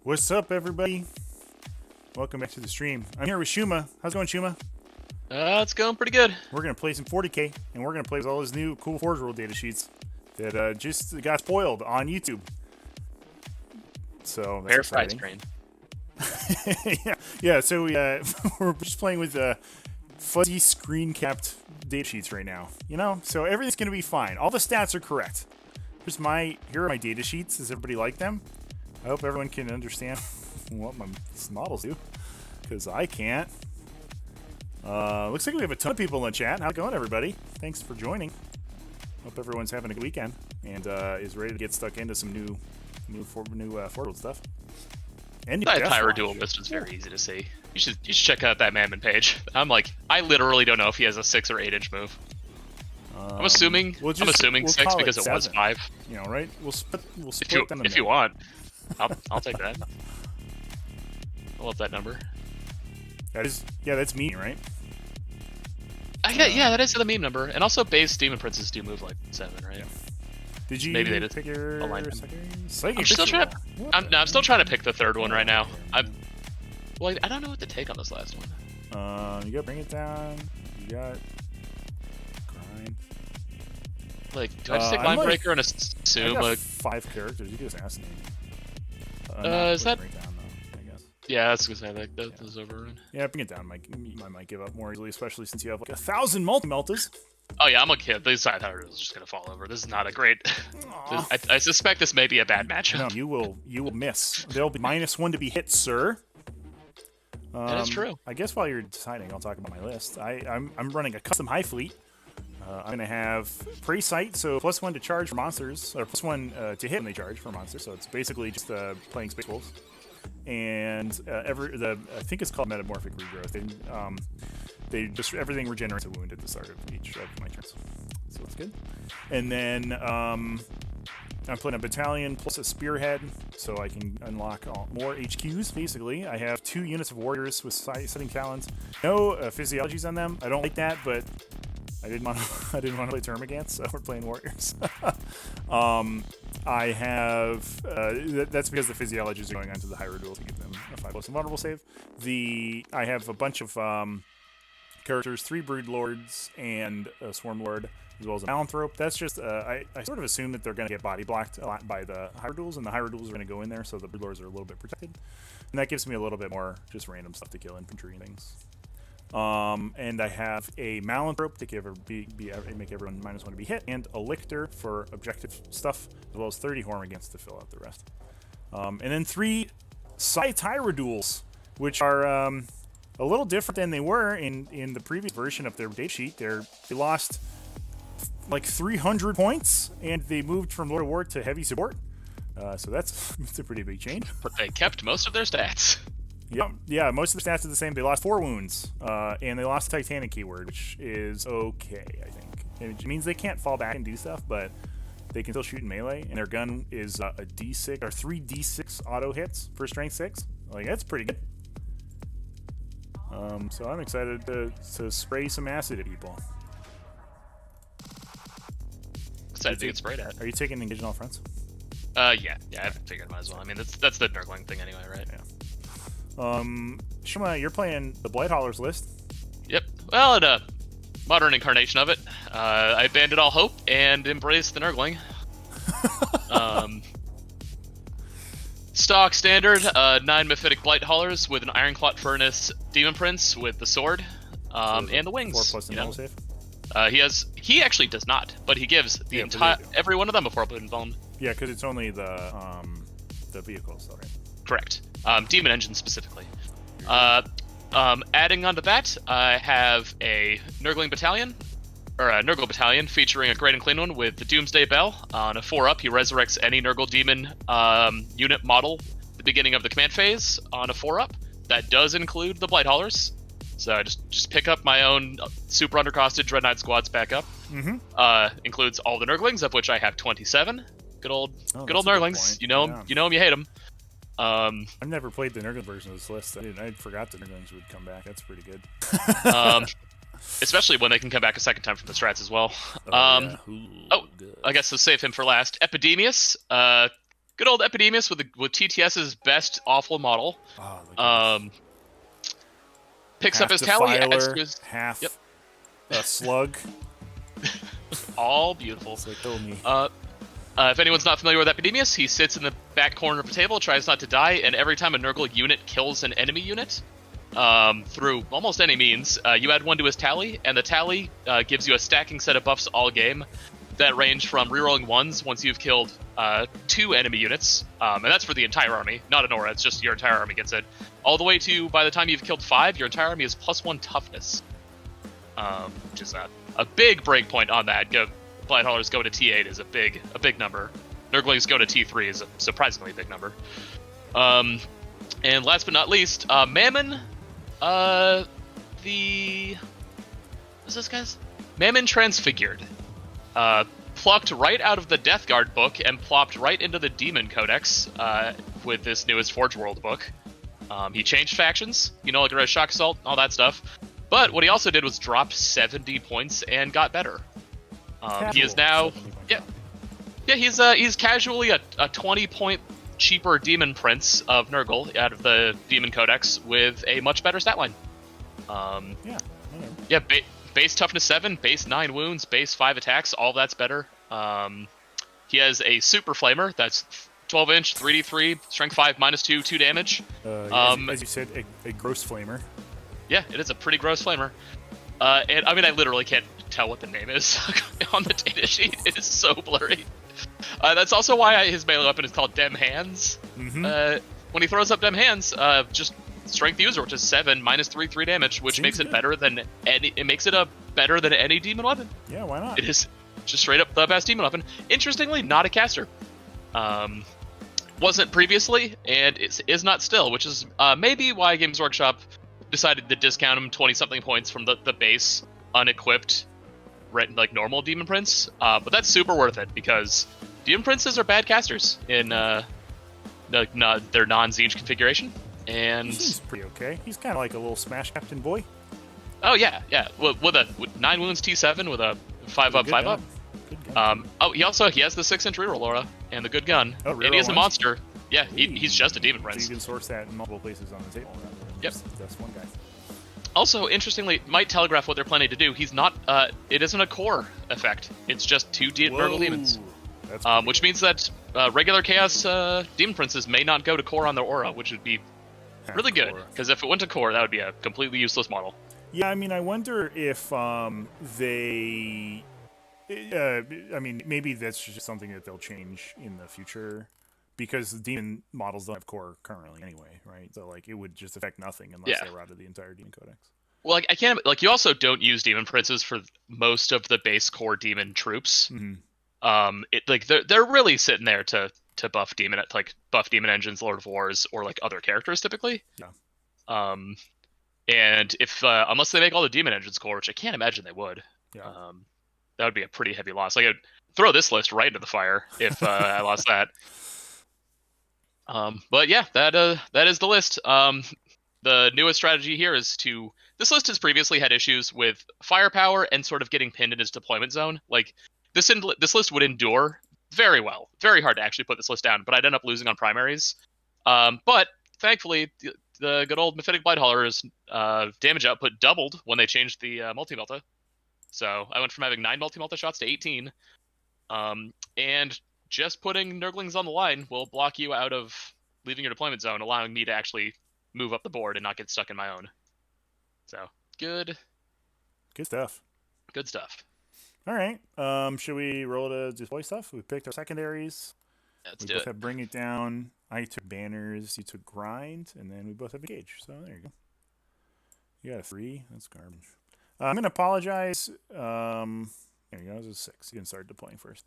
What's up, everybody? Welcome back to the stream. I'm here with Shuma. How's it going, Shuma? It's going pretty good. We're going to play some 40K, and we're going to play with all his new cool Forge World data sheets that just got spoiled on YouTube. So that's exciting. yeah. So we're just playing with fuzzy screen-capped data sheets right now. You know, so everything's going to be fine. All the stats are correct. Here are my data sheets. Does everybody like them? I hope everyone can understand what my models do, because I can't. Looks like we have a ton of people in the chat. How's it going, everybody? Thanks for joining. Hope everyone's having a good weekend and is ready to get stuck into some new Forge stuff. And that Tyra dual list is very easy to see. You should check out that Mammon page. I literally don't know if he has a 6 or 8 inch move. I'm assuming 6 because it was 5. You know, right? We'll split them if you want. I'll take that. I love that number. That's me, right? Yeah, that is the meme number. And also base Demon Princes do move like 7, right? Yeah. Did you maybe they just pick your I'm still trying to pick the third one right now. I don't know what to take on this last one. You got Bring It Down. You got Grind. Like, do I just take Linebreaker and assume I got 5 characters? You can assassinate. Is that? Break Down, though, I guess. Yeah, that's gonna say like those overrun. Yeah, Bring It Down might give up more easily, especially since you have like 1,000 multi-meltas. Oh yeah, I'm a kid. This side is just gonna fall over. This is not a great. I suspect this may be a bad matchup. No, you will miss. There'll be -1 to be hit, sir. That is true. I guess while you're deciding, I'll talk about my list. I'm running a custom high fleet. I'm gonna have Prey Sight, so +1 to charge for monsters, or +1 to hit when they charge for monsters. So it's basically just playing Space Wolves. And I think it's called Metamorphic Regrowth. They just everything regenerates a wound at the start of each of my turns, so that's good. And then I'm playing a battalion plus a spearhead, so I can unlock more HQs. Basically, I have 2 units of warriors with setting talents. No physiologies on them. I don't like that, but I didn't want to play Termagants, so we're playing warriors. I have that's because the physiologies are going onto the Hyrule to give them a 5+ invulnerable save. I have a bunch of characters, 3 Brood Lords and a Swarm Lord, as well as a Malanthrope. That's just I sort of assume that they're going to get body blocked a lot by the Hyrules, and the Hyrules are going to go in there, so the Brood Lords are a little bit protected, and that gives me a little bit more just random stuff to kill, infantry and things. And I have a Malanthrope to make everyone -1 to be hit, and a Lictor for objective stuff, as well as 30 Hormagaunts to fill out the rest. And then 3 Tyradules, which are a little different than they were in the previous version of their data sheet. They lost like 300 points, and they moved from Lord of War to heavy support. So that's a pretty big change. But they kept most of their stats. Yeah, most of the stats are the same. They lost 4 wounds, and they lost the Titanic keyword, which is okay, I think. It means they can't fall back and do stuff, but they can still shoot in melee, and their gun is a D6 or 3 D6 auto hits for strength 6. Like, that's pretty good. So I'm excited to spray some acid at people. Excited to get sprayed at. Are you taking engage on all fronts? Yeah, I figured might as well. I mean, that's the Nurgling thing anyway, right? Yeah. Shuma, you're playing the Blighthaulers list. Yep. Well, in a modern incarnation of it, I abandoned all hope and embraced the Nurgling. Stock standard, 9 Mephitic Blighthaulers with an Ironclad Furnace Demon Prince with the sword, and the wings. 4+ invulnerable save? He actually does not, but he gives the entire every one of them a 4+ invuln. Yeah, because it's only the vehicles, right? Correct. Demon Engine specifically. Adding onto that, I have a Nurgling Battalion, or a Nurgle Battalion featuring a Great and Clean One with the Doomsday Bell. On a 4+, he resurrects any Nurgle Demon unit model at the beginning of the command phase on a 4+. That does include the Blighthaulers. So I just pick up my own super undercosted Dread Knight squads back up. Includes all the Nurglings, of which I have 27. Good old Nurglings. You know them, you hate them. I've never played the Nurgle version of this list. I forgot the Nurglings would come back. That's pretty good. Especially when they can come back a second time from the strats as well. Good. I guess to save him for last. Epidemius, Good old Epidemius with TTS's best awful model. Oh, look at Um, picks half up his tally, adds Defiler, to his... half Yep, a slug. all beautiful. So kill me. If anyone's not familiar with Epidemius, he sits in the back corner of the table, tries not to die, and every time a Nurgle unit kills an enemy unit, through almost any means, you add 1 to his tally, and the tally gives you a stacking set of buffs all game that range from rerolling 1s once you've killed 2 enemy units, and that's for the entire army, not an aura, it's just your entire army gets it, all the way to, by the time you've killed 5, your entire army is +1 toughness, which is a big breakpoint on that. Blighthallers go to T8 is a big number. Nurglings go to T3 is a surprisingly big number. And last but not least, Mammon, what's this guy's? Mammon Transfigured. Plucked right out of the Death Guard book and plopped right into the Demon Codex with this newest Forge World book. He changed factions, like a Shock Assault, all that stuff. But what he also did was drop 70 points and got better. He is now, he's casually a 20-point cheaper Demon Prince of Nurgle out of the Demon Codex with a much better stat line. Base toughness 7, base 9 wounds, base 5 attacks, all that's better. He has a Super Flamer that's 12-inch, 3d3, strength 5, -2, 2 damage. As you said, a gross flamer. Yeah, it is a pretty gross flamer. And I mean, I literally can't tell what the name is on the data sheet. It is so blurry. That's also why his melee weapon is called Dem Hands. Mm-hmm. When he throws up Dem Hands, just strength user, which is 7, -3 damage, which makes it better than any. It makes it better than any demon weapon. Yeah, why not? It is just straight up the best demon weapon. Interestingly, not a caster. Wasn't previously, and is not still, which is maybe why Games Workshop decided to discount him 20-something points from the base unequipped, like normal Demon Prince. But that's super worth it because Demon Princes are bad casters in their non-Zinj configuration. And he's pretty okay. He's kind of like a little Smash Captain boy. Oh yeah. With 9 wounds T7 with a 5-up, 5-up. He has the 6-inch reroll aura and the good gun, and he is a monster. Yeah, he's just a Demon Prince. So you can source that in multiple places on the table. Yep. That's one guy. Also, interestingly, might telegraph what they're planning to do. He's not. It isn't a core effect. It's just 2 Nurgle demons. Which means that regular Chaos Demon Princes may not go to core on their aura, which would be really good. Because if it went to core, that would be a completely useless model. Yeah, I mean, I wonder if they. I mean, maybe that's just something that they'll change in the future. Because the demon models don't have core currently anyway, right? So, like, it would just affect nothing unless they routed the entire demon codex. Well, I can't... Like, you also don't use demon princes for most of the base core demon troops. Mm-hmm. They're really sitting there to buff demon engines, Lord of Wars, or, like, other characters, typically. Yeah. And if... unless they make all the demon engines core, which I can't imagine they would. Yeah. That would be a pretty heavy loss. Like, I'd throw this list right into the fire if I lost that. But yeah, that is the list. The newest strategy here is this list has previously had issues with firepower and sort of getting pinned in its deployment zone. Like this list would endure very well. Very hard to actually put this list down, but I'd end up losing on primaries. But thankfully, the good old Mephitic Blighthaller's damage output doubled when they changed the multi-melta. So I went from having 9 multi-melta shots to 18. And just putting Nurglings on the line will block you out of leaving your deployment zone, allowing me to actually move up the board and not get stuck in my own. So, good stuff. Good stuff. All right. Should we roll to deploy stuff? We picked our secondaries. Let's we do both it. have Bring It Down. I took Banners. You took Grind. And then we both have Engage. So, there you go. You got a 3. That's garbage. I'm going to apologize. There you go. This is 6. You can start deploying first.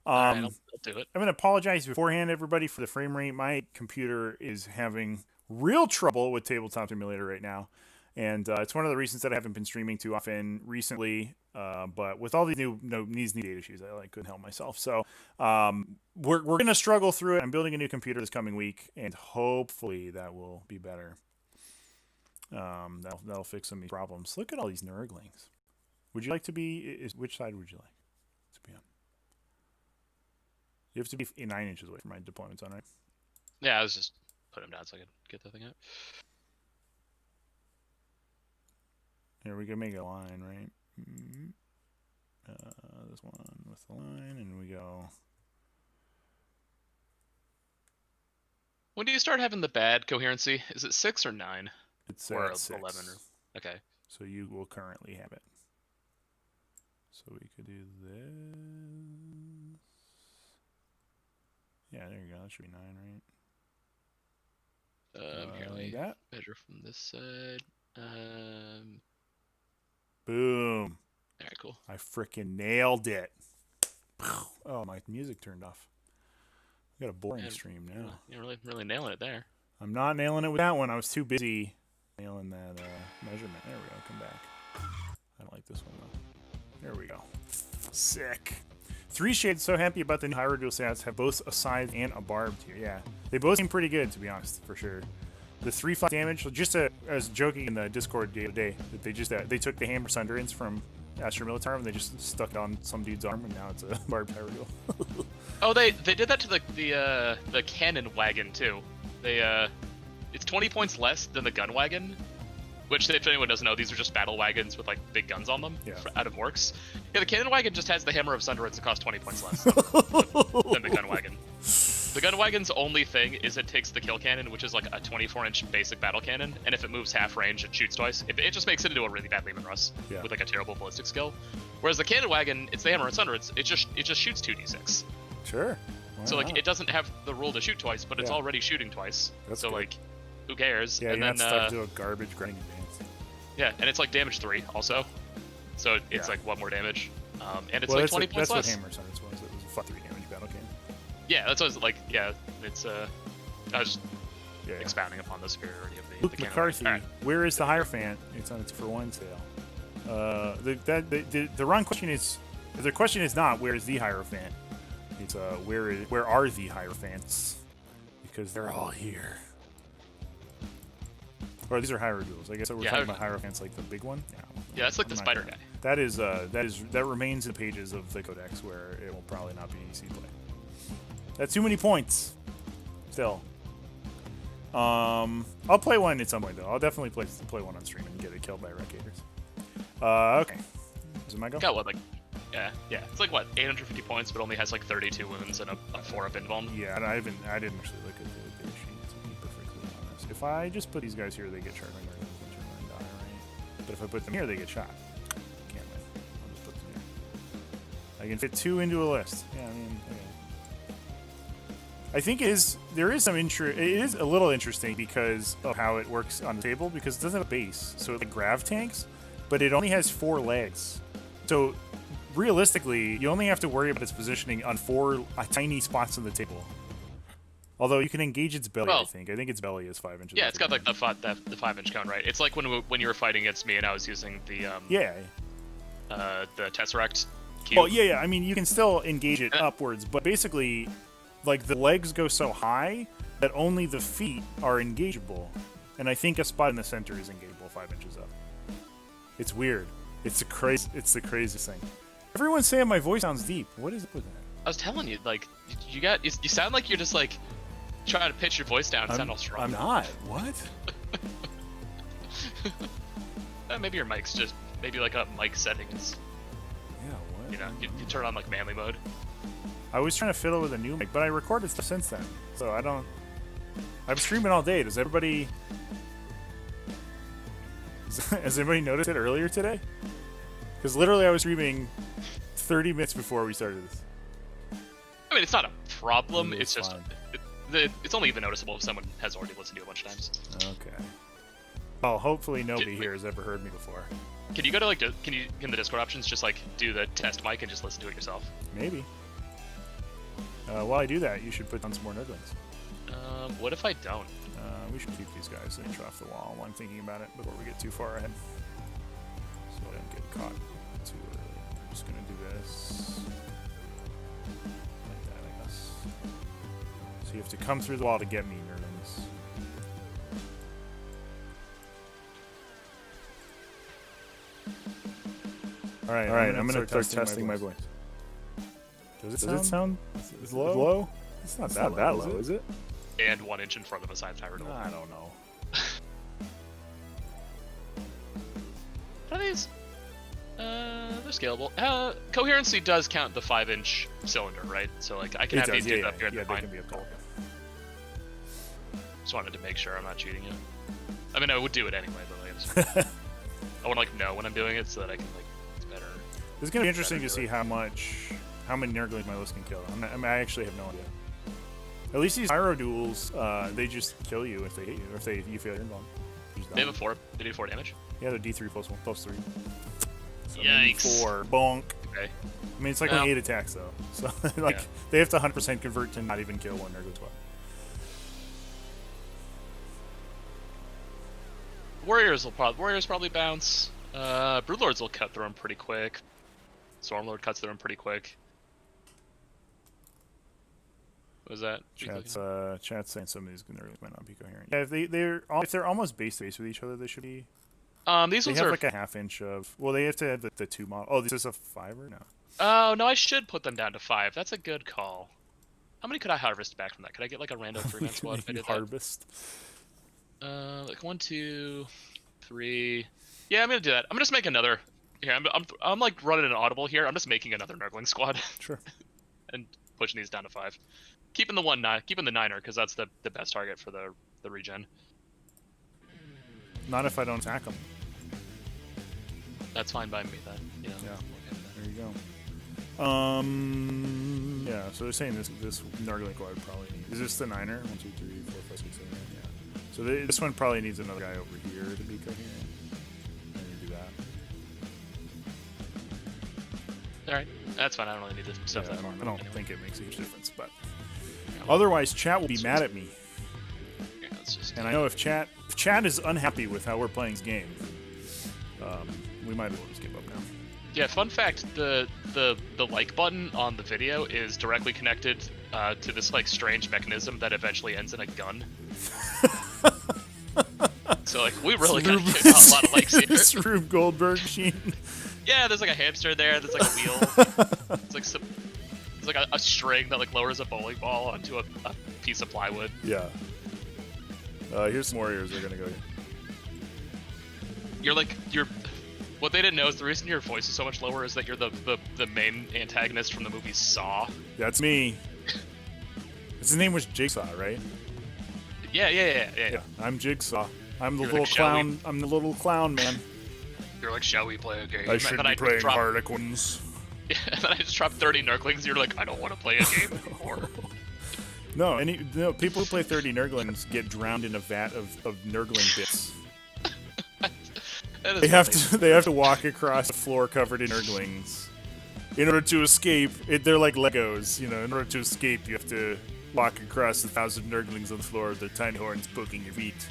All right, I'll do it. I'm going to apologize beforehand, everybody, for the frame rate. My computer is having real trouble with Tabletop Simulator right now. And it's one of the reasons that I haven't been streaming too often recently. But with all these new data issues, I couldn't help myself. So we're going to struggle through it. I'm building a new computer this coming week, and hopefully that will be better. That'll fix some of these problems. Look at all these Nurglings. Would you like to be... which side would you like to be on? You have to be 9 inches away from my deployment zone, right? Yeah, I was just putting him down so I could get the thing out. Here we can make a line, right? This one with the line, and we go. When do you start having the bad coherency? Is it 6 or 9? It's or at 6. 11 or okay. So you will currently have it. So we could do this. Yeah, there you go. That should be 9, right? Here, let me that. measure from this side. Boom. Alright, cool. I frickin' nailed it. Oh, my music turned off. I got a boring stream now. You're really nailing it there. I'm not nailing it with that one. I was too busy nailing that measurement. There we go. Come back. I don't like this one, though. There we go. Sick. 3 Shades so happy about the new Hyrule Dual stats. Have both a scythe and a barbed here. Yeah. They both seem pretty good, to be honest, for sure. The 3-5 damage, just I was joking in the Discord the other day that they just they took the Hammer Sunderance from Astro Militar and they just stuck it on some dude's arm and now it's a barbed Hyrule. Oh, they did that to the cannon wagon too. It's 20 points less than the gun wagon, which if anyone doesn't know, these are just battle wagons with like big guns on them out of orcs. Yeah, the cannon wagon just has the Hammer of Sunderance that costs 20 points less than the gun wagon. The gun wagon's only thing is it takes the kill cannon, which is like a 24-inch basic battle cannon, and if it moves half range, it shoots twice. It just makes it into a really bad Lehman Russ with like a terrible ballistic skill. Whereas the cannon wagon, it's the Hammer of Sunderance. It just shoots 2d6. Sure. So like it doesn't have the rule to shoot twice, but it's already shooting twice. That's so good. Like, who cares? Yeah, and you're then, not stuck to a garbage grinding advance. Yeah, and it's like damage 3 also. So it's like 1 more damage. And it's well, like 20 points less. That's what Hammer Sunderance was. It was a 3 damage battle cannon. Yeah, that's what I was like. Yeah, it's I was expounding upon the superiority of the Luke McCarthy, where is the Hierophant? It's on its for 1 sale. The wrong question is the question is not where is the Hierophant. It's where are the Hierophants? Because they're all here. Or these are Hierodules. I guess we're talking about Hierophants, like the big one. Yeah, that's like the spider guy. That remains in the pages of the Codex where it will probably not be easy to play. That's too many points. Still. I'll play one at some point though. I'll definitely play one on stream and get it killed by Recators. Okay. Is it my go? Got what, like yeah. It's like what, 850 points, but only has like 32 wounds and a 4-up invuln. Yeah, and I didn't actually look at the data sheet to be perfectly honest. If I just put these guys here, they get charged and die, right? But if I put them here, they get shot. Can't win. I'll just put them here. I can fit 2 into a list. Yeah, I mean, okay. I think it is a little interesting because of how it works on the table, because it doesn't have a base, so it like grav tanks, but it only has 4 legs. So realistically, you only have to worry about its positioning on 4 tiny spots on the table. Although you can engage its belly, I think its belly is 5 inches. Yeah, it's got like the 5-inch cone, right? It's like when you were fighting against me and I was using the the Tesseract cube. Well, yeah. I mean, you can still engage it upwards, but basically, like the legs go so high that only the feet are engageable, and I think a spot in the center is engageable 5 inches up. It's weird. It's the craziest thing. Everyone's saying my voice sounds deep. What is it with that? I was telling you, like, you sound like you're just like trying to pitch your voice down and sound all strong. I'm not. What? Maybe your mic's just like a mic settings. Yeah, what? You know, you turn on like manly mode. I was trying to fiddle with a new mic, but I recorded stuff since then, so I don't. I'm streaming all day. Has anybody noticed it earlier today? Because literally, I was streaming 30 minutes before we started this. I mean, it's not a problem. It's just it's only even noticeable if someone has already listened to it a bunch of times. Okay. Well, hopefully nobody here has ever heard me before. Can you go to like in the Discord options just like do the test mic and just listen to it yourself? Maybe. While I do that, you should put on some more nerdlings. What if I don't? We should keep these guys inch off the wall while I'm thinking about it before we get too far ahead. So I don't get caught too early. I'm just gonna do this. Like that, I guess. So you have to come through the wall to get me, nerdlings. Alright, I'm gonna start testing my voice. Does it sound low? It's not that low, is it? And 1 inch in front of a side Tyranid. I don't know. Are these? They're scalable. Coherency does count the 5-inch cylinder, right? So like I can have these dudes up here. Yeah, they can be up there. Just wanted to make sure I'm not cheating you. I mean, I would do it anyway, but like, I want to like know when I'm doing it so that I can like it's better. It's gonna be interesting to see how many Nurglings my list can kill. I actually have no idea. At least these Pyro duels, they just kill you if they hit you, if you fail your bomb. They have a 4. They do 4 damage. Yeah, they're D3 plus 1 plus 3. So Yikes. 4 bonk. Okay. I mean, it's like only 8 attacks though, so like they have to 100% convert to not even kill one Nurgling squad. Warriors probably bounce. Broodlords will cut through them pretty quick. Stormlord cuts through them pretty quick. What was that? Chat's saying some of these Nurglings might not be coherent. Yeah, if they're almost base to base with each other, they should be. These they ones have are like a half-inch of. Well, they have to have the 2 model. Oh, this is a 5er? No. Oh no, I should put them down to 5. That's a good call. How many could I harvest back from that? Could I get like a random 3-man squad if I did harvest? Like 1, 2, 3. Yeah, I'm gonna do that. I'm gonna just make another. Here, I'm like running an audible here. I'm just making another Nurgling squad. Sure. And pushing these down to 5. Keeping the 9er because that's the best target for the regen. Not if I don't attack them. That's fine by me then. You know, yeah. There you go. Yeah. So they're saying this Nurgling squad would probably need. Is this the 9er? 1, 2, 3, 4, 5, 6, 7, 8. Yeah. So this one probably needs another guy over here to be coherent. I'm gonna do that. All right. That's fine. I don't really need to stuff that armor. I don't think it makes a huge difference, but otherwise, chat will be mad at me. Yeah, and I know if chat is unhappy with how we're playing this game, we might as well just give up now. Yeah. Fun fact: the like button on the video is directly connected to this like strange mechanism that eventually ends in a gun. So like we really got a lot of likes here. This Rube Goldberg machine. Yeah, there's like a hamster there. There's like a wheel. It's like a string that like lowers a bowling ball onto a piece of plywood. Yeah. Here's some warriors. They're gonna go. You're. What they didn't know is the reason your voice is so much lower is that you're the main antagonist from the movie Saw. That's me. His name was Jigsaw, right? Yeah. I'm Jigsaw. I'm the little clown. I'm the little clown man. You're like, shall we play a game? I should be playing Harlequins. Yeah, and then I just dropped 30 Nurglings. You're like, I don't want to play a game anymore. No, people who play 30 Nurglings get drowned in a vat of Nurgling bits. They have to walk across the floor covered in Nurglings in order to escape. They're like Legos, you know. In order to escape, you have to walk across 1,000 Nurglings on the floor with their tiny horns poking your feet.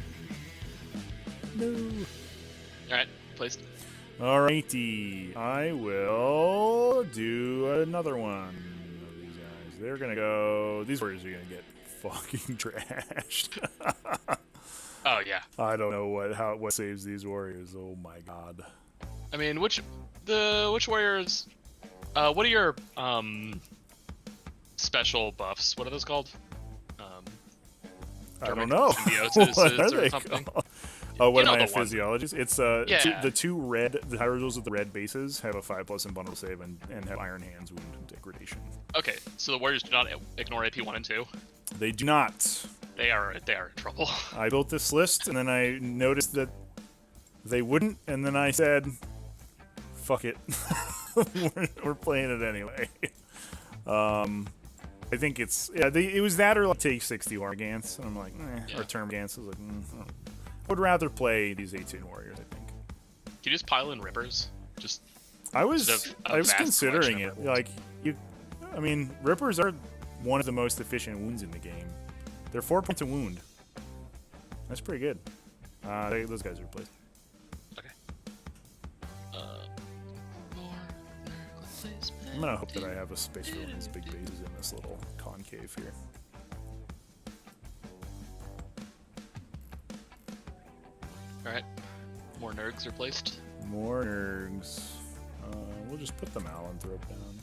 No. All right, placed. Alrighty, I will do another one of these guys. They're gonna go. These warriors are gonna get fucking trashed. Oh yeah. I don't know what saves these warriors. Oh my god. I mean, which warriors? What are your special buffs? What are those called? I don't know. What are they called? Oh, what are my physiologies? It's the 2 red, the Hyrule with the red bases have a 5+ invulnerable save and have Iron Hands, Wound, and Degradation. Okay, so the warriors do not ignore AP 1 and 2. They do not. They are in trouble. I built this list and then I noticed that they wouldn't, and then I said, "Fuck it, we're playing it anyway." I think it was that or like take 60 Organs, and I'm like, or Termagants. I was like, I would rather play these 18 warriors, I think. Can you just pile in Rippers? I was considering it. Like, I mean, Rippers are one of the most efficient wounds in the game. They're 4 points of wound. That's pretty good. Those guys are replaced. Okay. I'm gonna hope that I have a space for these big bases in this little concave here. Alright. More Nurgs are placed. More Nurgs. We'll just put the Malinthrope down.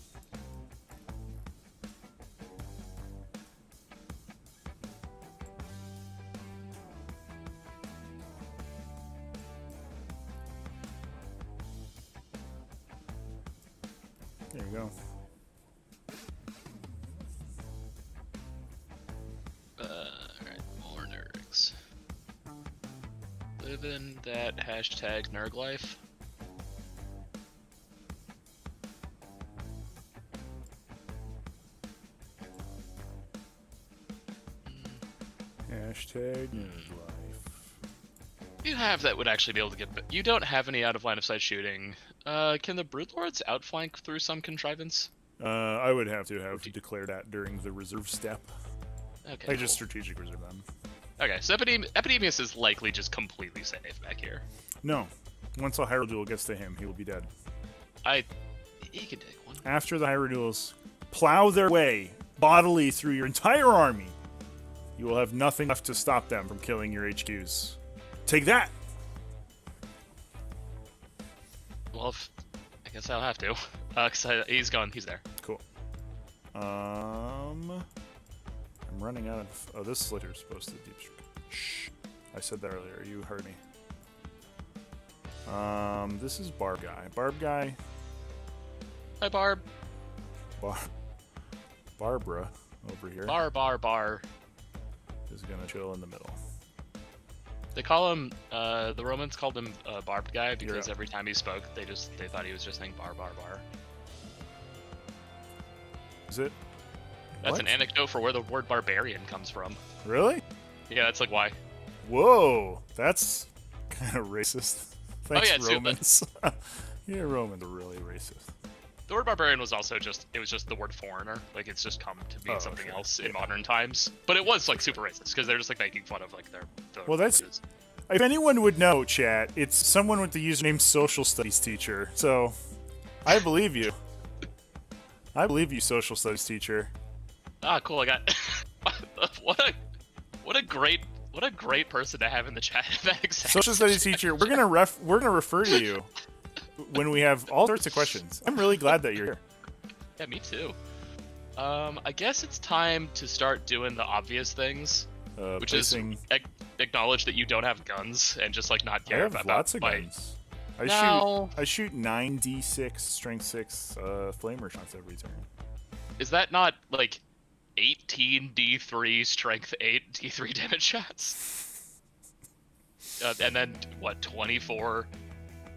go. Alright, more nergs. Live in that hashtag nerg life. Hashtag life. You have that would actually be able to get. You don't have any out of line of sight shooting. Can the Broodlords outflank through some contrivance? I would have to declare that during the reserve step. Okay. I just strategic reserve them. Okay, so Epidemius is likely just completely safe back here. No. Once a Hyrule gets to him, he will be dead. He can take one. After the Hyrules plow their way bodily through your entire army, you will have nothing left to stop them from killing your HQs. Take that! Well, I guess I'll have to. Cause he's gone. He's there. Cool. I'm running out of... Oh, this slitter's supposed to deep... Shh. I said that earlier. You heard me. This is Barb Guy. Barb Guy... Hi, Barb. Barbara over here Bar. is gonna chill in the middle. They call him, the Romans called him Barbed Guy because Yeah. every time he spoke, they thought he was just saying bar. Is it? That's What? an anecdote for where the word barbarian comes from. Really? Yeah, that's like why. Whoa, that's kind of racist. Thanks, yeah, too, Romans. Yeah, Romans are really racist. The word barbarian was also just the word foreigner. Like, it's just come to mean something sure. else in modern times. But it was, like, super racist because they're just, like, making fun of, like, the Well, that's... languages. If anyone would know, chat, it's someone with the username social studies teacher. So, I believe you. I believe you, social studies teacher. Ah, cool, I got... what a great person to have in the chat. That exact Social studies teacher, we're gonna refer to you when we have all sorts of questions. I'm really glad that you're here. Yeah, me too. I guess it's time to start doing the obvious things, which Placing... is acknowledge that you don't have guns and just like not I care have about lots of fight. guns. No. I shoot 9d6 strength 6 flamer shots every turn. Is that not like 18 D3 strength 8 D3 damage shots? And then what, 24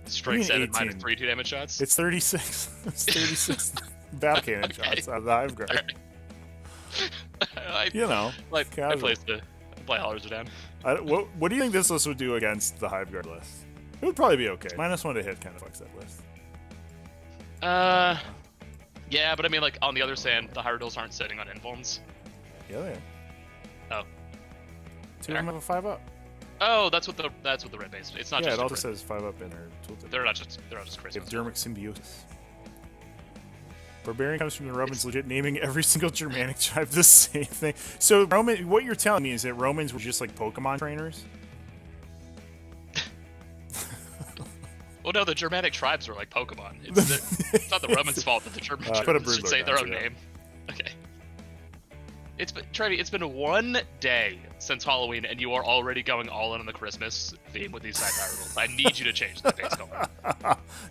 strength 7 minus 3 2 damage shots? It's 36. It's 36 battle cannon shots out of the Hive Guard. You know, I casual. play Hollers are down. What do you think this list would do against the Hive Guard list? It would probably be okay. -1 to hit kind of fucks that list. Yeah, but I mean, like, on the other hand, the Hyrules aren't sitting on invulns. Yeah, they are. Oh. Two of them have a 5-up. Oh, that's what the red base. It's not Yeah, just it also says 5-up in their tooltip. they're not just crazy. They have Dermic Symbiosis. Barbarian comes from the Romans, legit naming every single Germanic tribe the same thing. So, what you're telling me is that Romans were just like Pokemon trainers? Well, no, the Germanic tribes are like Pokemon. It's not the Romans' fault that the Germans should say their own name. Okay. Trevi, it's been 1 day since Halloween, and you are already going all in on the Christmas theme with these side rules. I need you to change the base color.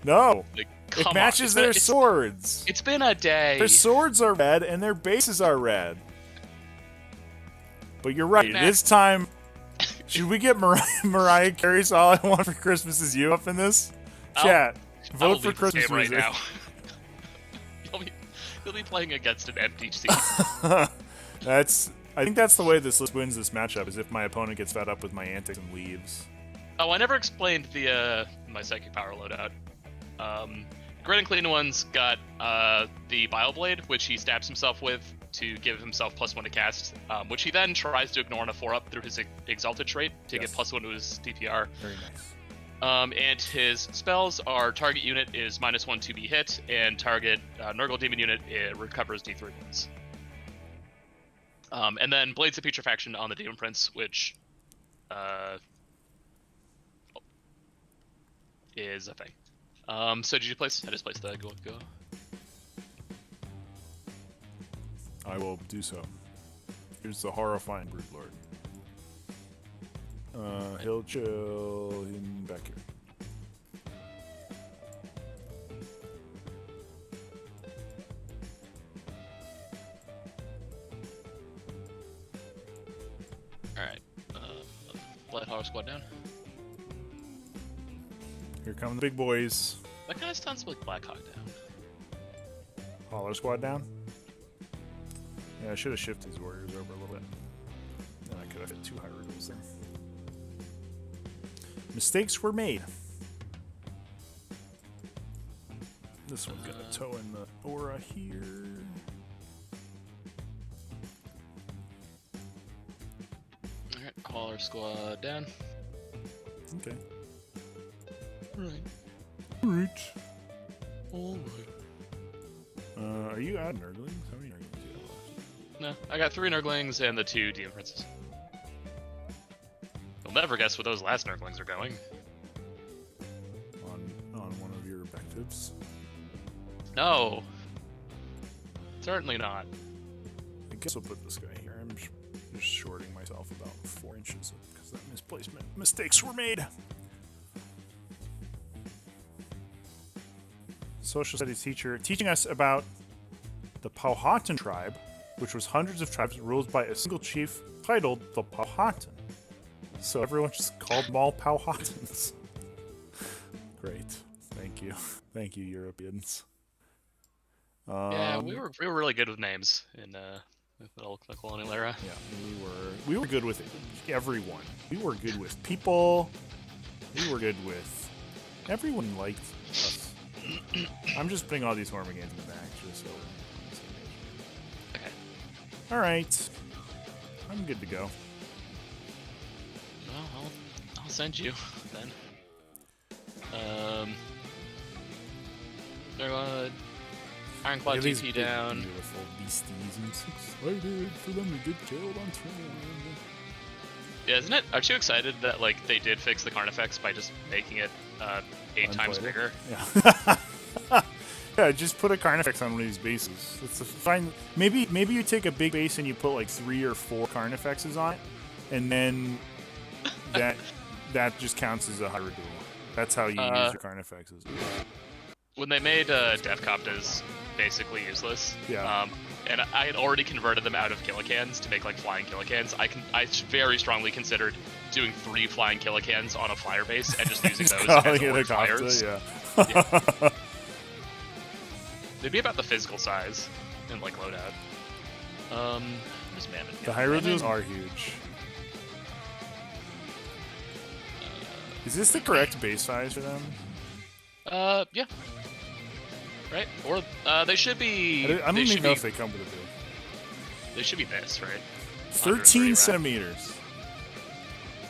No. Like, It matches their swords. It's been a day. Their swords are red, and their bases are red. But you're right. It is time. Should we get Mariah Carey's All I Want for Christmas Is You up in this? Chat. Vote for Christmas right music. now. You'll be playing against an empty seat. I think that's the way this list wins this matchup, is if my opponent gets fed up with my antics and leaves. Oh, I never explained the my psychic power loadout. Great and Clean One's got the Bile Blade, which he stabs himself with to give himself +1 to cast, which he then tries to ignore on a 4-up through his Exalted trait to get +1 to his DPR. Very nice. And his spells are target unit is -1 to be hit, and target Nurgle Demon unit it recovers D3 wounds. And then Blades of Putrefaction on the Demon Prince, which is a thing. So did you place? I just placed the go. I will do so. Here's the horrifying Broodlord. He'll chill him back here. Power squad down. Here come the big boys. That kind of sounds like Blackhawk down. Hollow squad down. Yeah, I should have shifted these warriors over a little bit. Then I could have hit 2 Hyrules there. Mistakes were made. This one's gonna tow in the aura here. Alright, Hauler squad down. Okay. Alright. Alright. Are you out of Nurglings? How many Nurglings do you have left? No, I got 3 Nurglings and the 2 Demon Princes. You'll never guess where those last Nurglings are going. On one of your objectives? No! Certainly not. I guess I'll put this guy here. I'm just shorting myself about 4 inches because that misplacement mistakes were made. Social studies teacher teaching us about the Powhatan tribe, which was hundreds of tribes ruled by a single chief titled the Powhatan. So everyone just called them all Powhatans. Great. Thank you. Thank you, Europeans. Yeah, we were really good with names in the colonial era. Yeah, we were good with everyone. We were good with people. We were good with everyone liked us. I'm just putting all these Hormaganes in the back just so. Okay. All right. I'm good to go. Well, I'll send you then. Ironclad TP down. Beautiful beasties. I'm so excited for them to get killed on turn. Yeah, isn't it? Aren't you excited that like they did fix the Carnifex by just making it 8 times bigger? Yeah. Yeah, just put a Carnifex on one of these bases. It's a fine. Maybe you take a big base and you put like 3 or 4 Carnifexes on it, and then that just counts as a Hyrule. That's how you use your Carnifexes. When they made Defcoptas basically useless, yeah. And I had already converted them out of Killicans to make like flying Killicans. I very strongly considered doing 3 flying Killicans on a flyer base and just using those as orc flyers. Yeah. They'd be about the physical size and like loadout. Where's Mammon? The Hyrules are huge. Is this the correct base size for them? Yeah. Right? Or they should be. I don't even know if they come with a build. They should be this, right? 13 centimeters.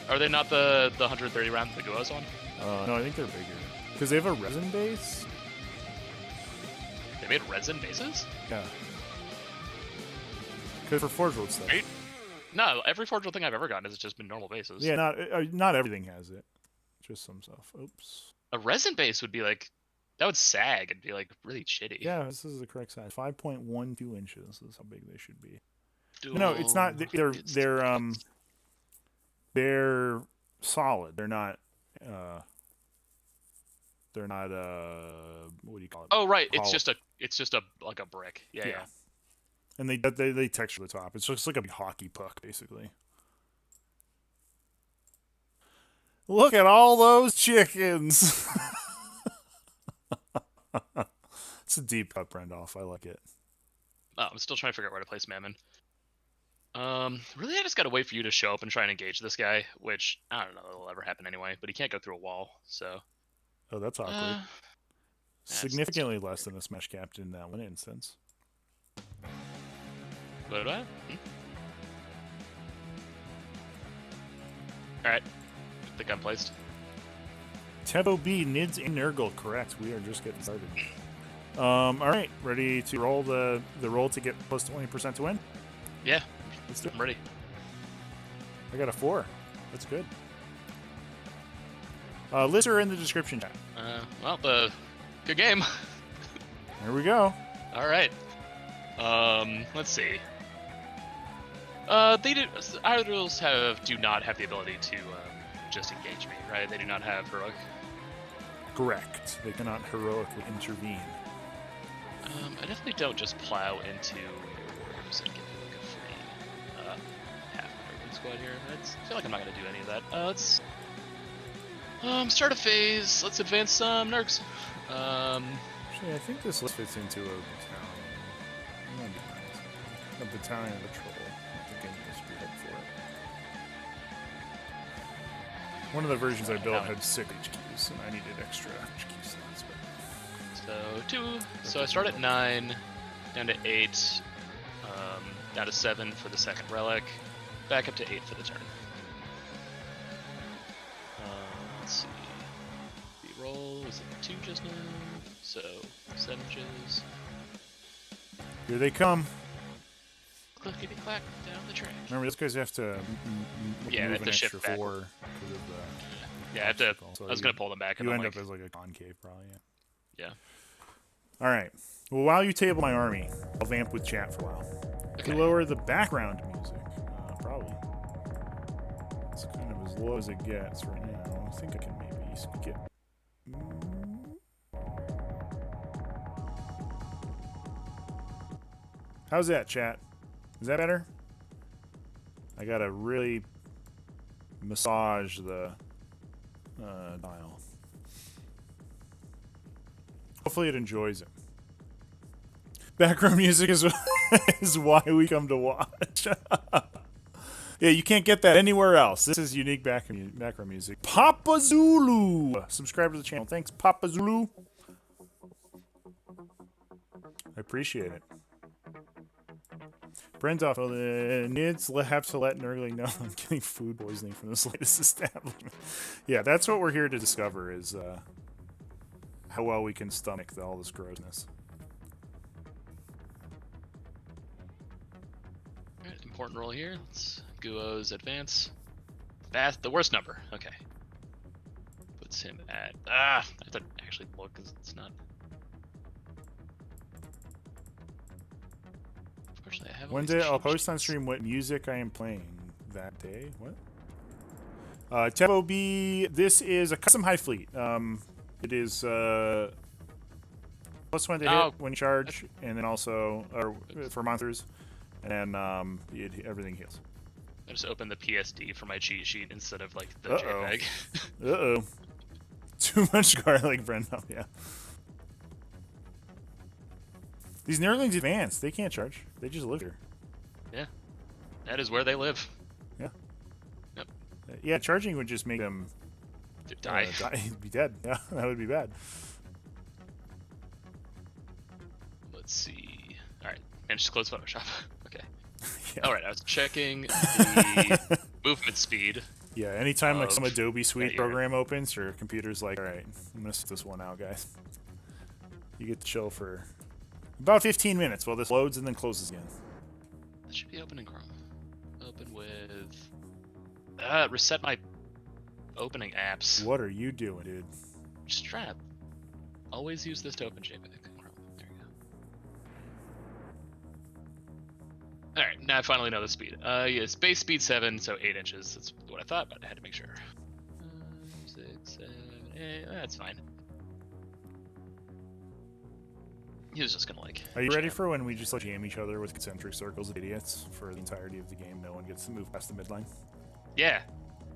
Are they not the 130 round the Gua's on? No, I think they're bigger because they have a resin base. They made resin bases? Yeah. Because for Forge World stuff. Right? No, every Forge World thing I've ever gotten has just been normal bases. Yeah, not everything has it. Just some stuff. Oops. A resin base would be like, that would sag and be like really shitty. Yeah, this is the correct size. 5.12 inches is how big they should be. No, it's not. They're solid. They're not. They're not. What do you call it? Oh right, it's just a like a brick. Yeah. And they texture the top. It's just like a hockey puck, basically. Look at all those chickens. It's a deep cut, Brendoff. I like it. Oh, I'm still trying to figure out where to place Mammon. Really, I just gotta wait for you to show up and try and engage this guy, which I don't know if it'll ever happen anyway. But he can't go through a wall, so. Oh, that's awkward. Significantly less than a Smash Captain in that one instance. What? Alright. The gun placed. Tevo B, Nids, and Nurgle, correct. We are just getting started. Alright, ready to roll the roll to get plus 20% to win? Yeah. Let's do it. I'm ready. I got a 4. That's good. Lists are in the description chat. Well, good game. Here we go. All right. Let's see. Hyrules do not have the ability to just engage me, right? They do not have heroic. Correct. They cannot heroically intervene. I definitely don't just plow into yours and get like a free half Nurgle squad here. I feel like I'm not gonna do any of that. Let's start a phase. Let's advance some Nergs. Actually, I think this list fits into a battalion. That'd be nice. A battalion of patrol. I think I need a spearhead for it. One of the versions I built had 6 HQs, and I needed extra HQ slots. But So 2. So I start at 9, down to 8, down to 7 for the second relic, back up to 8 for the turn. Let's see. Reroll was it 2 just now? So 7 inches. here they come. Clickety clack down the track. Remember, those guys have to Yeah, move have an to extra shift back. 4 because of the. Yeah, I have to. So I was gonna pull them back. And You I'm end like, up as like a concave, probably. Yeah. yeah. All right. Well, while you table my army, I'll vamp with chat for a while. Okay. To lower the background music, probably. It's kind of as low as it gets right now. I think I can maybe speak it. How's that, chat? Is that better? I gotta really massage the dial. Hopefully it enjoys it. Background music is is why we come to watch. Yeah, you can't get that anywhere else. This is unique background music. Papa Zulu! Subscribe to the channel. Thanks, Papa Zulu. I appreciate it. Brendoff, well, the NIDS have to let Nurgling know I'm getting food poisoning from this latest establishment. Yeah, that's what we're here to discover, is how well we can stomach all this grossness. Alright, important roll here. Let's Guo's advance. That's the worst number. Okay. Puts him at... I have to actually look because it's not... Unfortunately, I have One day I'll post on stream what music I am playing that day. What? Tebo B, this is a custom high fleet. It is +1 to hit when you charge, and then also for monsters, and then everything heals. I just opened the PSD for my cheat sheet instead of like the JPEG. Uh-oh. Too much garlic, Brenda. Yeah. These Nurglings advanced. They can't charge. They just live here. Yeah. That is where they live. Yeah. Yep. Yeah, charging would just make them die. Be dead. Yeah, that would be bad. Let's see. Alright. Managed to close Photoshop. Okay. Yeah. Alright, I was checking the movement speed. Yeah, anytime like some Adobe Suite program opens, your computer's like, alright, I'm gonna sit this one out, guys. You get to chill for about 15 minutes while this loads and then closes again. That should be open in Chrome. Open with... reset my opening apps. What are you doing, dude? Just try to always use this to open JPEG in Chrome. There you go. Alright, now I finally know the speed. Yes, base speed 7, so 8 inches. That's what I thought, but I had to make sure. 6, 7, 8, that's fine. He was just gonna like... Are you ready for when we just like jam each other with concentric circles of idiots for the entirety of the game? No one gets to move past the midline. Yeah.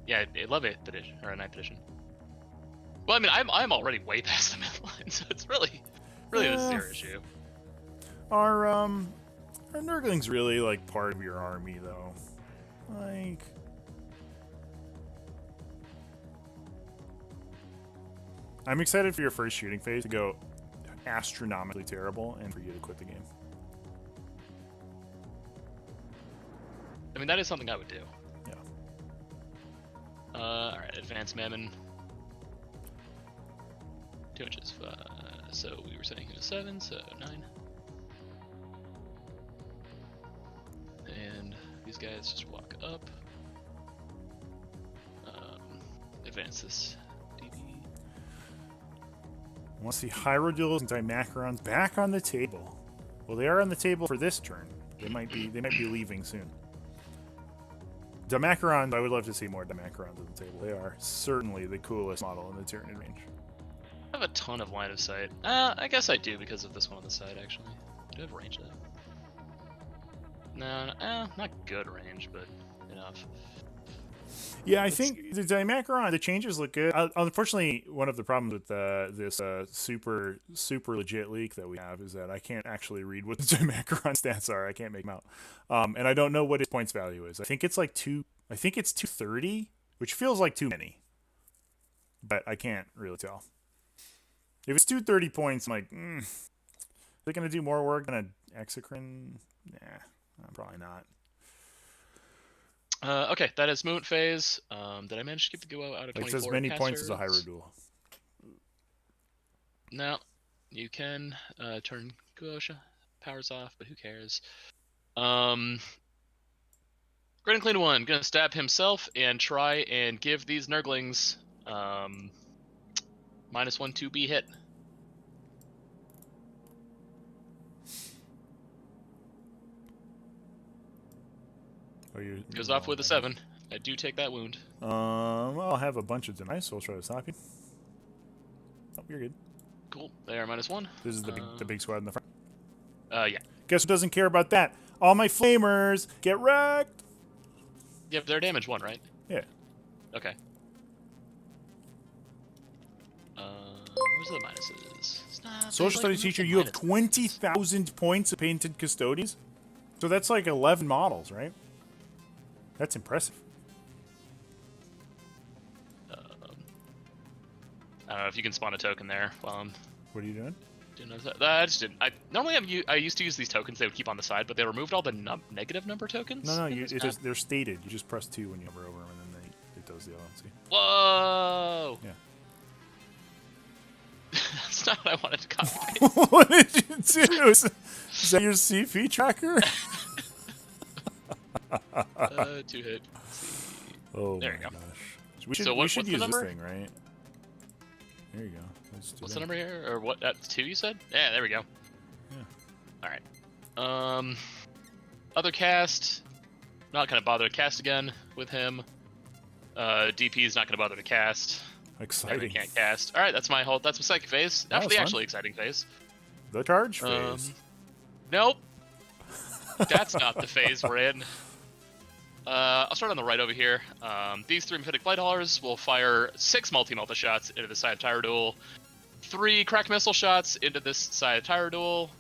Yeah, I love 8th edition, or 9th edition. Well, I mean, I'm already way past the midline, so it's really a zero issue. Are Nurglings really like part of your army though? Like, I'm excited for your first shooting phase to go astronomically terrible and for you to quit the game. I mean, that is something I would do. Yeah. Alright, advanced Mammon. 2 inches. So we were setting him to 7, so 9. And these guys just walk up. Advance this DB. I want to see Hierodules and Dimacarons back on the table. Well, they are on the table for this turn. They might be leaving soon. Dimacarons, I would love to see more Dimacarons on the table. They are certainly the coolest model in the Tyranid range. I have a ton of line of sight. I guess I do because of this one on the side, actually. Do I have range though? No, not good range, but enough. Yeah, I think the Dimacron, the changes look good. Unfortunately, one of the problems with this super legit leak that we have is that I can't actually read what the Dimacron stats are. I can't make them out, and I don't know what his points value is. I think it's like two. I think it's 230, which feels like too many, but I can't really tell. If it's 230 points, I'm like, is it gonna do more work than an Exocrine? Nah, probably not. Okay, that is movement phase. Did I manage to keep the Guo out of 24 It's as many casters? points as a Hyrule. No, you can turn Guo powers off, but who cares? Great and Clean One gonna stab himself and try and give these Nurglings -1 2B hit. Goes off with a 7. I do take that wound. I'll have a bunch of denies, so I'll try to stop you. Oh, you're good. Cool. They are -1. This is the big squad in the front. Yeah. Guess who doesn't care about that? All my flamers get wrecked. Yep, they're damage 1, right? Yeah. Okay. Where's the minuses? Social studies teacher, you have 20,000 points of painted custodies. So that's like 11 models, right? That's impressive. I don't know if you can spawn a token there. What are you doing? I just didn't. Normally I used to use these tokens. They would keep on the side, but they removed all the negative number tokens. No, they're stated. You just press 2 when you hover over them, and then it does the LNC. Whoa! Yeah. That's not what I wanted to copy. What did you do? Is that your CP tracker? 2 hit. Oh there my you go. Gosh. We should what's use the this number? thing, right? There you go. What's the number here? Or what? That's 2 you said? Yeah, there we go. Yeah. Alright. Other cast. Not gonna bother to cast again with him. DP is not gonna bother to cast. Exciting. I can't cast. Alright, that's my second phase. After the fun. actually exciting phase. The charge phase. Nope. That's not the phase we're in. I'll start on the right over here. These 3 Mephitic Flight Haulers will fire 6 multi-melta shots into the side of Tyradul, 3 crack missile shots into this side of Tyradul,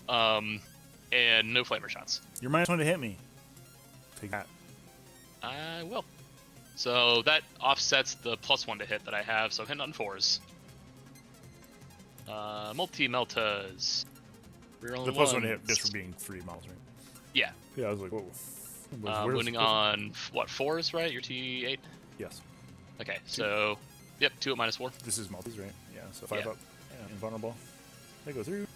and no flamer shots. You're -1 to hit me. Take that. I will. So that offsets the +1 to hit that I have, so hitting on 4s. Multi-meltas. The +1 to hit just for being 3 miles, right? Yeah. Yeah, I was like, whoa. Wounding on, what, 4s, right? Your T8? Yes. Okay, so, yep, 2 at -4. This is multis, right? Yeah, so 5 up. Yeah, invulnerable. They go through.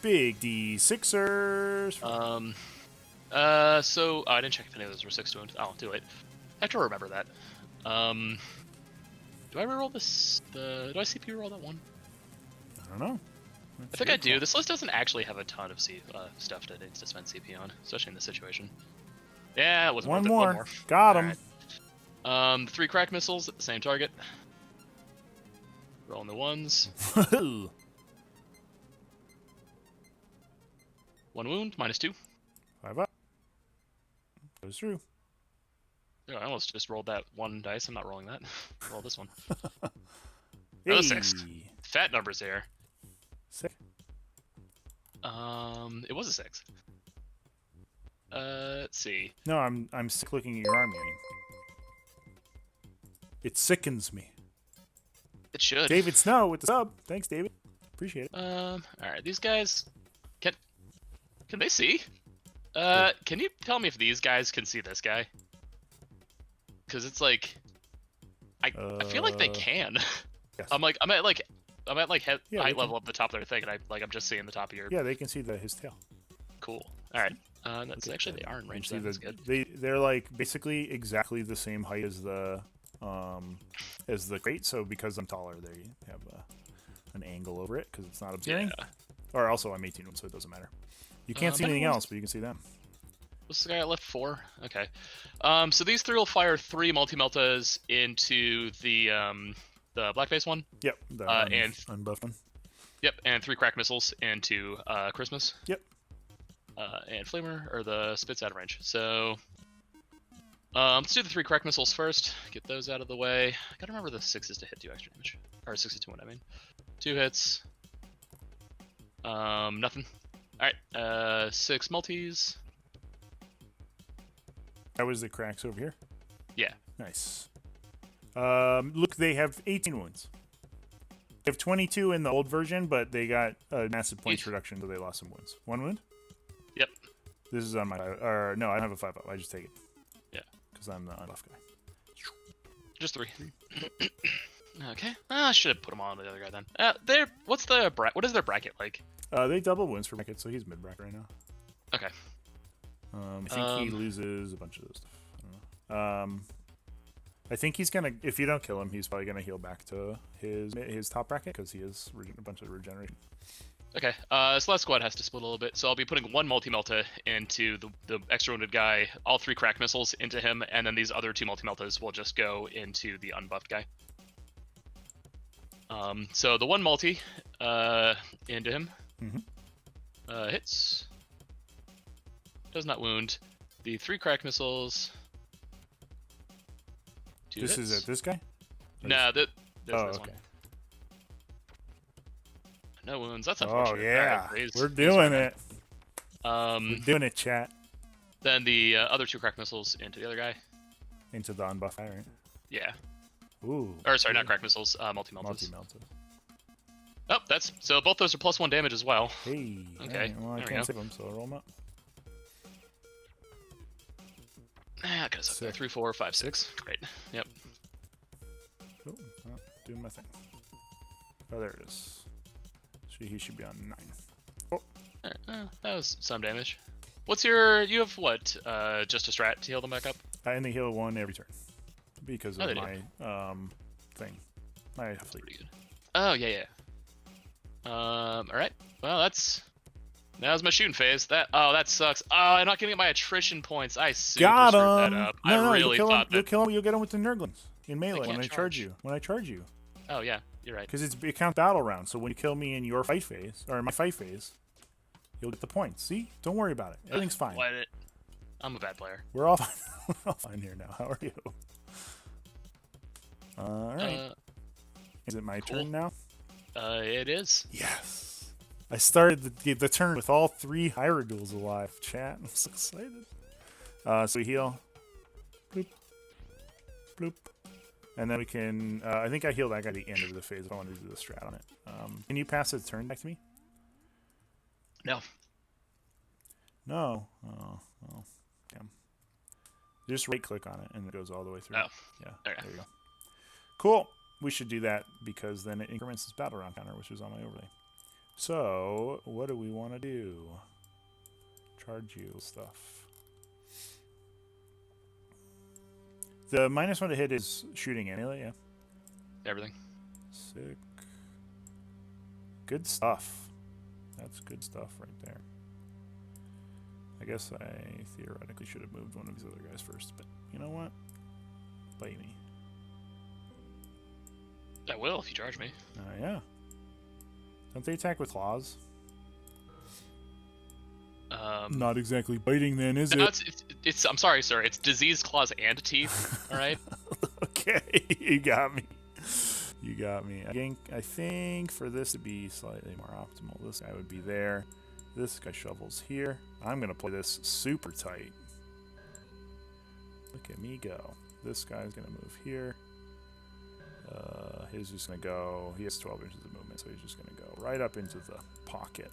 Big D6ers. So, I didn't check if any of those were 6 to wound. Oh, too late. I have to remember that. Do I reroll this? Do I CP roll that one? I don't know. I think I do. This list doesn't actually have a ton of stuff that needs to spend CP on, especially in this situation. Yeah, it wasn't worth it. One more. Got him. Right. 3 crack missiles at the same target. Rolling the 1s. 1 wound, -2. 5 up. Goes through. Oh, I almost just rolled that 1 dice. I'm not rolling that. Roll this one. Hey. Another 6. Fat numbers here. 6. It was a 6. Let's see. No, I'm sick looking at your army. It sickens me. It should. David Snow with the sub. Thanks, David. Appreciate it. All right, these guys can they see? Can you tell me if these guys can see this guy? Because it's like I feel like they can. Yes. I'm at height level up the top of their thing, and I'm just seeing the top of your. Yeah, they can see his tail. Cool. All right. That's actually they are in range. That's good. They're like basically exactly the same height as the crate. So because I'm taller, they have an angle over it because it's not obscuring. Yeah. Or also I'm 18, so it doesn't matter. You can't see anything else, but you can see them. What's the guy at left 4? Okay. So these 3 will fire 3 multi-meltas into the black-face one. Yep. The and unbuffed one. Yep, and 3 crack missiles into Christmas. Yep. And Flamer, or the Spit's out of range. So, Let's do the 3 crack missiles first. Get those out of the way. I gotta remember the 6s to hit 2 extra damage. Or 6s to 1, I mean. 2 hits. Nothing. Alright, 6 multis. That was the cracks over here? Yeah. Nice. Look, they have 18 wounds. They have 22 in the old version, but they got a massive points reduction, so they lost some wounds. 1 wound? Yep. This is on my... Or, no, I don't have a 5-up. I just take it. Yeah. Because I'm the unbuff guy. Just 3. Okay. I should have put them on the other guy then. What is their bracket like? They double wounds for bracket, so he's mid-bracket right now. Okay. I think he loses a bunch of this stuff. I don't know. I think he's gonna. If you don't kill him, he's probably gonna heal back to his top bracket because he has a bunch of regeneration. Okay. So last squad has to split a little bit. So I'll be putting 1 multi-melta into the extra wounded guy, all 3 crack missiles into him, and then these other 2 multi-meltas will just go into the unbuffed guy. So the 1 multi into him. Hits. Does not wound. The 3 crack missiles. 2 This hits. is it. This guy? No, this okay. one. No wounds. That's unfortunate. Oh yeah, Right, we're doing it. We're doing it, chat. Then the other 2 crack missiles into the other guy. Into the unbuff guy, right? Yeah. Ooh. Or sorry, not crack missiles. Multi-meltas. Multi-melted. Oh, that's so both those are +1 damage as well. Hey. Okay. Right, well, I there we can't go. save him, so I'll roll him up. Ah, got us up there. 3, 4, 5, 6. Great. Yep. Oh, well, doing my thing. Oh, there it is. He should be on 9. Oh. That was some damage. What's your? You have what? Just a strat to heal them back up? I only heal 1 every turn because of they my thing. My fleet. Pretty good. Oh yeah. All right. Well, that was my shooting phase. That sucks. Oh, I'm not getting my attrition points. I super Got screwed him. that up. No, I really you'll thought kill him. You'll that. kill him. You'll get him with the Nurglings in melee can't when I charge charge. you. When I charge you. Oh yeah, you're right. Because it counts battle rounds. So when you kill me in your fight phase or my fight phase, you'll get the points. See? Don't worry about it. Everything's fine. I'm a bad player. We're all fine. We're all fine here now. How are you? All right. Is it my turn now? It is. Yes. I started the turn with all 3 Hyrule alive. Chat. I'm so excited. So we heal. Bloop. Bloop. And then we can... I think I healed that guy at the end of the phase. I wanted to do the strat on it. Can you pass the turn back to me? No. No. Oh, well. Damn. Just right-click on it, and it goes all the way through. Oh. Yeah. Okay. There you go. Cool. We should do that because then it increments this battle round counter, which was on my overlay. So, what do we want to do? Charge you stuff. The -1 to hit is shooting anyway, yeah. Everything. Sick. Good stuff. That's good stuff right there. I guess I theoretically should have moved one of these other guys first, but you know what? Bite me. I will if you charge me. Yeah. Don't they attack with claws? Not exactly biting then, is no, it? it's I'm sorry, sir. It's disease, claws, and teeth. All right. Okay, you got me. You got me. I think for this to be slightly more optimal, this guy would be there. This guy shovels here. I'm going to play this super tight. Look at me go. This guy's going to move here. He's just going to go... He has 12 inches of movement, so he's just going to go right up into the pocket.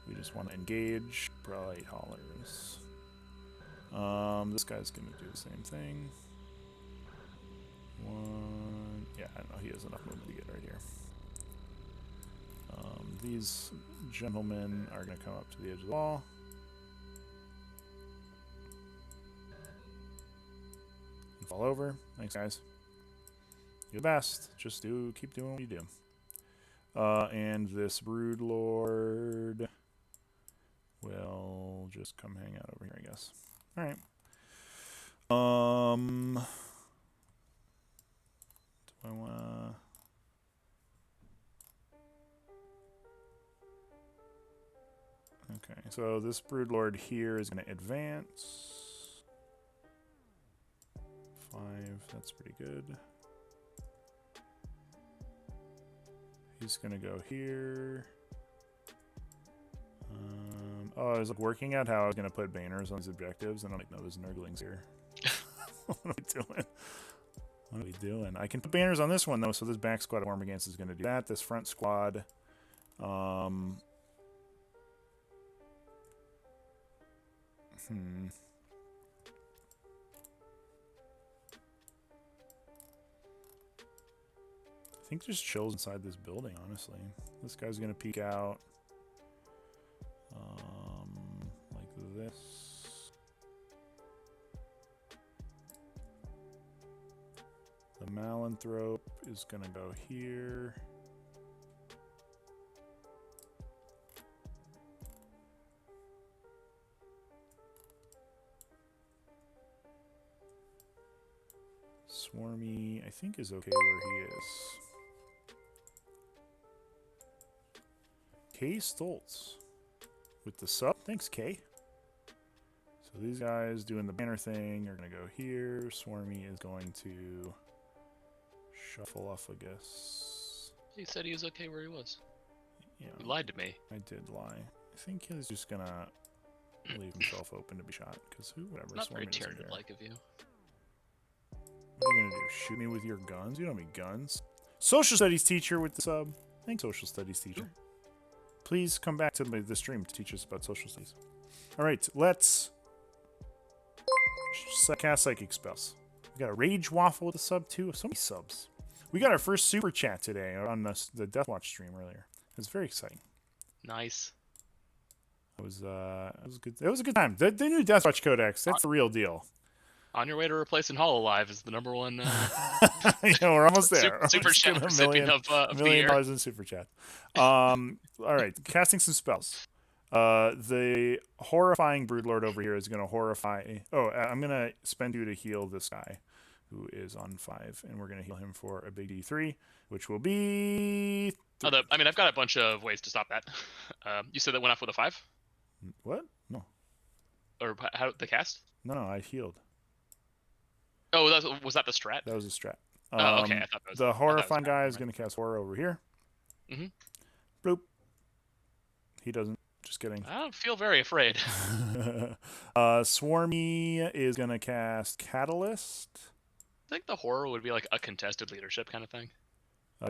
We just want to engage Bright Haulers. This guy's going to do the same thing. Yeah, I don't know. He has enough movement to get right here. These gentlemen are going to come up to the edge of the wall. And fall over. Thanks, guys. You're the best. Just keep doing what you do. And this Brood Lord will just come hang out over here, I guess. All right. Do I want to... Okay, so this Brood Lord here is going to advance. That's pretty good. He's gonna go here. Oh, I was like working out how I was gonna put banners on these objectives, and I'm like, no, there's Nurglings here. What are we doing? What are we doing? I can put banners on this one though, so this back squad I'm against is gonna do that. This front squad, I think just chills inside this building, honestly. This guy's gonna peek out. Like this. The Malanthrope is gonna go here. Swarmy, I think, is okay where he is. K Stoltz with the sub. Thanks, K. So these guys doing the banner thing are going to go here. Swarmy is going to shuffle off, I guess. He said he was okay where he was. Yeah, He lied to me. I did lie. I think he's just going to leave himself open to be shot. Because whatever. It's not very Swarmy doesn't care. Tyranid-like of you. What are you going to do? Shoot me with your guns? You don't need guns. Social studies teacher with the sub. Thanks, social studies teacher. Please come back to the stream to teach us about social studies. All right, let's cast psychic spells. We got a rage waffle with a sub too. So many subs. We got our first super chat today on the Deathwatch stream earlier. It was very exciting. Nice. It was good. It was a good time. The new Deathwatch Codex. That's the real deal. On your way to replacing Hololive is the #1. Yeah, we're almost there. Super chat recipient of the $1 million year. in super chat. All right, casting some spells. The horrifying Broodlord over here is going to horrify. Oh, I'm going to spend 2 to heal this guy, who is on 5, and we're going to heal him for a big D3, which will be. I mean, I've got a bunch of ways to stop that. You said that went off with a 5, What? No. or how the cast? No, I healed. Oh, was that the strat? That was a strat. Oh, okay. I thought that was The horrifying guy is right. going to cast horror over here. Mhm. Bloop. He doesn't. Just kidding. I don't feel very afraid. Swarmy is going to cast Catalyst. I think the horror would be like a contested leadership kind of thing.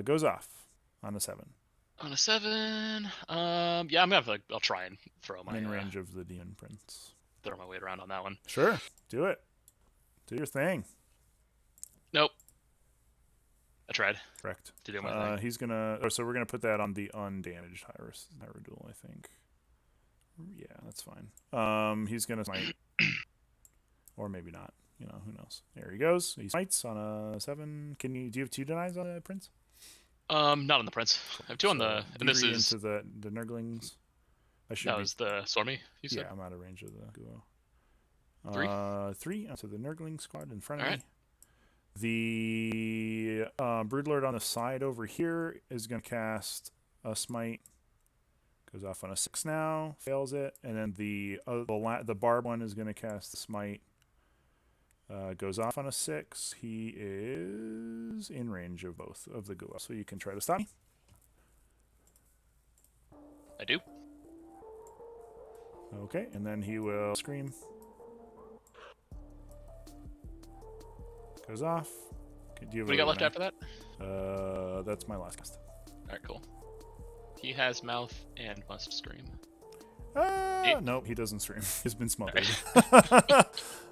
Goes off on a 7. On a 7, yeah, I'm gonna have I'll try and throw my In range of the Demon Prince. throw my weight around on that one. Sure, do it. Do your thing. Nope. I tried Correct. to do my thing. He's gonna. Oh, so we're gonna put that on the undamaged Hyrule, I think. Yeah, that's fine. He's gonna smite, or maybe not. You know, who knows? There he goes. He smites on a 7. Do you have 2 denies on the Prince? Not on the Prince. I have 2 on the. And this is into the Nurglings. that was the Swarmy. You said? Yeah, I'm out of range of the duo. 3. 3. So the Nurgling squad in front of All me. right. The Broodlord on the side over here is going to cast a smite. Goes off on a 6 now, fails it, and then the barb one is going to cast the smite. Goes off on a 6. He is in range of both of the Gua, so you can try to stop me. I do. Okay, and then he will scream. Goes off. What do you got left after that? That's my last cast. Alright, cool. He has mouth and must scream. Nope, he doesn't scream. He's been smothered.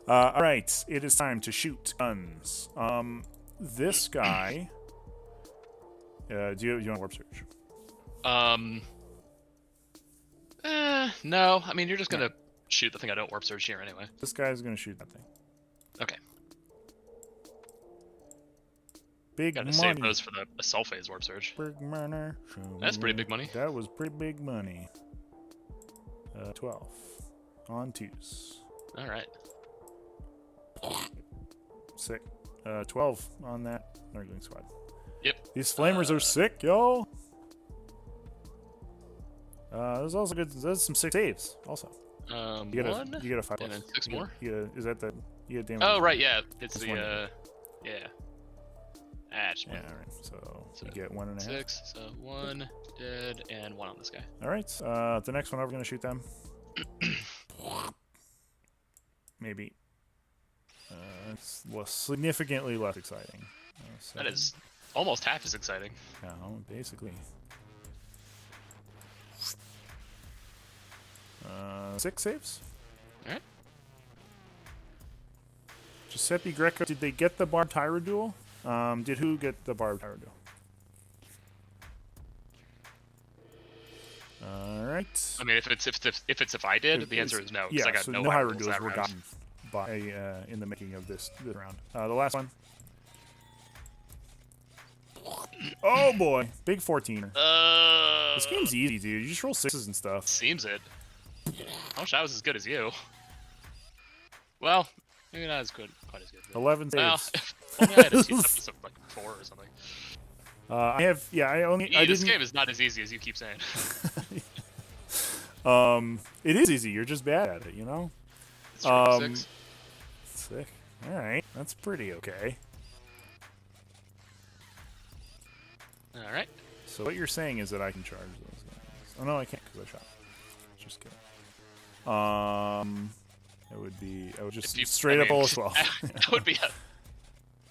All right, it is time to shoot guns. This guy. Do you want warp search? No. I mean, you're just gonna shoot the thing I don't warp search here anyway. This guy's gonna shoot that thing. Okay. Big Gotta money. save those for the assault phase warp surge. Big money. That's pretty big money. That was pretty big money. 12 on 2s. All right. Sick. 12 on that Nurgling squad. Yep. These flamers are sick, yo. There's also good. There's some sick saves also. You get 1 a 5+. and then 6 more. Is that the? You get damage. Oh right, yeah. It's It's the Yeah. Ah, just one. Yeah, all right. So So you get 1.5. 6. So 1 dead and 1 on this guy. All right. The next one, I'm going to shoot them. Maybe. It's significantly less exciting. That is almost half as exciting. No, basically. 6 saves. All right. Giuseppe Greco, did they get the Barb Tyra duel? Did who get the Barb Tyra duel? All right. I mean, if I did, the answer is no. Yeah, I got so no no high high rolls duels that were round. gotten by in the making of this round. The last one. Oh boy, big 14er. This game's easy, dude. You just roll 6s and stuff. Seems it. I wish I was as good as you. Well, maybe not as good, quite as good. But... 11 Well, saves. if only I had a team up to like 4 or something. I have, yeah. This game is not as easy as you keep saying. It is easy. You're just bad at it, you know. It's true. 6. Sick. All right, that's pretty okay. All right. So what you're saying is that I can charge those guys. Oh no, I can't because I shot. Just kidding. It would be. I would just straight up all 12. That would be a.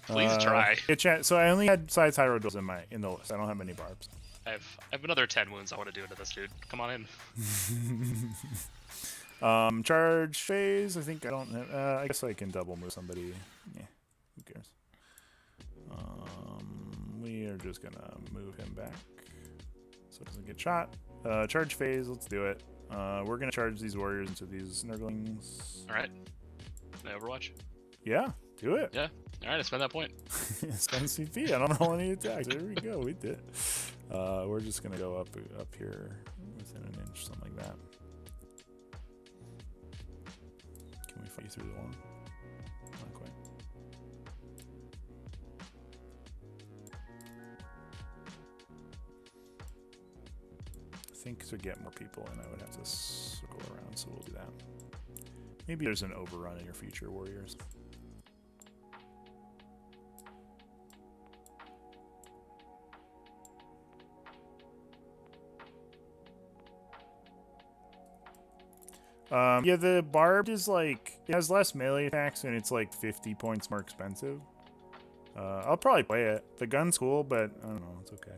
Please try. So I only had side Tyro duels in the list. I don't have any barbs. I have another 10 wounds I want to do to this dude. Come on in. Charge phase. I think I don't have. I guess I can double move somebody. Yeah. Who cares? We are just gonna move him back so it doesn't get shot. Charge phase. Let's do it. We're gonna charge these warriors into these nurglings. All right. Overwatch. Yeah. Do it. Yeah. All right. I spend that point. Spend CP. I don't roll any attacks. There we go. We did. We're just gonna go up here within an inch, something like that. Can we fight you through the wall? Not quite. I think to get more people in, I would have to circle around, so we'll do that. Maybe there's an overrun in your future warriors. Yeah, the barbed is like, it has less melee attacks and it's like 50 points more expensive. I'll probably play it. The gun's cool, but I don't know, it's okay.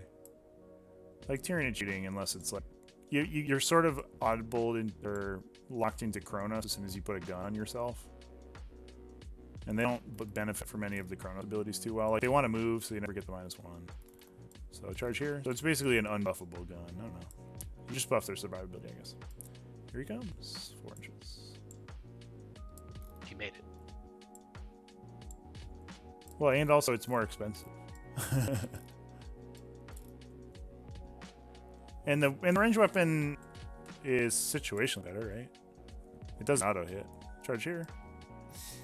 Like Tyranid shooting, unless it's like, you're sort of audible or locked into Chronos as soon as you put a gun on yourself. And they don't benefit from any of the Chronos abilities too well. Like they want to move, so you never get the -1. So charge here. So it's basically an unbuffable gun. I don't know. You just buff their survivability, I guess. Here he comes. 4 inches. He made it. Well, and also it's more expensive. and the range weapon is situationally better, right? It doesn't auto hit. Charge here.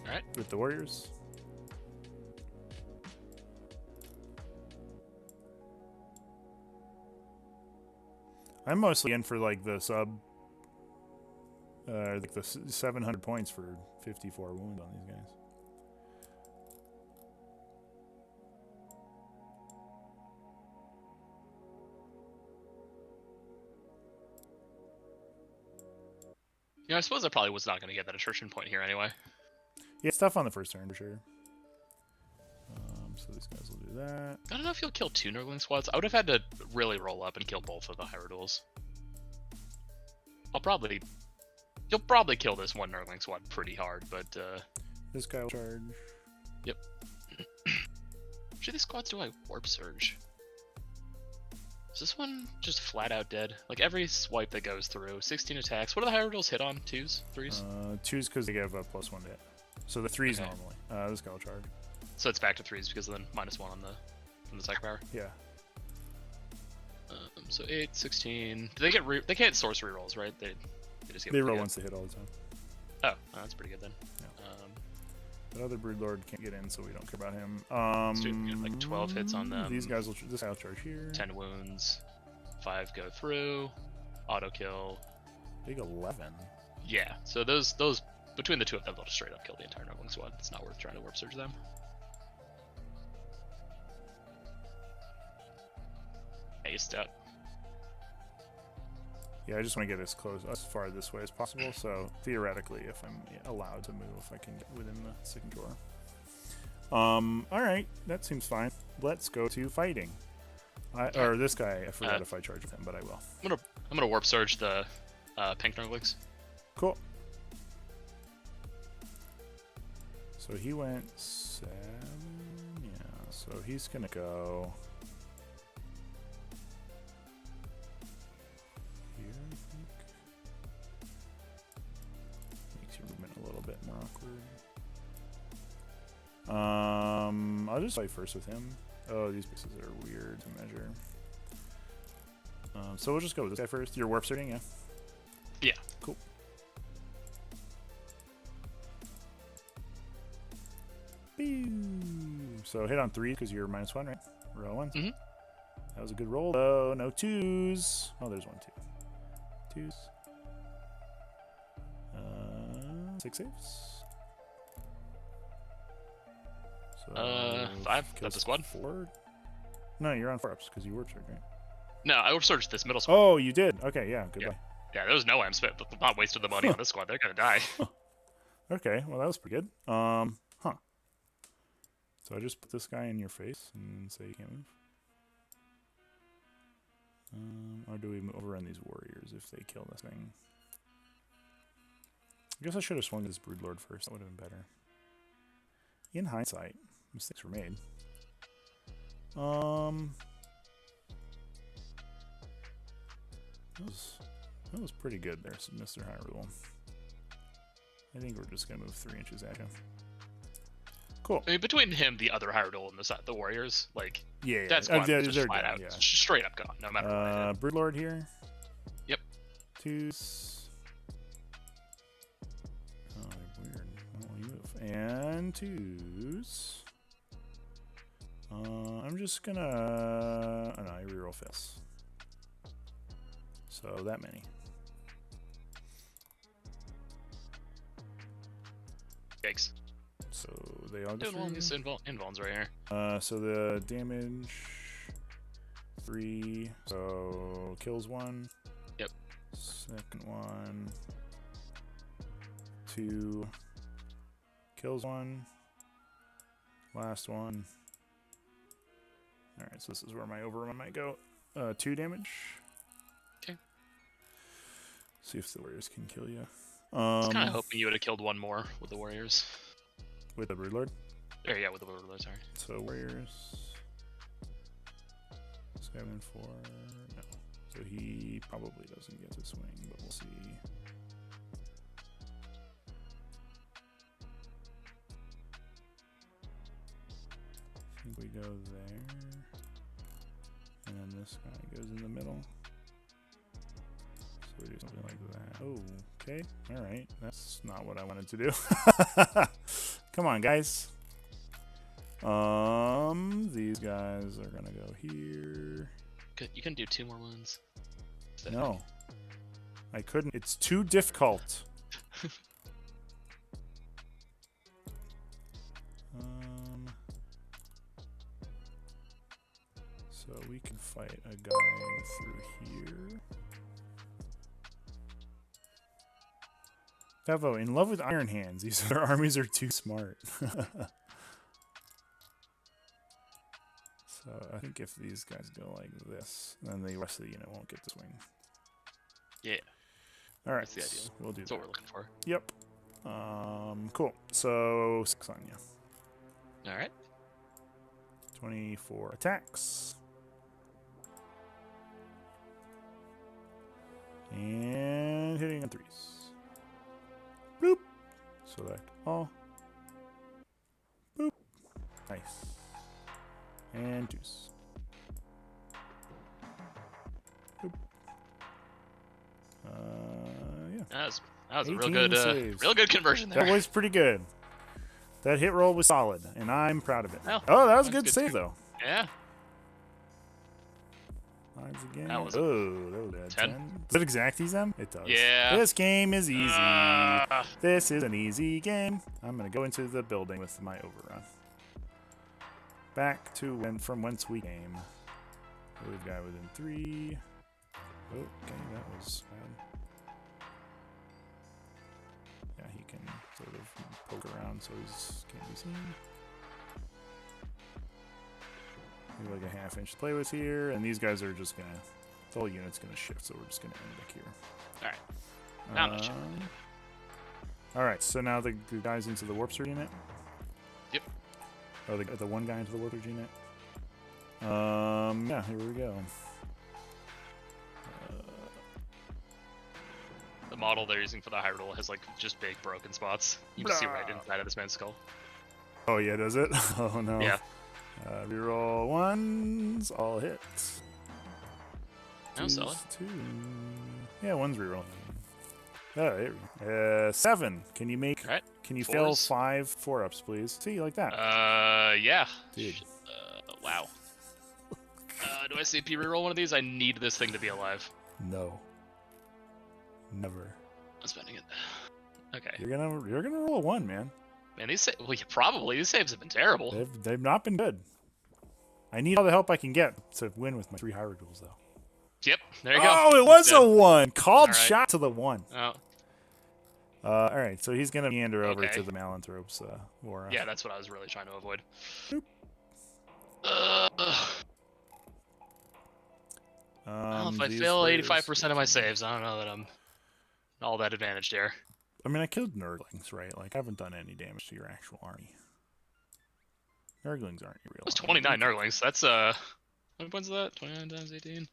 All right. With the warriors. I'm mostly in for like the sub. Like the 700 points for 54 wounds on these guys. I suppose I probably was not going to get that attrition point here anyway. Yeah, it's tough on the first turn for sure. So these guys will do that. I don't know if you'll kill 2 Nurgling squads. I would have had to really roll up and kill both of the Hyrule. You'll probably kill this one Nurgling squad pretty hard, but this guy will charge. Yep. Which of these squads do I warp surge? Is this one just flat out dead? Like every swipe that goes through, 16 attacks. What do the Hyrules hit on? 2s? 3s? 2s because they give a +1 to hit. So the 3s Okay. normally. This guy will charge. So it's back to 3s because of the -1 on from the psych power. Yeah. So 8, 16. Do they get they can't sorcery rolls, right? They just get. They roll once they hit all the time. Oh, that's pretty good then. Yeah. The other Broodlord can't get in, so we don't care about him. Let's do like 12 hits on them. These guys will. This guy will charge here. 10 wounds. 5 go through. Auto kill. Big 11. Yeah. So those between the two of them, they'll just straight up kill the entire Nurgling squad. It's not worth trying to warp surge them. spaced out. Yeah, I just want to get as close, as far this way as possible. So theoretically, if I'm allowed to move, I can get within the second drawer. All right, that seems fine. Let's go to fighting. Or this guy, I forgot if I charge with him, but I will. I'm gonna warp surge the pink Nurglings. Cool. So he went 7. Yeah, so he's gonna go here, I think. Makes your movement a little bit more awkward. I'll just fight first with him. Oh, these pieces are weird to measure. So we'll just go with this guy first. You're warp surging, yeah? Yeah. Cool. So hit on 3 because you're -1, right? Roll 1. Mm-hmm. That was a good roll. Oh, no 2s. Oh, there's 1, 2. 2s. 6 saves. So 5. That's a squad. 4. No, you're on 4 ups because you warp surge, right? No, I warp surged this middle squad. Oh, you did. Okay, yeah. Goodbye. Yeah, there was no way I'm not wasting the money on this squad. They're gonna die. Okay, well that was pretty good. Huh. So I just put this guy in your face and say you can't move. Or do we overrun these warriors if they kill this thing? I guess I should have swung this Broodlord first. That would have been better. In hindsight, mistakes were made. That was pretty good there, Mr. Hyrule. I think we're just gonna move 3 inches at you. Cool. I mean, between him, the other Hyrule, and the warriors, like Yeah, that squad they're just flat out, yeah. straight up gone, no matter what I did. Broodlord here. Yep. 2s. Oh, they're weird. Oh, you move. And 2s. I'm just gonna. Oh no, I reroll fails. So that many. Yikes. So they all go Doing well through. these invulns right here. So the damage 3. So kills 1. Yep. Second one 2 kills 1. Last one. All right, so this is where my overrun might go. 2 damage. Okay. See if the warriors can kill you. I was kind of hoping you would have killed one more with the warriors. With the Broodlord? Yeah, with the warriors, sorry. So warriors 7, 4. No. So he probably doesn't get to swing, but we'll see. I think we go there. And then this guy goes in the middle. So we do something like that. Oh, okay. Alright. That's not what I wanted to do. Come on, guys. These guys are gonna go here. You can do 2 more wounds. No. I couldn't. It's too difficult. So we can fight a guy through here. Fevo, in love with Iron Hands. These other armies are too smart. So I think if these guys go like this, then the rest of the unit won't get to swing. Yeah. All right. That's the idea. We'll do That's that. what we're looking for. Yep. Cool. So 6 on you. All right. 24 attacks. And hitting on 3s. Boop. Select all. Boop. Nice. And deuce. Boop. Yeah. That was a 18 real good conversion there. That was pretty good. That hit roll was solid, and I'm proud of it. Well, oh, that was a that's good good save, too. though. Yeah. Lives again. That was that was bad. 10. Does it exacties them? It does. Yeah. This game is easy. Ah. This is an easy game. I'm gonna go into the building with my overrun. Back to from whence we came. We've got within 3. Oh, okay, that was bad. Yeah, he can sort of poke around so he can't be seen. We have like a half inch to play with here, and these guys are just gonna. The whole unit's gonna shift, so we're just gonna end back here. All right. Not much. All right, so now the guys into the warp surge unit. Yep. Oh, the one guy into the warp surge unit. Yeah, here we go. The model they're using for the Hyrule has like just big broken spots. You can see right inside of this man's skull. Oh yeah, does it? Oh no. Yeah. Reroll 1s, all hits. No, solid. 2. Yeah, 1's rerolling. Oh, there we go. 7. Can you make? Right. Can you 4s. fail 5 4-ups, please? See, like that. Yeah. Dude. Wow. Do I CP reroll one of these? I need this thing to be alive. No. Never. I'm spending it. Okay. You're gonna roll a 1, man. Man, these well, yeah, probably these saves have been terrible. They've not been good. I need all the help I can get to win with my 3 Hyrules, though. Yep, there you go. Oh, it was a 1. Called right. shot to the 1. Oh. All right, so he's gonna meander over to the Malanthrope's aura. Yeah, that's what I was really trying to avoid. Boop. Well, if I fail 85% of my saves, I don't know that I'm all that advantaged here. I mean, I killed Nurglings, right? Like, I haven't done any damage to your actual army. Nurglings aren't your real. That's 29 Nurglings. That's how many points is that? 29 times 18.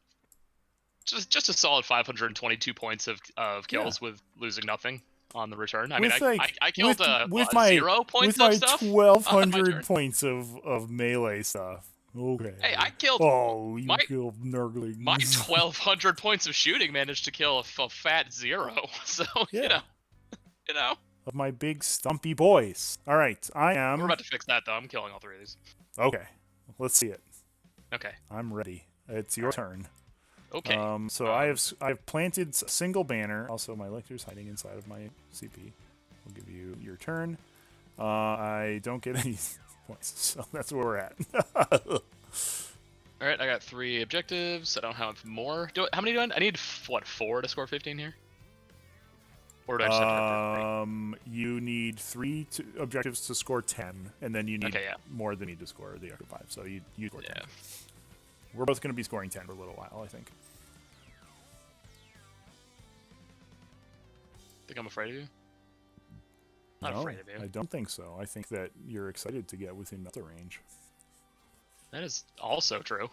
Just a solid 522 points of kills with losing nothing on the return. I mean, I killed with my 0 points with of my stuff. 1,200 points of melee stuff. Okay. Hey, I killed. Oh, you killed Nurglings. My 1,200 points of shooting managed to kill a fat 0. So yeah. you know. Of my big stumpy boys. All right, I am. We're about to fix that though. I'm killing all 3 of these. Okay, let's see it. Okay. I'm ready. It's your turn. Okay. So I've planted a single banner. Also, my lictor's hiding inside of my CP. We'll give you your turn. I don't get any points, so that's where we're at. All right, I got 3 objectives. I don't have more. How many do I need? What, 4 to score 15 here? Or do I just have to you need 3 objectives to score 10, and then you need more than you need to score the other 5. So you score 10. We're both going to be scoring 10 for a little while, I think. Think I'm afraid of you? Not afraid of you. I don't think so. I think that you're excited to get within the range. That is also true.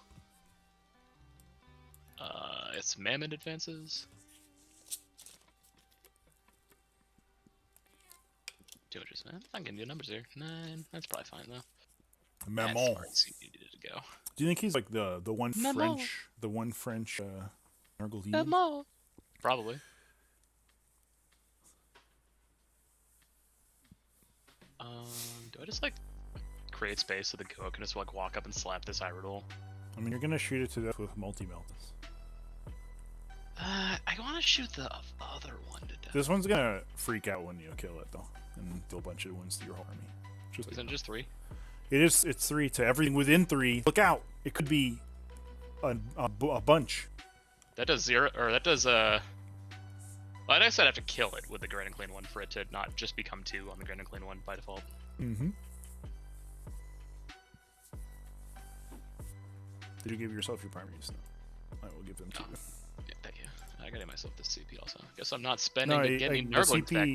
It's Mammoth advances. 200, man. I'm getting good numbers here. 9. That's probably fine though. Mammon. That's where you needed to go. Do you think he's like the one Mammon. French Nurgle demon? Mammon. Probably. Do I just like create space so the Goa can just like walk up and slap this Hyrule? I mean, you're gonna shoot it to death with multi-melts. I want to shoot the other one to death. This one's gonna freak out when you kill it though, and do a bunch of wounds to your whole army. Isn't it just 3? It is. It's 3 to everything within 3. Look out! It could be a bunch. That does 0, or that does Well, I guess I'd have to kill it with the Grand and Clean one for it to not just become 2 on the Grand and Clean one by default. Mm-hmm. Did you give yourself your primaries? No. I will give them to you. Yeah, thank you. I gotta get myself this CP also. Guess I'm not spending to get any Nurglings back.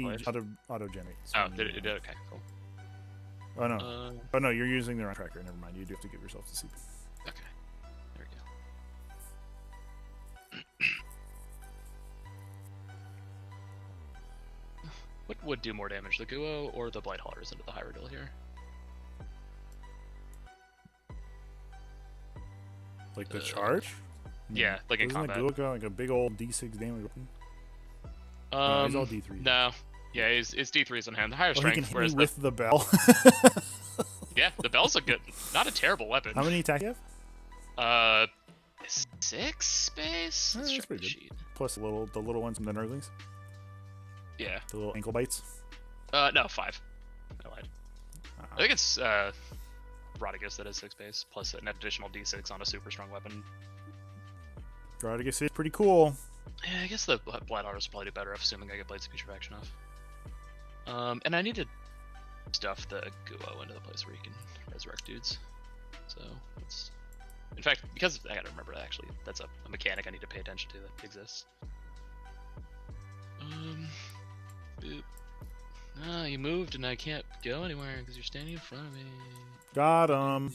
Auto-generates. Oh, did it? Okay, cool. Oh no. Oh no, you're using the wrong tracker. Never mind. You do have to give yourself the CP. Okay. There we go. What would do more damage, the Guo or the Blight Haulers into the Hyrule here? Like the charge? Yeah, like in combat. Doesn't Guo like a big old D6 damage weapon? No, he's all D3. No. Yeah, it's D3s on hand. The higher strength. He can hit me with the bell. Yeah, the bell's not a terrible weapon. How many attack do you have? 6 space. That's pretty good. Plus the little ones from the Nurglings. Yeah. The little ankle bites. No, 5. I lied. I think it's Rodigus that is 6 base plus an additional D6 on a super strong weapon. Strategist is pretty cool. Yeah, I guess the Blight Hunters probably do better, assuming I get Blades of Putrefaction off. And I need to stuff the Guo into the place where you can resurrect dudes. So let's. In fact, because I gotta remember actually, that's a mechanic I need to pay attention to that exists. Boop. Ah, you moved and I can't go anywhere because you're standing in front of me. Got him.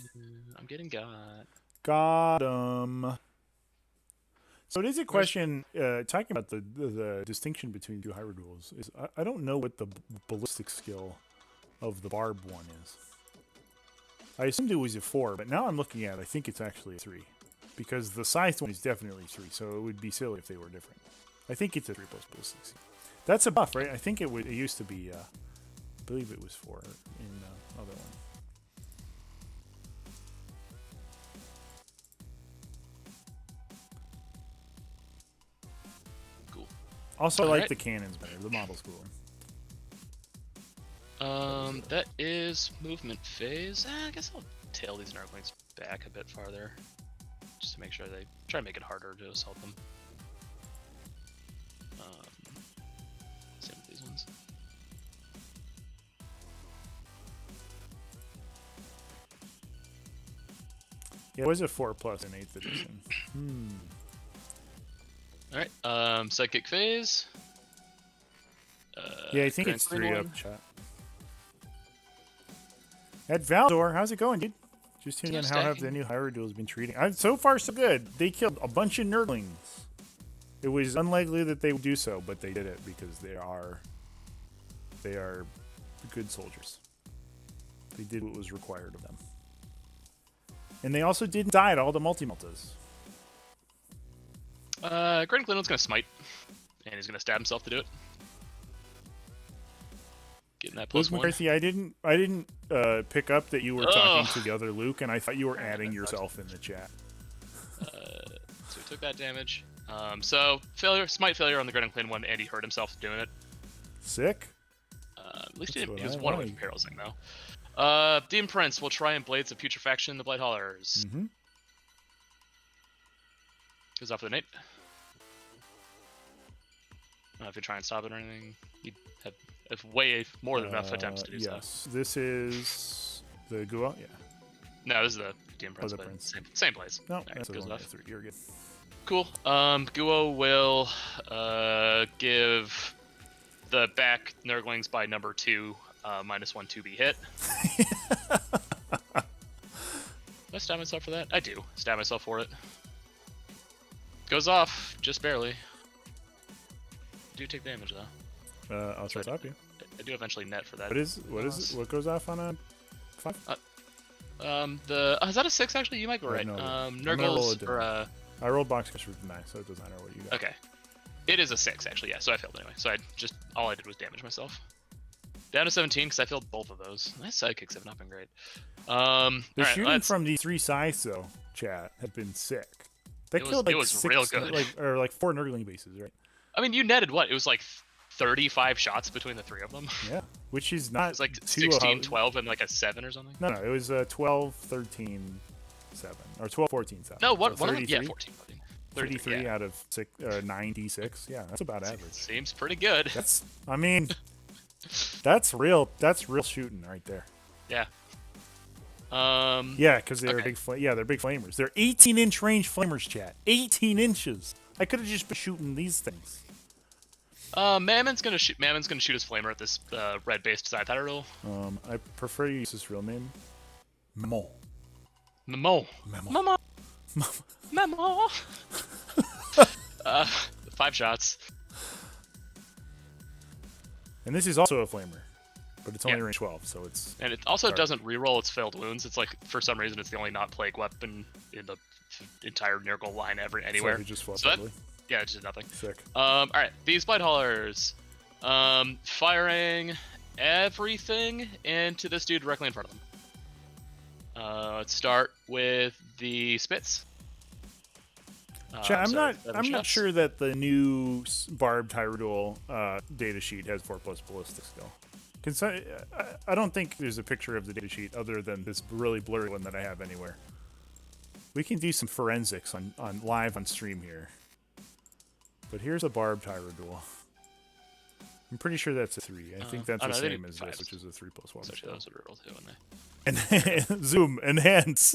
I'm getting got. Got him. So it is a question, talking about the distinction between two Hyrule is I don't know what the ballistic skill of the Barb one is. I assumed it was a 4, but now I'm looking at it, I think it's actually a 3. Because the Scythe one is definitely 3, so it would be silly if they were different. I think it's a 3 plus ballistic skill. That's a buff, right? I think it used to be, I believe it was 4 in the other one. Cool. Also, I like the cannons better. The model's cooler. That is movement phase. I guess I'll tail these Nurglings back a bit farther, just to make sure they try to make it harder to assault them. Same with these ones. Yeah, it was a 4 plus in 8th edition. Alright, Psychic phase. Yeah, I think Grand it's 3 Clean up, one. chat. At Valdor, how's it going, dude? Just tuning in. How have the new Hyrule been treating? So far, so good. They killed a bunch of Nurglings. It was unlikely that they would do so, but they did it because they are good soldiers. They did what was required of them. And they also didn't die at all the multi-multas. Grand Clean one's gonna smite, and he's gonna stab himself to do it. Getting that plus Luke 1. McCarthy, I didn't pick up that you were talking to the other Luke, and I thought you were adding yourself in the chat. So he took that damage. So smite failure on the Grand Clean one, and he hurt himself doing it. Sick. At least he was one away from Perilsing though. Demon Prince will try and Blades of Putrefaction the Blight Haulers. Goes off with an 8. I don't know if you try and stop it or anything. You have way more than enough attempts to do so. Yes, this is the Guo. Yeah. No, this is the Demon Prince. the Prince. Same place. No, Right, that's goes off. 3. You're good. Cool. Guo will give the back Nurglings by number 2 -1 to be hit. Do I stab myself for that? I do. Stab myself for it. Goes off, just barely. Do take damage though. I'll try to stop you. I do eventually net for that. What goes off on a 5? Is that a 6 actually? You might be right. No, Nurgles or I rolled box cash with 9, so it doesn't matter what you got. Okay. It is a 6 actually, yeah. So I failed anyway. So all I did was damage myself. Down to 17 because I failed both of those. My sidekicks have not been great. The shooting from these 3 scythes though, chat, have been sick. That killed like 6, real good. like 4 Nurgling bases, right? I mean, you netted what? It was like 35 shots between the 3 of them. Yeah, which is not. It's like 16, 12, and like a 7 or something. No, it was 12, 13, 7, or 12, 14, 7. No, so one of them? Yeah, 14. 33 out of 9d6. Yeah, that's about average. Seems pretty good. That's, I mean, that's real shooting right there. Yeah. Yeah, because they're big. They're big flamers. They're 18-inch range flamers, chat. 18 inches. I could have just been shooting these things. Mammon's gonna shoot his flamer at this red-based Scythe Hyrule. I prefer you use his real name. Memo. 5 shots. And this is also a flamer, but it's only range 12, so it's. And it also doesn't reroll its failed wounds. It's like for some reason it's the only not plague weapon in the entire Nurgle line anywhere. So it just flips yeah, it's just nothing. Sick. Alright, these Blight Haulers. Firing everything into this dude directly in front of them. Let's start with the Spits. I'm not sure that the new barbed Hyrule data sheet has 4+ ballistic skill. I don't think there's a picture of the data sheet other than this really blurry one that I have anywhere. We can do some forensics on live on stream here. But here's a barbed Hyrule. I'm pretty sure that's a 3. I think that's the same as this, which is a 3+1. So those would roll too, wouldn't they? And zoom, enhance.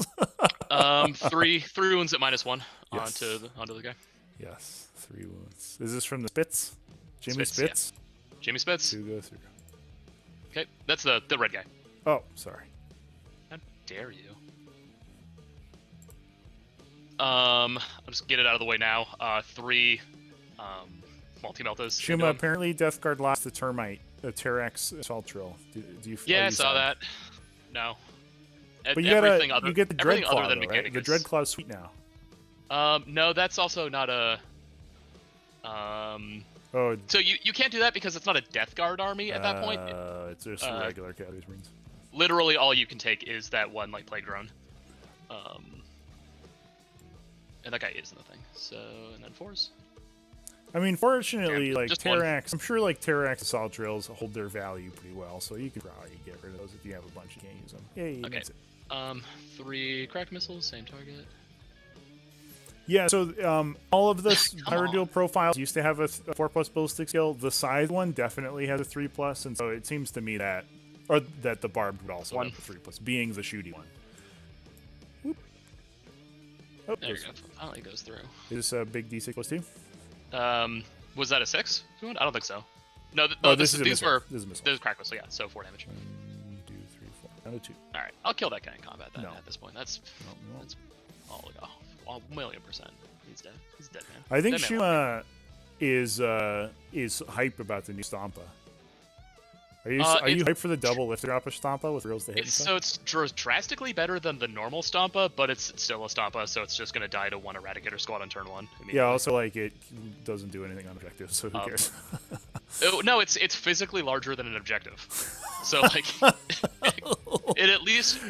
3 wounds at -1 Yes. onto the guy. Yes, 3 wounds. Is this from the Spitz? Jimmy Spitz? Spitz? Yeah. Jimmy Spitz. 2 go through. Okay, that's the red guy. Oh, sorry. How dare you? I'll just get it out of the way now. 3 multi-meltas. Shuma, apparently Death Guard lost the Termite, the Terax Assault Drill. Do you Yeah, I saw that. No. But you get the Dread Claw, though, right? The Dread Claw's sweet now. No, that's also not a... Oh. So you can't do that because it's not a Death Guard army at that point. It's just regular Cavities Marines. Literally all you can take is that one, like, Plague Drone. And that guy is in the thing. So, and then 4s. I mean, fortunately, Yeah, like just Terax, I'm sure like Terax Assault Drills hold their value pretty well, so you could probably get rid of those if you have a bunch you can't use them. Yay, Okay. makes it. 3 cracked missiles, same target. Yeah, so all of the Come on. Hyrule profiles used to have a 4+ ballistic skill. The scythe one definitely has a 3+, and so it seems to me that, or that the barbed would also have a 3+, being the shooty one. Whoop. Oh, There you go. Finally goes through. Is this a big D6 +2? Was that a 6? I don't think so. No, This is a these missile. were This is a missile. This is crack missile, yeah. So 4 damage. 1, 2, 3, 4. Down to 2. All right, I'll kill that guy in combat. Then, No. at this point, that's No. a 1,000,000%. He's dead. He's dead, man. I think Dead man. Shuma is hype about the new Stompa. Are you hyped for the double lift drop of Stompa with reels to hit? And stuff? So it's drastically better than the normal Stompa, but it's still a Stompa, so it's just gonna die to 1 Eradicator squad on turn 1. Yeah, also like it doesn't do anything on objective, so who cares? No, it's physically larger than an objective. So like it at least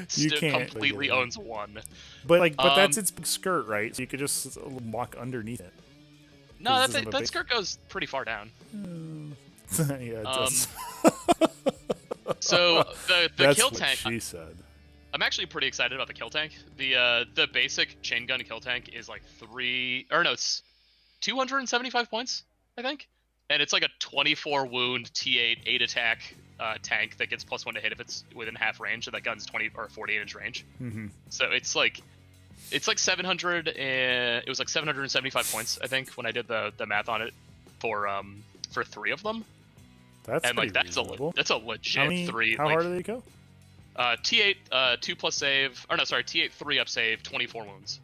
completely owns 1. But that's its big skirt, right? So you could just walk underneath it. No, that skirt goes pretty far down. Yeah, it does. So the That's kill what tank. she said. I'm actually pretty excited about the kill tank. The basic chain gun kill tank is like it's 275 points, I think, and it's like a 24 wound T8 8 attack tank that gets +1 to hit if it's within half range, and that gun's 20 or 48 inch range. Mm-hmm. So it's like 700. It was like 775 points, I think, when I did the math on it for 3 of them. That's that's a legit 3. How hard do they go? T8 2+ save, or no, sorry, T8 3+ save, 24 wounds.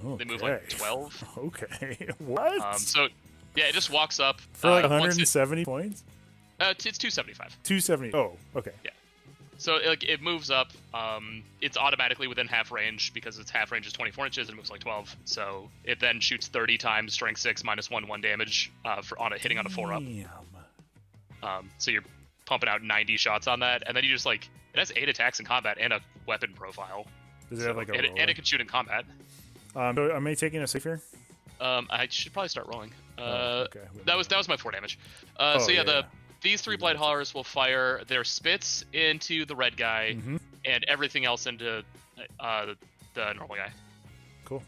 Okay. They move like 12. Okay, what? So yeah, it just walks up for like 170 points. It's 275. 270. Oh, okay. Yeah. So it moves up. It's automatically within half range because its half range is 24 inches and it moves like 12. So it then shoots 30 times strength 6 -1 damage hitting on a 4-up. So you're pumping out 90 shots on that, and then you just it has 8 attacks in combat and a weapon profile. Does it have like a roller? And it can shoot in combat. So am I taking a safe here? I should probably start rolling. Okay. That was my 4 damage. These 3 Blight Haulers will fire their spits into the red guy, and everything else into the normal guy. Cool.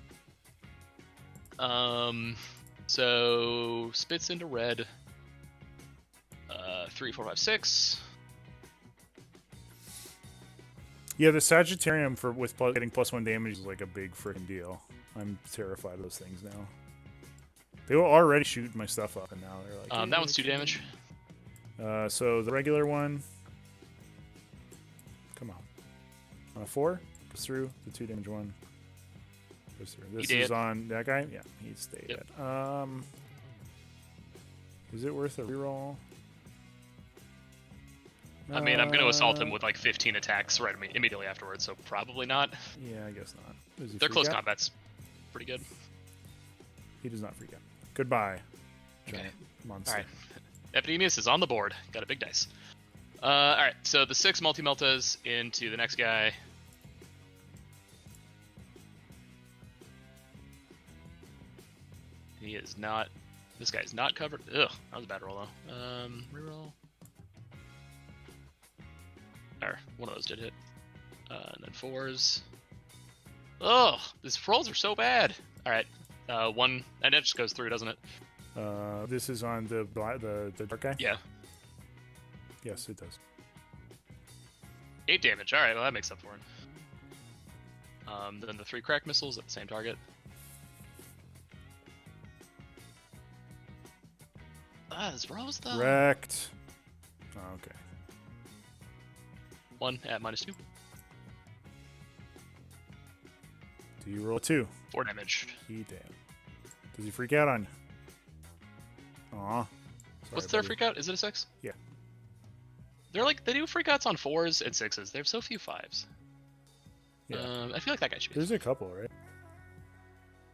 So spits into red. 3, 4, 5, 6. Yeah, the Sagittarium with getting +1 damage is like a big freaking deal. I'm terrified of those things now. They were already shooting my stuff up, and now they're like... That one's 2 damage. So the regular one... Come on. On a 4, goes through. The 2 damage one goes through. This is on that guy? Yeah, he stayed Yep. dead. Is it worth a reroll? I mean, I'm going to assault him with like 15 attacks right immediately afterwards, so probably not. Yeah, I guess not. Their close combat's pretty good. He does not freak out. Goodbye, giant Okay. monster. All right. Epidemius is on the board. Got a big dice. All right, so the 6 multi-meltas into the next guy. He is not... This guy is not covered. Ugh, that was a bad roll, though. Reroll. Or, one of those did hit. And then 4s. Ugh, these rolls are so bad. All right, one, and it just goes through, doesn't it? This is on the dark guy? Yeah. Yes, it does. 8 damage. All right, well that makes up for it. Then the 3 crack missiles at the same target. This rolls though. Wrecked. Oh, okay. 1 at -2. Do you roll 2? 4 damage. He damn. Does he freak out on you? Aw. What's their freak out? Is it a 6? Yeah. They're like, they do freak outs on 4s and 6s. They have so few 5s. Yeah. I feel like that guy should be. There's a couple, right?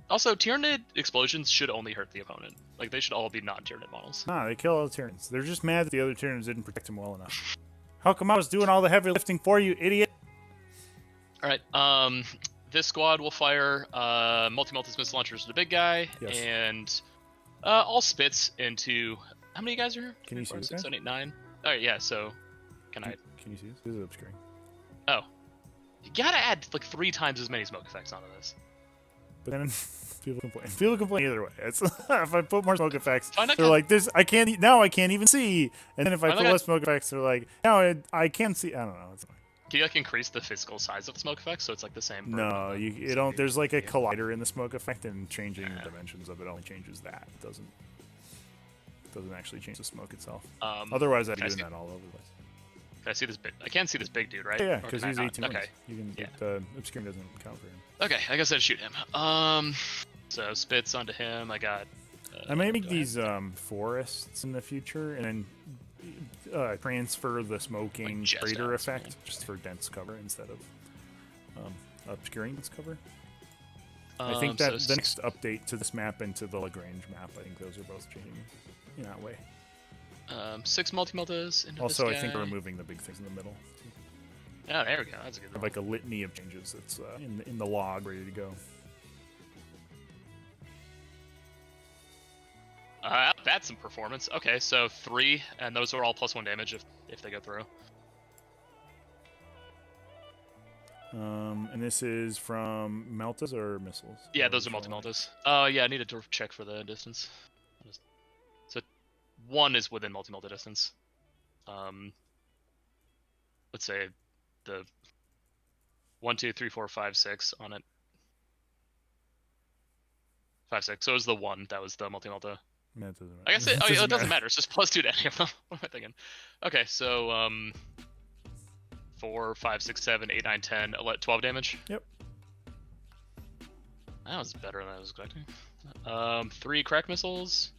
Also, Tyranid explosions should only hurt the opponent. Like, they should all be non-Tyranid models. Nah, they kill all the Tyranids. They're just mad that the other Tyranids didn't protect him well enough. How come I was doing all the heavy lifting for you, idiot? Alright, this squad will fire multi-multis missile launchers to the big guy, Yes. and all spits into... How many guys are here? Can you see 4, this 6, guy? 7, 8, 9. Alright, yeah, so... Can I... Can you see this? This is obscuring. Oh. You gotta add, like, 3 times as many smoke effects onto this. But then people complain. People complain either way. It's if I put more smoke effects, Find that they're guy. like, "This I can't. Now I can't even see." And then if I Find put that guy. less smoke effects, they're like, "Now I can see." I don't know. It's fine. Can you, like, increase the physical size of the smoke effects so it's, like, the same? No, you don't. There's like a collider in the smoke effect, and changing the dimensions of it only changes that. It doesn't actually change the smoke itself. Otherwise, I'd be can I doing see- that all over the place. Can I see this big... I can't see this big dude, right? Yeah, Or because can I he's not? 18. Okay. Wounds. You can. Yeah. The obscuring doesn't count for him. Okay, I guess I'd shoot him. So spits onto him. I got. I may make do these forests in the future, and then transfer the smoking Like just crater out effect smoke. just for dense cover instead of obscuring dense cover. I think that so the next update to this map and to the Lagrange map, I think those are both changing in that way. 6 multi-multis into Also, this I think guy. removing the big things in the middle. Oh, there we go. That's a good Have one. like a litany of changes that's in the log ready to go. That's some performance. Okay, so 3, and those are all +1 damage if they go through. And this is from meltas or missiles? Yeah, Or those are which one? multi-multis. Yeah, I needed to check for the distance. So 1 is within multi-multi distance. Let's say the 1, 2, 3, 4, 5, 6 on it. 5, 6. So it was the 1 that was the multi-multi. No, it doesn't matter. I guess it doesn't matter. It's just +2 to any of them. What am I thinking? Okay, so 4, 5, 6, 7, 8, 9, 10, 11, 12 damage. Yep. That was better than I was expecting. 3 crack missiles.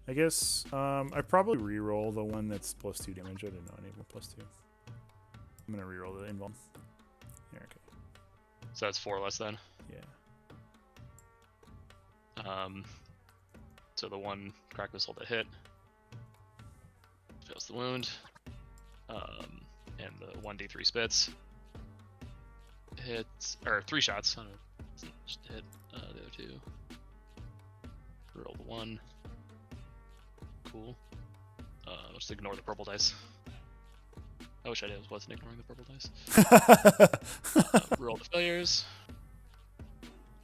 I guess I probably re-roll the one that's +2 damage. I didn't know any of them +2. I'm gonna re-roll the invuln. Yeah, okay. So that's 4 less then. Yeah. So the 1 crack missile that hit fails the wound. And the 1d3 spits hits, or 3 shots. I don't know, just hit the other 2. Roll the 1. Cool. Just ignore the purple dice. I wish I wasn't ignoring the purple dice. Roll the failures.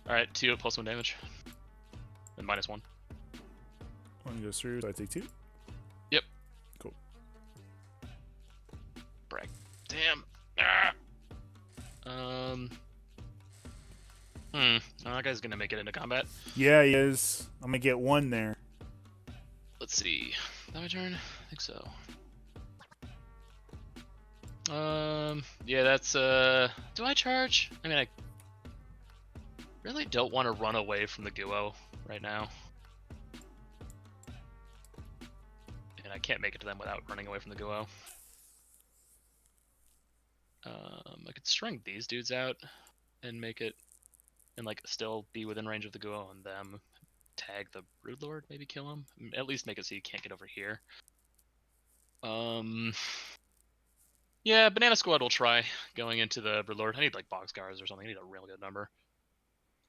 Alright, 2 at +1 damage. And -1. One goes through, so I take 2. Yep. Cool. Brag. Damn. Ah! That guy's gonna make it into combat. Yeah, he is. I'm gonna get 1 there. Let's see. Is that my turn? I think so. Yeah, that's, do I charge? I mean, I really don't want to run away from the Guo right now. And I can't make it to them without running away from the Guo. I could string these dudes out and make it, and like still be within range of the Guo and them. Tag the Brood Lord, maybe kill him. At least make it so you can't get over here. Yeah, Banana Squad will try going into the Brood Lord. I need like Boxcars or something. I need a real good number.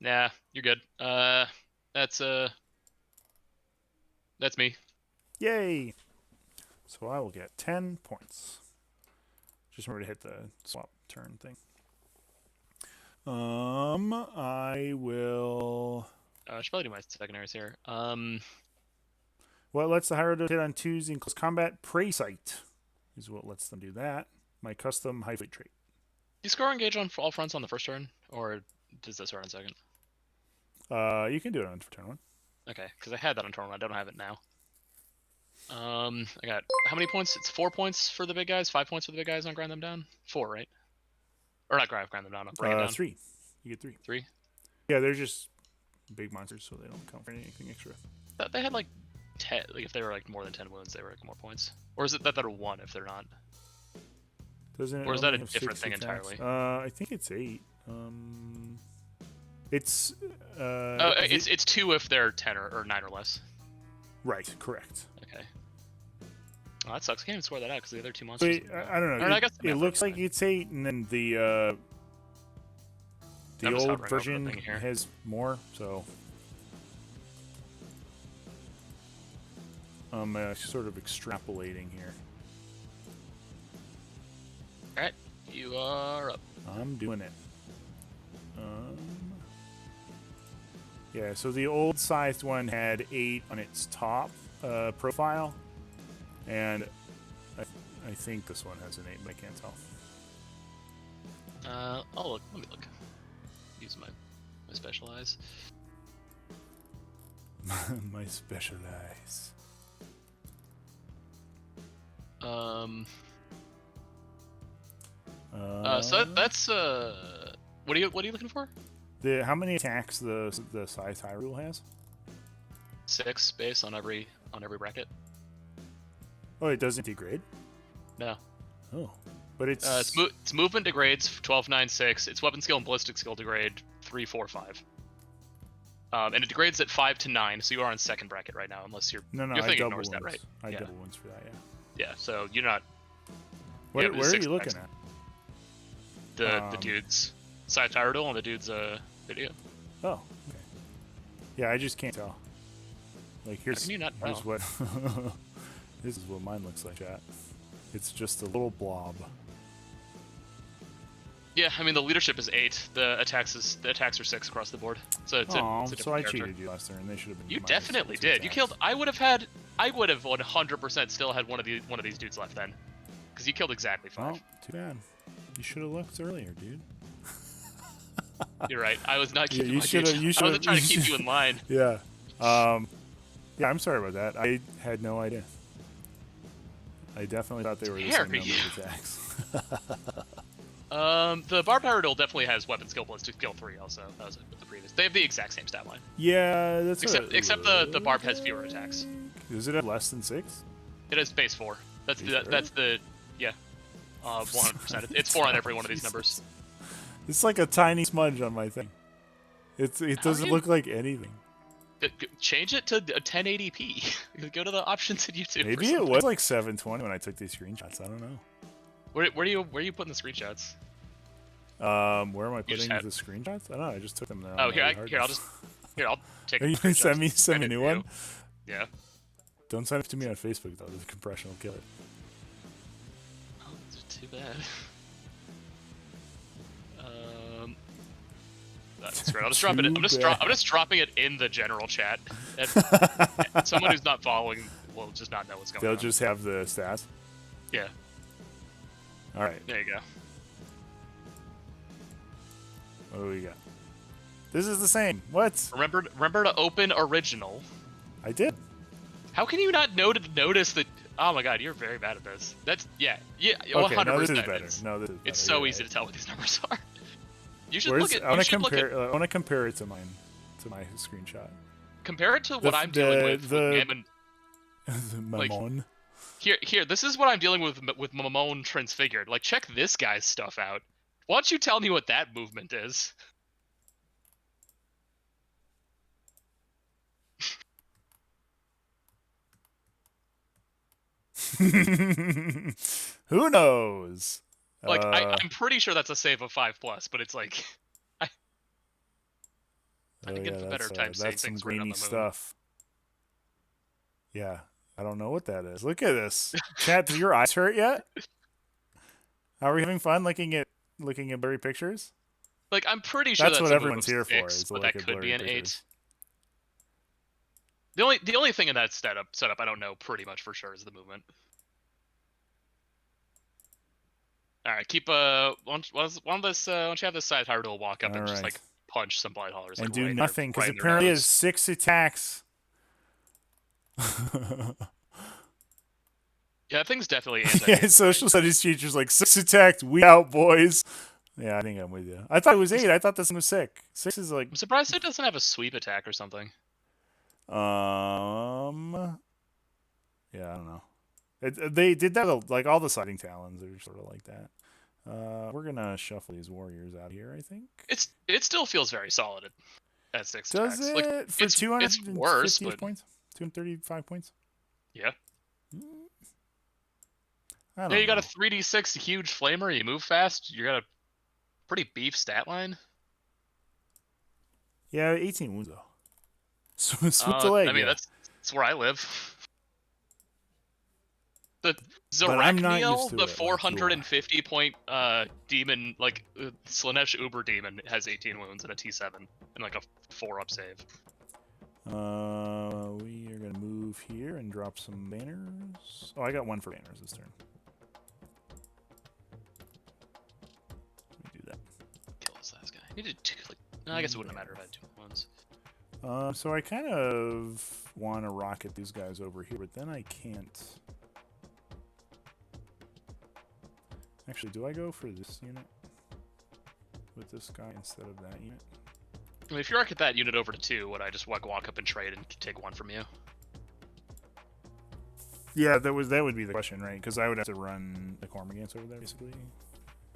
Nah, you're good. That's me. Yay! So I will get 10 points. Just remember to hit the swap turn thing. I will. I should probably do my secondaries here. What lets the hero hit on twos in close combat? Prey Sight is what lets them do that. My custom high fleet trait. Do you score engage on all fronts on the first turn, or does that start on second? You can do it on turn 1. Okay, because I had that on turn 1. I don't have it now. I got how many points? It's 4 points for the big guys, 5 points for the big guys on grind them down. 4, right? Or not grind them down. Bring it down. 3. You get 3. 3. Yeah, they're just big monsters, so they don't count for anything extra. They had like 10. Like if they were like more than 10 wounds, they were like more points. Or is it that they're 1 if they're not? Doesn't it? Or is that a have different 6 thing attacks? entirely? I think it's 8. It's. It's 2 if they're 10 or 9 or less. Right. Correct. Okay. Well, that sucks. I can't even score that out because the other 2 monsters. Wait, I don't know. Or I guess It looks like it's 8, and then the just old hovering over the version thing here. has more. So I'm sort of extrapolating here. All right, you are up. I'm doing it. Yeah, so the old sized one had 8 on its top profile, and I think this one has an 8, but I can't tell. Oh, look. Let me look. Use my special eyes. My special eyes. So that's what are you looking for? How many attacks the size Hyrule has? 6 base on every bracket. Oh, it doesn't degrade? No. Oh. But it's its movement degrades 12, 9, 6. Its weapon skill and ballistic skill degrade 3, 4, 5. And it degrades at 5 to 9, so you are on second bracket right now, unless you're. No, your I thing double ignores wounds. that, right? I Yeah. double wounds for that, yeah. Yeah, so you're not. Where Yeah, are 6 you looking attacks. at? The dude's side Tyranids on the dude's video. Oh, okay. Yeah, I just can't tell. Like here's can you not here's tell? what this is what mine looks like, chat. It's just a little blob. Yeah, I mean the leadership is 8. The attacks are 6 across the board. So it's a So different I character. cheated you last turn. They should have been. You minus definitely 2 did. You attacks. killed. I would have 100% still had one of these dudes left then, because you killed exactly 5. Well, too bad. You should have looked earlier, dude. You're right. I was not keeping you my should've- dude. you I should've- wasn't trying to you keep should- you in line. Yeah. Yeah, I'm sorry about that. I had no idea. I definitely thought they were the Dare same number you. of attacks. The Barbed Hyrule definitely has weapon skill ballistic skill 3 also. That was the previous. They have the exact same stat line. Yeah, that's Except the Barb has fewer attacks. Does it have less than 6? It has base 4. That's Base the 4? that's the yeah. 100%. It's 4 on every one of these numbers. It's like a tiny smudge on my thing. It doesn't look like anything. Change it to 1080p. Go to the options in YouTube. or Maybe it something. was like 720 when I took these screenshots. I don't know. Where are you putting the screenshots? Where am I just putting have- the screenshots? I don't know. I just took them. Oh, I'll take. Are you gonna send me a new one? Yeah. Don't send it to me on Facebook though. The compression will kill it. Oh, that's too bad. That's great. I'll just drop it. I'm just dropping it in the general chat. And someone who's not following will just not know what's going They'll on. just have the stats. Yeah. All right. There you go. What do we got? This is the same. What? Remember to open original. I did. How can you not notice that? Oh my god, you're very bad at this. That's yeah. Okay, 100%. no, this is better. No, this is better. It's so You're easy right. to tell what these numbers are. You should Where's, look at. I want You to should look compare. at. I want to compare it to mine, to my screenshot. Compare it to what I'm dealing with. Mamon. Here. This is what I'm dealing with Mamon transfigured. Like, check this guy's stuff out. Why don't you tell me what that movement is? Who knows? Like, I'm pretty sure that's a save of 5+, but it's like, I think it's a better time saying that's some things right on grainy the moon. stuff. Yeah, I don't know what that is. Look at this. Chat, do your eyes hurt yet? Are we having fun looking at blurry pictures? Like, I'm pretty sure That's that's what a move everyone's of here for, 6, is to but look that at could be blurry an 8. pictures. The only thing in that setup I don't know pretty much for sure is the movement. All right, keep why don't you have this side Hyrule walk up and just like punch some blight haulers and like do right nothing because right in their apparently it nose. has 6 attacks. Yeah, that thing's definitely anti. Yeah, social studies teacher's like 6 attacked. We out, boys. Yeah, I think I'm with you. I thought it was 8. I thought this one was 6. 6 is like. I'm surprised it doesn't have a sweep attack or something. Yeah, I don't know. They did that like all the sighting talons are sort of like that. We're gonna shuffle these warriors out here, I think. It still feels very solid at 6 Does attacks. it Like, for 250 it's worse, but points? 235 points? yeah. I don't Yeah, you know. got a 3d6 huge flamer. You move fast. You got a pretty beef stat line. Yeah, 18 wounds though. Sweep the leg. I mean, yeah. that's where I live. The But I'm not Zarachniel, used to the it like 450 point demon, like Slanesh Uber demon, has 18 wounds and a T7 and like a 4-up save. We are gonna move here and drop some banners. Oh, I got 1 for banners this turn. Let me do that. Kill this last guy. You did 2. Like, no, I guess it wouldn't matter if I had 2 wounds. So I kind of want to rocket these guys over here, but then I can't. Actually, do I go for this unit with this guy instead of that unit? I mean, if you rocket that unit over to 2, would I just walk up and trade and take 1 from you? Yeah, that would be the question, right? Because I would have to run the Cormagants over there, basically.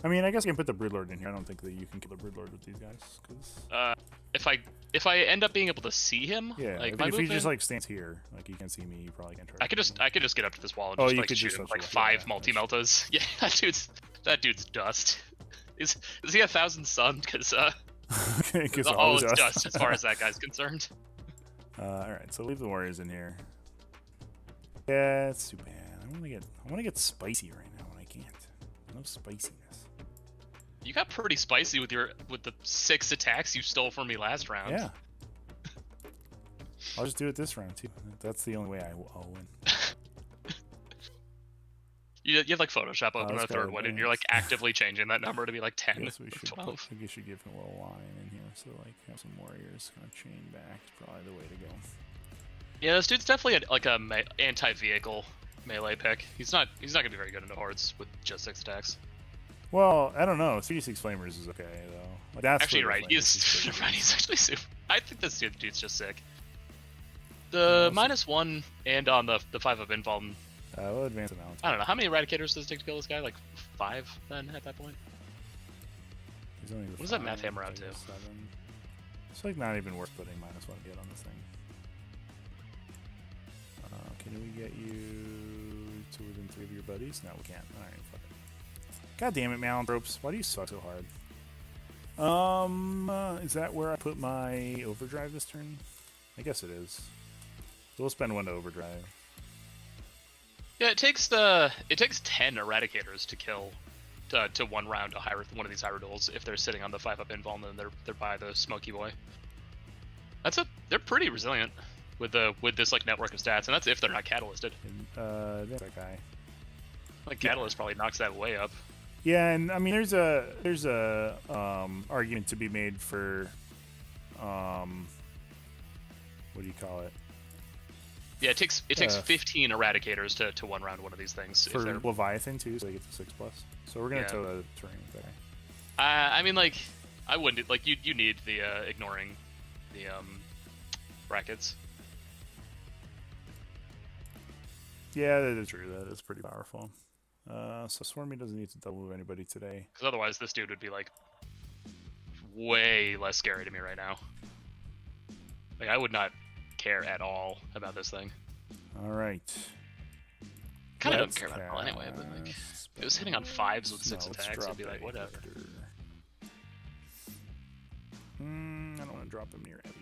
I mean, I guess I can put the Broodlord in here. I don't think that you can kill the Broodlord with these guys. Cause... if I end up being able to see him, yeah, like if he just like stands here, like you can see me, you probably can't try. I could just get up to this wall and just like shoot him with, like 5 multi-meltas. Yeah, that dude's dust. Is he 1,000 sun? Because all is dust as far as that guy's concerned. All right, so leave the warriors in here. Yeah, it's too bad. I want to get spicy right now, and I can't. No spiciness. You got pretty spicy with the 6 attacks you stole from me last round. Yeah. I'll just do it this round too. That's the only way I'll win. You have like Photoshop open on the 3rd one, and you're like actively changing that number to be like 10 yes, we should, 12. I think you should give him a little line in here, so like have some warriors kind of chain back. It's probably the way to go. Yeah, this dude's definitely like a anti-vehicle melee pick. He's not gonna be very good into hordes with just 6 attacks. Well, I don't know. 3d6 flamers is okay though. Like, that's actually right. He's actually super. I think this dude's just sick. The -1 and on the 5-up invuln. We'll advance him out. I don't know how many eradicators does it take to kill this guy. Like 5 then at that point. He's only what does that math hammer out to? 7. It's like not even worth putting -1 yet on this thing. Can we get you to within 3 of your buddies? No, we can't. All right, fuck it. God damn it, Malantropes. Why do you suck so hard? Is that where I put my overdrive this turn? I guess it is. So we'll spend 1 to overdrive. Yeah, it takes 10 eradicators to kill to 1 round one of these Hyrule if they're sitting on the 5-up invuln and they're by the Smoky Boy. They're pretty resilient with this like network of stats, and that's if they're not catalysted. That's that guy. Like catalyst probably knocks that way up. Yeah, and I mean there's a argument to be made for what do you call it? Yeah, it takes 15 eradicators to 1 round one of these things. For Leviathan too, so they get to 6+. So we're gonna tow the terrain with that guy. I mean, like, I wouldn't like you need the ignoring the brackets. Yeah, that is true. That is pretty powerful. So Swarmy doesn't need to double move anybody today. Because otherwise, this dude would be like way less scary to me right now. Like, I would not care at all about this thing. All right. Kind of don't care about it all anyway, but like, if it was hitting on 5s with 6 attacks, I'd be like, whatever. I don't want to drop him near Eddie.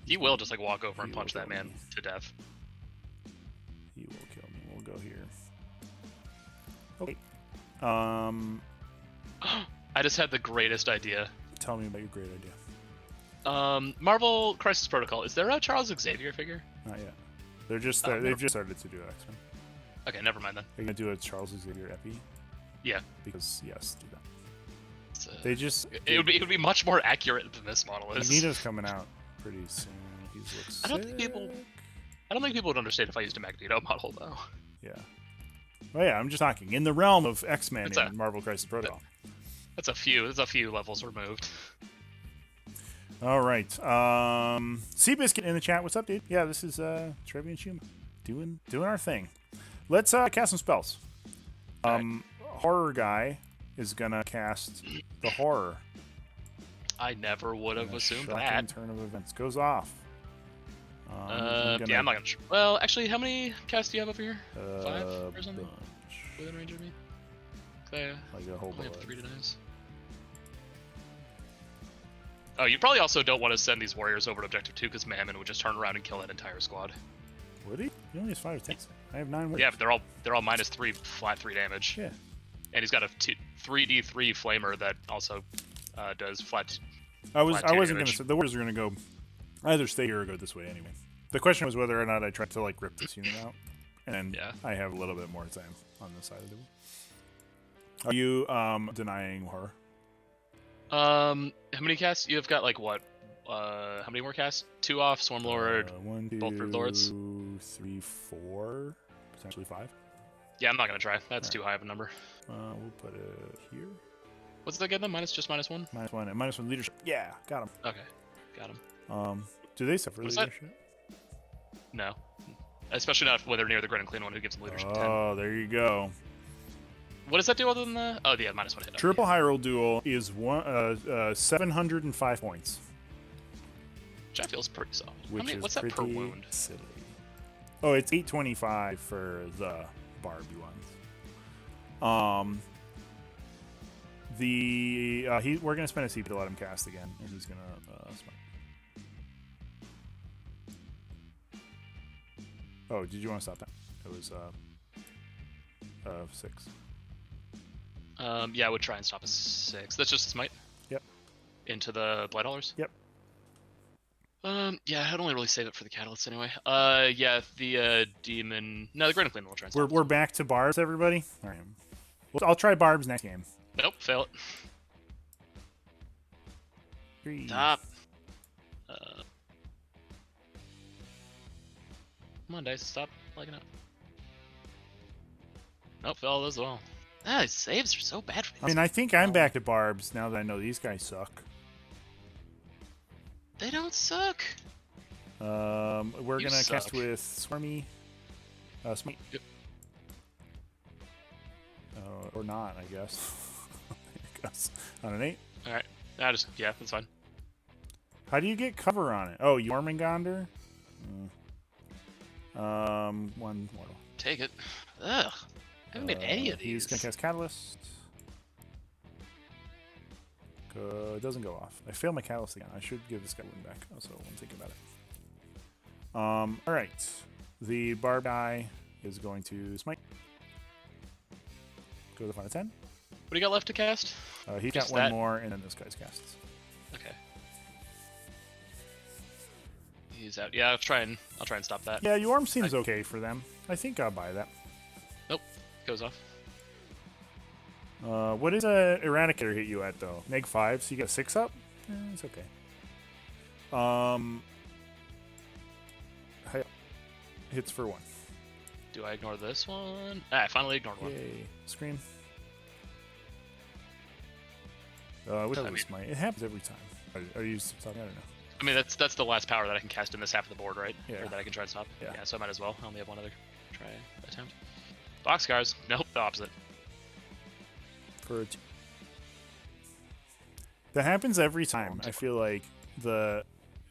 He will just like walk over and punch that man to death. He will kill me. We'll go here. Okay. I just had the greatest idea. Tell me about your great idea. Marvel Crisis Protocol. Is there a Charles Xavier figure? Not yet. They've just started to do X-Men. Okay, never mind then. They're gonna do a Charles Xavier epi. Yeah. Because yes, do that. They just it would be much more accurate than this model is. Magneto's coming out pretty soon. He looks I don't think people would understand if I used a Magneto model though. Yeah. Well, yeah, I'm just talking in the realm of X-Men and Marvel Crisis Protocol. That's a few levels removed. All right. Seabiscuit in the chat. What's up, dude? Yeah, this is Trevi and Shuma doing our thing. Let's cast some spells. Horror guy is gonna cast the horror. I never would have assumed that. Turn of events goes off. Yeah, I'm not gonna. Well, actually, how many casts do you have over here? 5 or something? Bunch. Within range of me? Like a whole only have bunch. 3 denies. Oh, you probably also don't want to send these warriors over to objective 2 because Mammon would just turn around and kill that entire squad. Would he? He only has 5 attacks. I have 9 warriors. Yeah, but they're all -3 flat 3 damage. Yeah. And he's got a 3d3 flamer that also does flat. I wasn't gonna say the warriors are gonna go either stay here or go this way anyway. The question was whether or not I tried to like rip this unit out, and I have a little bit more time on this side of the room. Are you denying horror? How many casts? You've got like what? How many more casts? 2 off, Swarm Lord, 1, 2, both Brood Lords. 3, 4, potentially 5. Yeah, I'm not gonna try. That's too high of a number. We'll put it here. What's that get them? -1? -1 and -1 leadership. Yeah, got him. Okay, got him. Do they suffer leadership? No, especially not when they're near the Grid and Clean one who gives them leadership 10. Oh, there you go. What does that do other than the? Oh, yeah, -1 hit. Triple high roll duel is 705 points. Which I feels pretty solid. What's that per wound? Silly. Oh, it's 825 for the barbed ones. We're gonna spend a CP to let him cast again, and he's gonna smite. Oh, did you want to stop that? It was 6. Yeah, I would try and stop a 6. That's just a smite. Yep. Into the Blight Haulers. Yep. Yeah, I'd only really save it for the catalysts anyway. Yeah, the demon. No, the Grid and Clean will try and stop. We're back to barbs, everybody. All right. Well, I'll try barbs next game. Nope, fail it. 3. Stop. Come on, dice, stop liking up. Nope, fail as well. Ah, his saves are so bad for these. I mean, I think I'm back to barbs now that I know these guys suck. They don't suck. We're gonna cast with Swarmy. Smite. Yep. Or not, I guess. On an 8. All right. Yeah, that's fine. How do you get cover on it? Oh, Jormungandr? 1 mortal. Take it. Ugh. I haven't made any of these. He's gonna cast Catalyst. It doesn't go off. I failed my Catalyst again. I should give this guy one back. So I'm thinking about it. Alright. The barb guy is going to smite. Go to the final 10. What do you got left to cast? He's got one more, and then this guy's casts. Okay. He's out. Yeah, I'll try and stop that. Yeah, Yorm seems okay for them. I think I'll buy that. Nope. Goes off. What does a Eradicator hit you at, though? -5, so you get a 6 up? It's okay. Hits for 1. Do I ignore this one? I finally ignored one. Yay. Screen. It happens every time. Are you stopping? I don't know. I mean, that's the last power that I can cast in this half of the board, right? Yeah. Or that I can try and stop. Yeah. So I might as well. I only have one other try attempt. Boxcars. Nope, the opposite. For a 2. That happens every time. I feel like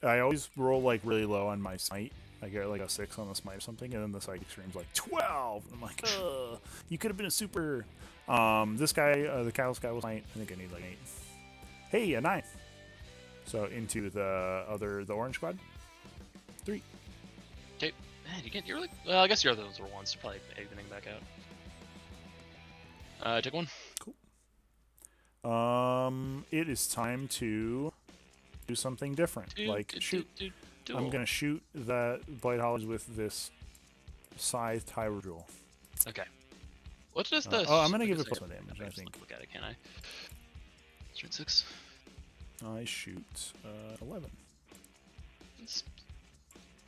I always roll like really low on my smite. I get like a 6 on the smite or something, and then the psychic scream's like 12. And I'm like, ugh, you could have been a super. This guy, the Catalyst guy, was 9. I think I need like 8. Hey, a 9. So into the orange squad. 3. Okay, man, you're really. Well, I guess your others were ones. You're probably evening back out. Take 1. Cool. It is time to do something different. Shoot. I'm gonna shoot the Blight Hollers with this Scythe Tyra Jewel. Okay. What does this? I'm gonna give it +1 damage. I think. Look at it, can I? Strength 6. I shoot 11. It's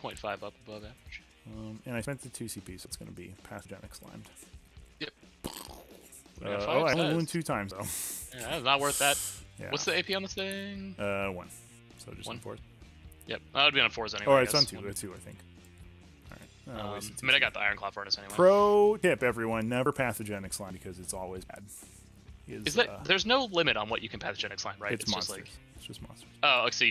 0.5 up above average. And I spent the 2 CP, so it's gonna be pathogenic slimed. Yep. I only wound 2 times though. Yeah, that's not worth that. Yeah. What's the AP on this thing? 1. So just 1? on 4. Yep. That would be on 4s anyway. Oh, it's on 2. 2, I think. Alright. I mean, I got the Ironclaw Furnace anyway. Pro tip, everyone: never pathogenic slime because it's always bad. Is that there's no limit on what you can pathogenic slime, right? It's monsters. Just like it's just monsters. Oh, so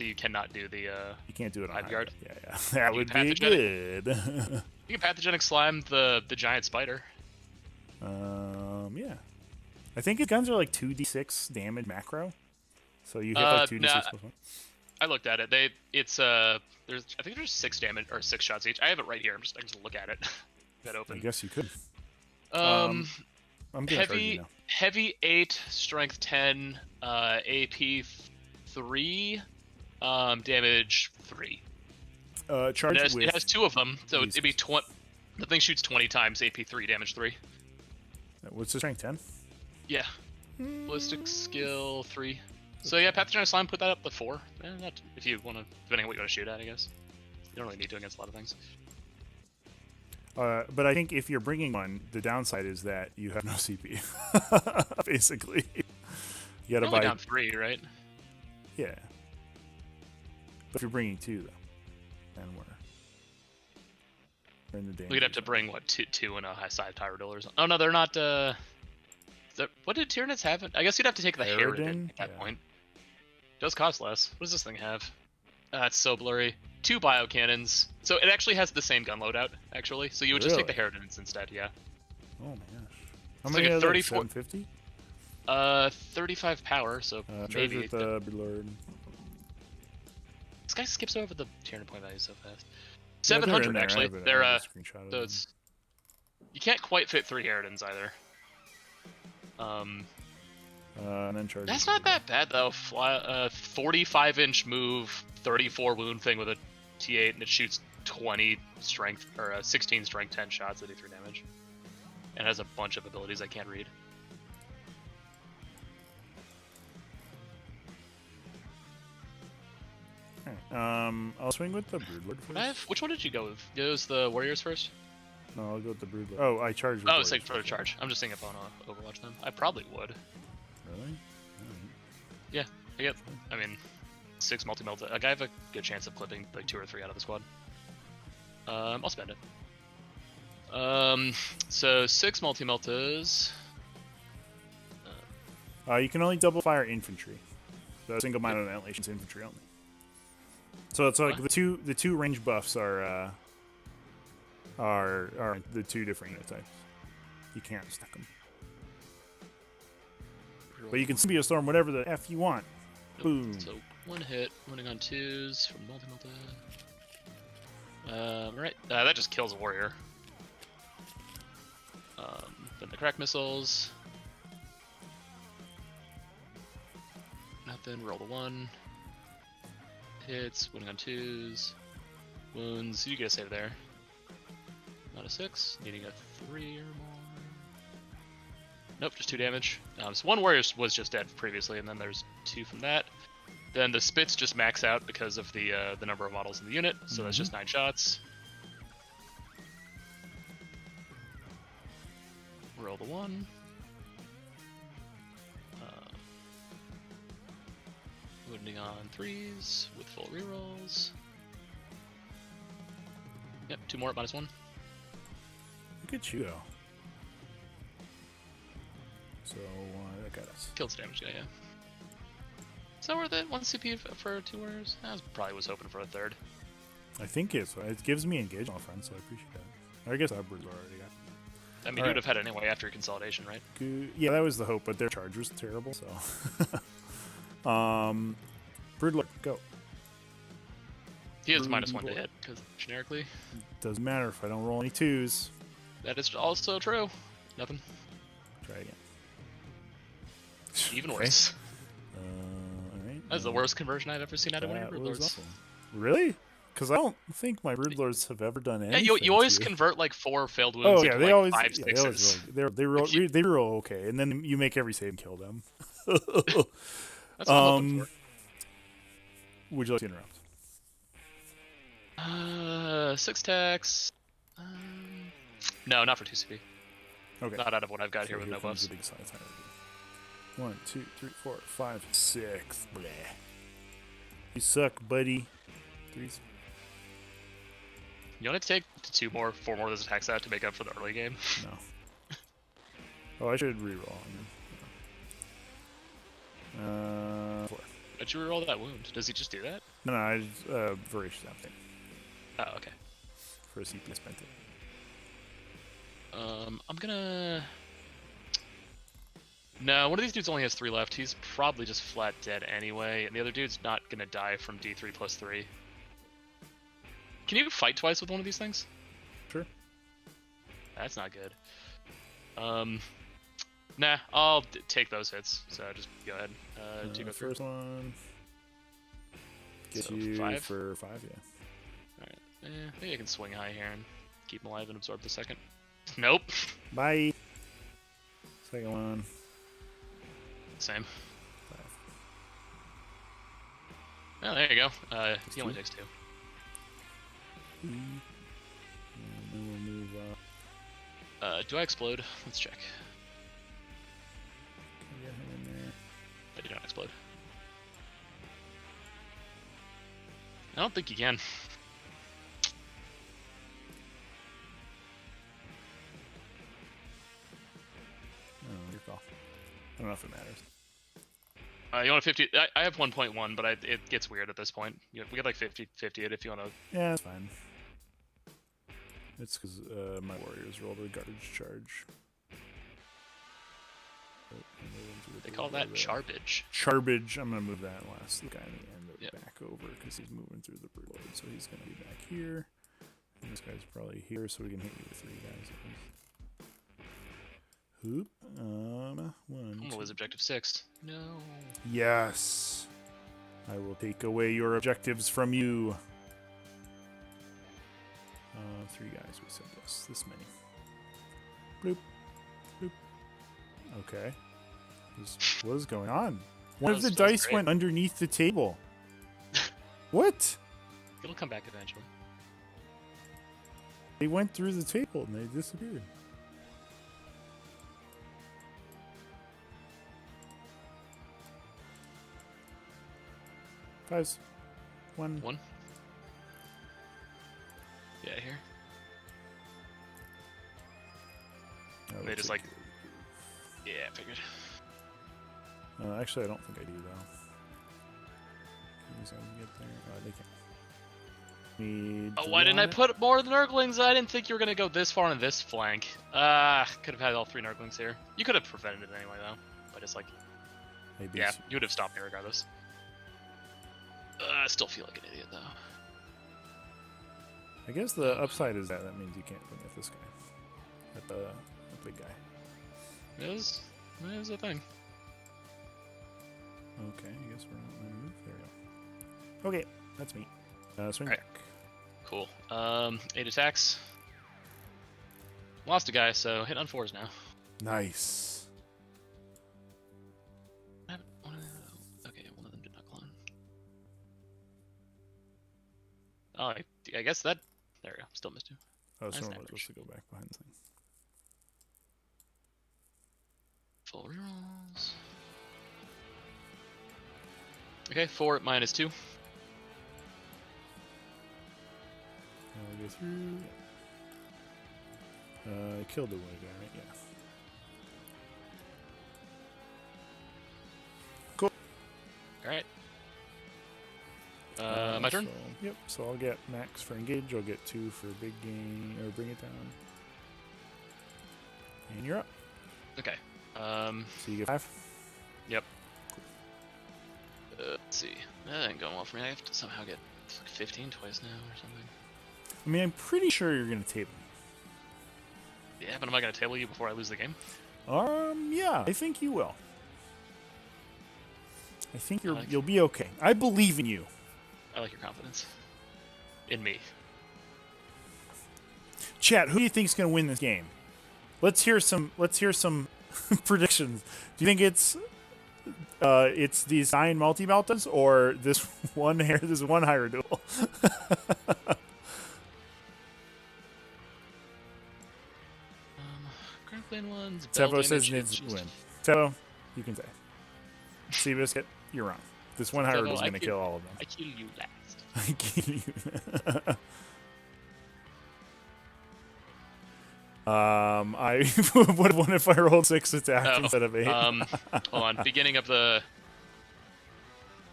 you cannot do the. You can't do it on Hive Guard. Yeah. That would be good. You can pathogenic slime the giant spider. Yeah. I think his guns are like 2d6 damage macro. So you hit like 2d6 +1. I looked at it. I think there's 6 damage or 6 shots each. I have it right here. I can just look at it. That open. I guess you could. I'm heavy 8, strength 10, AP 3, damage 3. Charge it has 2 of them, so it'd be 20. The thing shoots 20 times, AP 3, damage 3. What's the strength? 10? Yeah. Ballistic skill 3. So yeah, pathogenic slime, put that up to 4. If you want to, depending on what you want to shoot at, I guess. You don't really need to against a lot of things. But I think if you're bringing one, the downside is that you have no CP. Basically, you gotta buy down 3, right? Yeah. But if you're bringing 2, though, then we're in the danger. We'd have to bring what 2 and a high side Tyradil or something. Oh no, they're not. What did Tyranids have? I guess you'd have to take the Harridan at that point. It does cost less. What does this thing have? It's so blurry. 2 bio cannons. So it actually has the same gun loadout, actually. So you would just take the Harridans instead, yeah. Oh my gosh. How it's many like a 34. 750? 35 power, so maybe. With the Lord. This guy skips over the Tyranid point value so fast. 700 actually. They're so it's. You can't quite fit 3 Harridans either. And then charge. That's not that bad though. 45-inch move, 34 wound thing with a T8, and it shoots 20 strength or 16 strength, 10 shots, 83 damage, and has a bunch of abilities I can't read. I'll swing with the Broodlord first. Which one did you go with? It was the Warriors first? No, I'll go with the Broodlord. Oh, I charged with it's like for a charge. I'm just thinking if I want to Overwatch them. I probably would. Really? Yeah, I mean, 6 multi-melt. Like, I have a good chance of clipping like 2 or 3 out of the squad. I'll spend it. So 6 multi-meltas. You can only double fire infantry. So single-minded annihilation's infantry only. So it's like the two range buffs are the 2 different unit types. You can't stack them. But you can Symbio Storm whatever the F you want. Boom. So 1 hit, running on 2s from multi-melta. Right, that just kills a warrior. Then the crack missiles. Nothing, roll the 1. Hits, winning on 2s. Wounds, you get a save there. Not a 6, needing a 3 or more. Nope, just 2 damage. So 1 warrior was just dead previously, and then there's 2 from that. Then the spits just max out because of the number of models in the unit, so that's just 9 shots. Roll the 1. Wounding on 3s with full rerolls. Yep, 2 more at -1. Look at you, though. So, that got us. Kills damage guy, yeah. Is that worth it? 1 CP for 2 warriors? I was hoping for a 3rd. I think it gives me engage on friends, so I appreciate that. I guess our Broodlord already got. I mean, you would have had it anyway after consolidation, right? Yeah, that was the hope, but their charge was terrible, so. Broodlord, go. He has -1 to hit, because generically. Doesn't matter if I don't roll any 2s. That is also true. Nothing. Try again. Even Okay. worse. All right. That's the worst conversion I've ever seen out of any That was Broodlords. awesome. Really? Because I don't think my Broodlords have ever done Yeah, anything. you always to... convert like 4 failed wounds Oh yeah, into they like always 5 yeah, sixes. they roll okay, and then you make every save and kill them. That's what I'm hoping for. Would you like to interrupt? 6 tax. No, not for 2CP. Okay. Not out of what I've got So here with no comes buffs. the big size hierarchy. 1, 2, 3, 4, 5, 6. Bleh. You suck, buddy. 3s. You want to take 4 more of those attacks out to make up for the early game? No. Oh, I should reroll. 4. But you reroll that wound. Does he just do that? No, I just, voracious appetite Oh, okay. for a CP spent it. I'm gonna... No, one of these dudes only has 3 left. He's probably just flat dead anyway, and the other dude's not gonna die from D3 plus 3. Can you fight twice with one of these things? Sure. That's not good. Nah, I'll take those hits, so just go ahead. Do go through. First one. Get So you 5? for 5, yeah. Alright, maybe I can swing high here and keep him alive and absorb the second. Nope. Bye. Second one. Same. 5. Oh, there you go. He only takes 2. And then we'll move up. Do I explode? Let's check. Can I get him in there? I do not explode. I don't think you can. Oh, your call. I don't know if it matters. You want a 50? I have 1.1, but it gets weird at this point. We get like 50 it if you want to. Yeah, that's fine. It's because my warriors rolled a garbage charge. Oh, They call that charbage. Charbage. I'm going to move that last guy in the end Yep. back over because he's moving through the brood. So he's going to be back here. And this guy's probably here, so we can hit you with 3 guys. Hoop. 1. I'm gonna lose objective 6. No. Yes. I will take away your objectives from you. 3 guys, we said yes. This many. Bloop. Bloop. Okay. What is going on? One of the dice went underneath the table. What? It'll come back eventually. They went through the table and they disappeared. Guys. 1. 1. Yeah, here. They just like. Yeah, I figured. Actually, I don't think I do though. Can you get there? They can't. Oh, why didn't I put more Nurglings? I didn't think you were gonna go this far on this flank. Could have had all 3 Nurglings here. You could have prevented it anyway though. But it's like, Maybe yeah, you would have stopped me regardless. I still feel like an idiot though. I guess the upside is that means you can't win with this guy. At the big guy. It was a thing. Okay, I guess we're not going to move. There we go. Okay, that's me. Swing Right. back. Cool. 8 attacks. Lost a guy, so hit on 4s now. Nice. Okay, one of them did not clone. Oh, I guess that. There we go. Still missed 2. Oh, Nice someone was damage. supposed to go back behind the thing. Full rerolls. Okay, 4 minus 2. I'll go through. Killed the one guy, right? Yeah. Cool. Alright. My turn? So, yep, so I'll get max for engage, I'll get 2 for big game, or bring it down. And you're up. Okay. So you get 5? Yep. Let's see. That ain't going well for me. I have to somehow get 15 twice now or something. I mean, I'm pretty sure you're going to table me. Yeah, but am I going to table you before I lose the game? Yeah, I think you will. I think you'll be okay. I believe in you. I like your confidence. In me. Chat, who do you think is going to win this game? Let's hear some predictions. Do you think it's the Zion multi-meltas or this one Hyrule? Grand ones. Tevo says Nids win. Tevo, you can say. Seabiscuit, you're wrong. This one Hyrule is going to kill all of them. I kill you last. I kill you. I would have won if I rolled 6 attacks instead of 8. Hold on. Beginning of the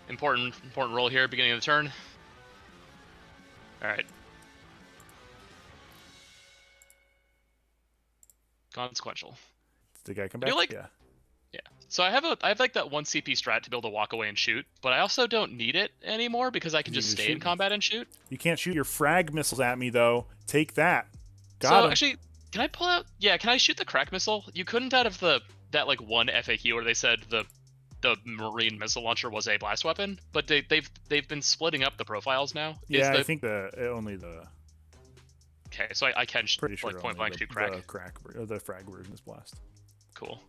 important roll here. Beginning of the turn. All right. Consequential. Did the guy come back? Yeah. Yeah. So I have like that 1 CP strat to be able to walk away and shoot, but I also don't need it anymore because I can just stay in combat and shoot. You can't shoot your frag missiles at me though. Take that. Got him. Actually, can I pull out? Yeah, can I shoot the crack missile? You couldn't out of that like one FAQ where they said the marine missile launcher was a blast weapon, but they've been splitting up the profiles now. Yeah, I think only the. Okay, so I can pretty sure like point blank shoot crack. The frag version is blast. Cool.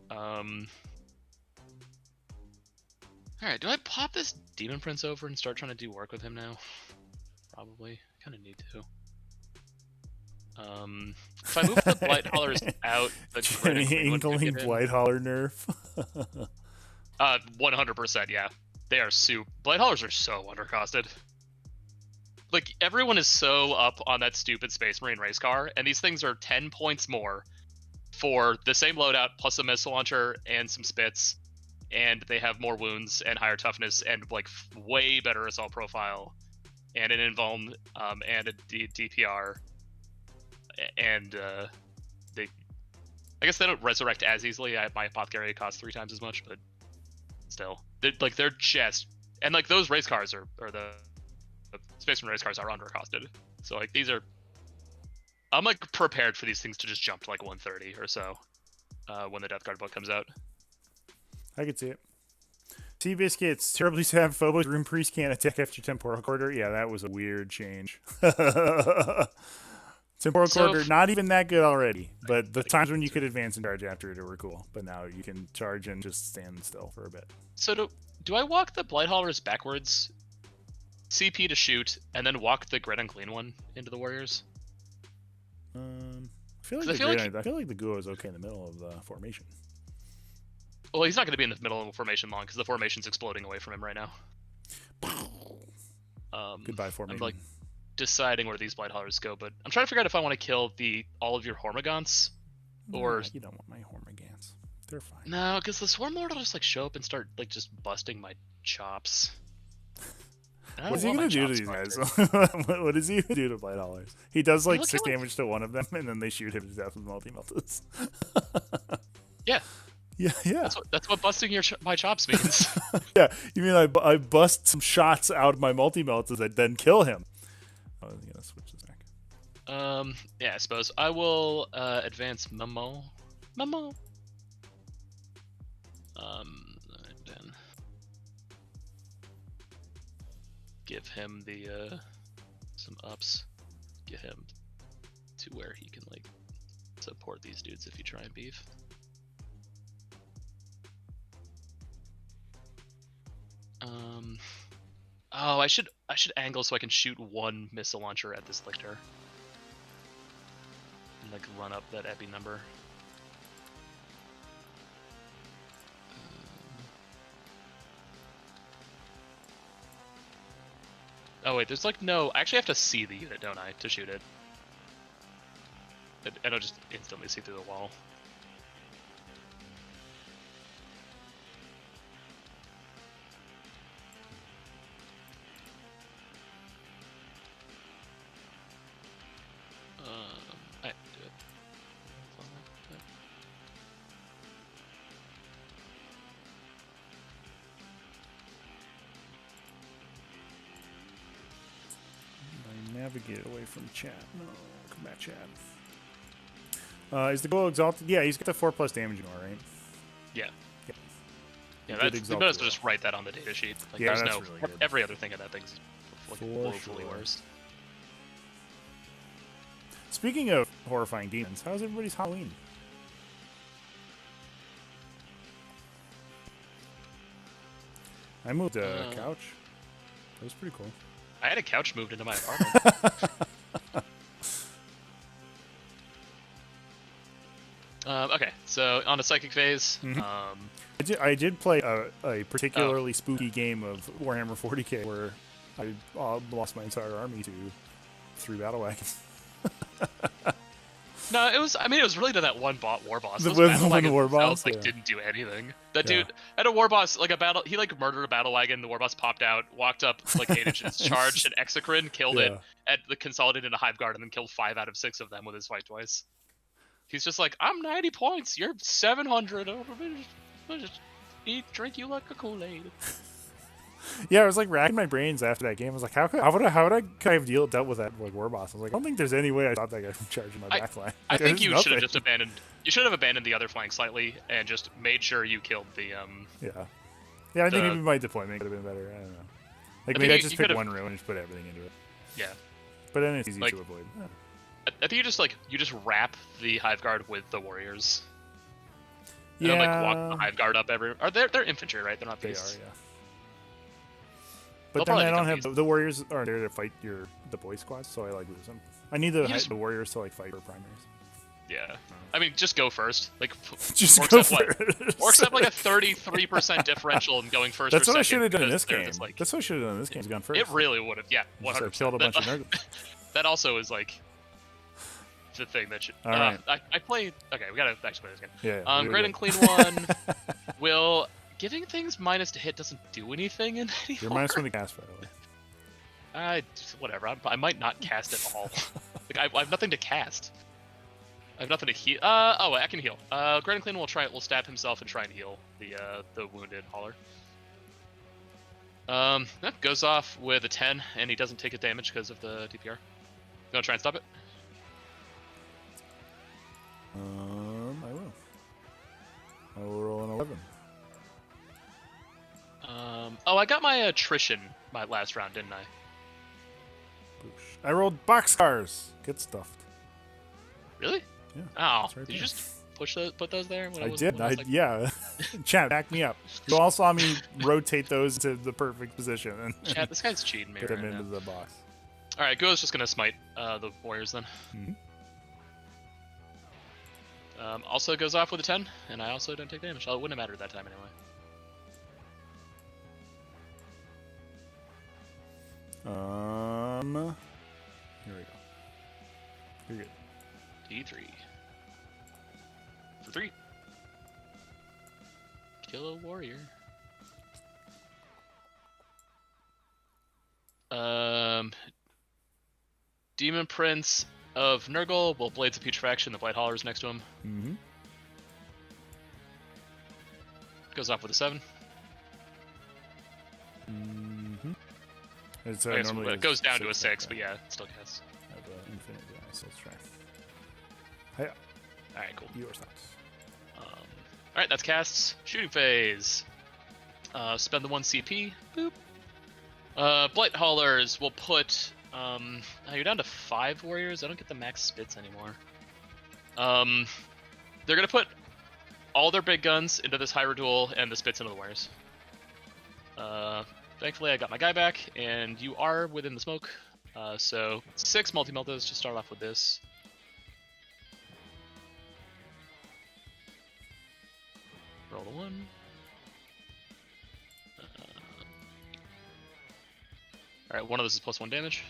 All right, do I pop this Demon Prince over and start trying to do work with him now? Probably. Kind of need to. If I move the Blight Haulers out, the Inkling Blight Hauler nerf. 100%, yeah. They are Blight Haulers are so undercosted. Like, everyone is so up on that stupid Space Marine race car, and these things are 10 points more for the same loadout, plus a missile launcher and some spits, and they have more wounds and higher toughness and, like, way better assault profile, and an invuln, and a DPR, and I guess they don't resurrect as easily. My apothecary costs 3 times as much, but still, they're just, and like those race cars are the Space Marine race cars are undercosted. So like I'm like prepared for these things to just jump to like 130 or so when the Death Guard book comes out. I could see it. Seabiscuit, it's terribly sad Phobos Rune Priest can't attack after Temporal Quarter. Yeah, that was a weird change. Temporal Quarter, not even that good already. But the times when you could advance and charge after it were cool. But now you can charge and just stand still for a bit. So do I walk the Blight Haulers backwards, CP to shoot, and then walk the Grid and Clean one into the Warriors? I feel like the Guo is okay in the middle of the formation. Well, he's not going to be in the middle of the formation long because the formation's exploding away from him right now. Goodbye formation. I'm like deciding where these Blight Haulers go, but I'm trying to figure out if I want to kill all of your Hormagaunts, or you don't want my Hormagaunts. They're fine. No, because the Swarm Lord will just like show up and start like just busting my chops. What's he gonna do to these guys? What does he do to Blight Haulers? He does like 6 damage to one of them, and then they shoot him to death with multi-meltas. Yeah. Yeah. That's what busting my chops means. Yeah, you mean I bust some shots out of my multi-meltas that then kill him? Oh, I'm gonna switch this back. Yeah, I suppose I will advance Momo. Then give him the some ups. Get him to where he can like support these dudes if you try and beef. Oh, I should angle so I can shoot 1 missile launcher at this Lictor. And like run up that epi number. Oh wait, there's like no... I actually have to see the unit, don't I, to shoot it? I don't just instantly see through the wall. I have to do it. I navigate away from chat. No, come back, chat. Is the goal exalted? Yeah, he's got the 4+ damage more, right? Yeah. Yeah, Did we exalt might as the well just write that on the data sheet. Like, Yeah, there's that's no really good. every other thing in that thing's like For woefully sure. worse. Speaking of horrifying demons, how's everybody's Halloween? I moved a couch. That was pretty cool. I had a couch moved into my apartment. Okay, so on to psychic phase. I did play a particularly spooky game of Warhammer 40k where I lost my entire army to 3 battle wagons. No, it was. I mean, it was really to that one war boss. Those One battle wagons war boss, themselves, like, yeah. didn't do anything. That dude had a war boss, like a battle. He like murdered a battle wagon. The war boss popped out, walked up like 8 inches, charged an exocrine, killed it, at the consolidated a hive guard, and then killed 5 out of 6 of them with his fight twice. He's just like, I'm 90 points. You're 700. I'll just eat, drink you like a Kool-Aid. Yeah, I was like racking my brains after that game. I was like, how would I kind of dealt with that like war boss? I was like, I don't think there's any way I stopped that guy from charging my back line. I think you should have just abandoned. You should have abandoned the other flank slightly and just made sure you killed the. Yeah, I think maybe my deployment could have been better. I don't know. Like maybe I just picked one room and just put everything into it. Yeah. But then it's easy to avoid. Yeah. I think you just wrap the hive guard with the warriors. Yeah. And then, like, walk the hive guard up every. They're infantry, right? They're not beasts. They are, yeah. But then I don't have the warriors are there to fight the boy squads, so I like lose them. I need the warriors to like fight for primaries. Yeah, I mean, just go first. Like, just go first. Orcs have like a 33% differential in going first. That's or what I second should have done in this they're game. Like, That's what I should have done in this game. Is gone first. It really would have. Yeah, 100%. Killed a bunch of nerds. That also is like the thing that should. All right. I played. Okay, we gotta actually play this game. Yeah. Great and clean one. Will giving things minus to hit doesn't do anything in anymore. You're minus 1 to cast, by the way. Whatever. I might not cast at all. Like I have nothing to cast. I have nothing to heal. Oh, I can heal. Great and Clean will stab himself and try and heal the wounded hauler. That goes off with a 10, and he doesn't take a damage because of the DPR. You wanna try and stop it? I will. I will roll an 11. Oh, I got my attrition my last round, didn't I? I rolled boxcars. Get stuffed. Really? Yeah. Oh, right did you just put those there? I did. Yeah. Chat, back me up. You all saw me rotate those to the perfect position. And Chat, this guy's cheating me put right them now. into the box. All right, Go's just gonna smite the warriors then. Also goes off with a 10, and I also don't take damage. Oh, it wouldn't have mattered that time anyway. Here we go. You're good. D3. For 3. Kill a warrior. Demon Prince of Nurgle will Blades of Putrefaction, the Blight Haulers next to him. Goes off with a 7. It's, it goes down to a 6, but yeah, it still casts. I have infinite dice, so let's try. Hiya. Alright, cool. Your thoughts. Alright, that's casts. Shooting phase. Spend the 1 CP. Boop. Blight Haulers will put... you're down to 5 warriors. I don't get the max spits anymore. They're gonna put all their big guns into this Hyrule and the spits into the warriors. Thankfully, I got my guy back, and you are within the smoke. So 6 multi-meltas to start off with this. Roll the 1. Alright, one of those is +1 damage.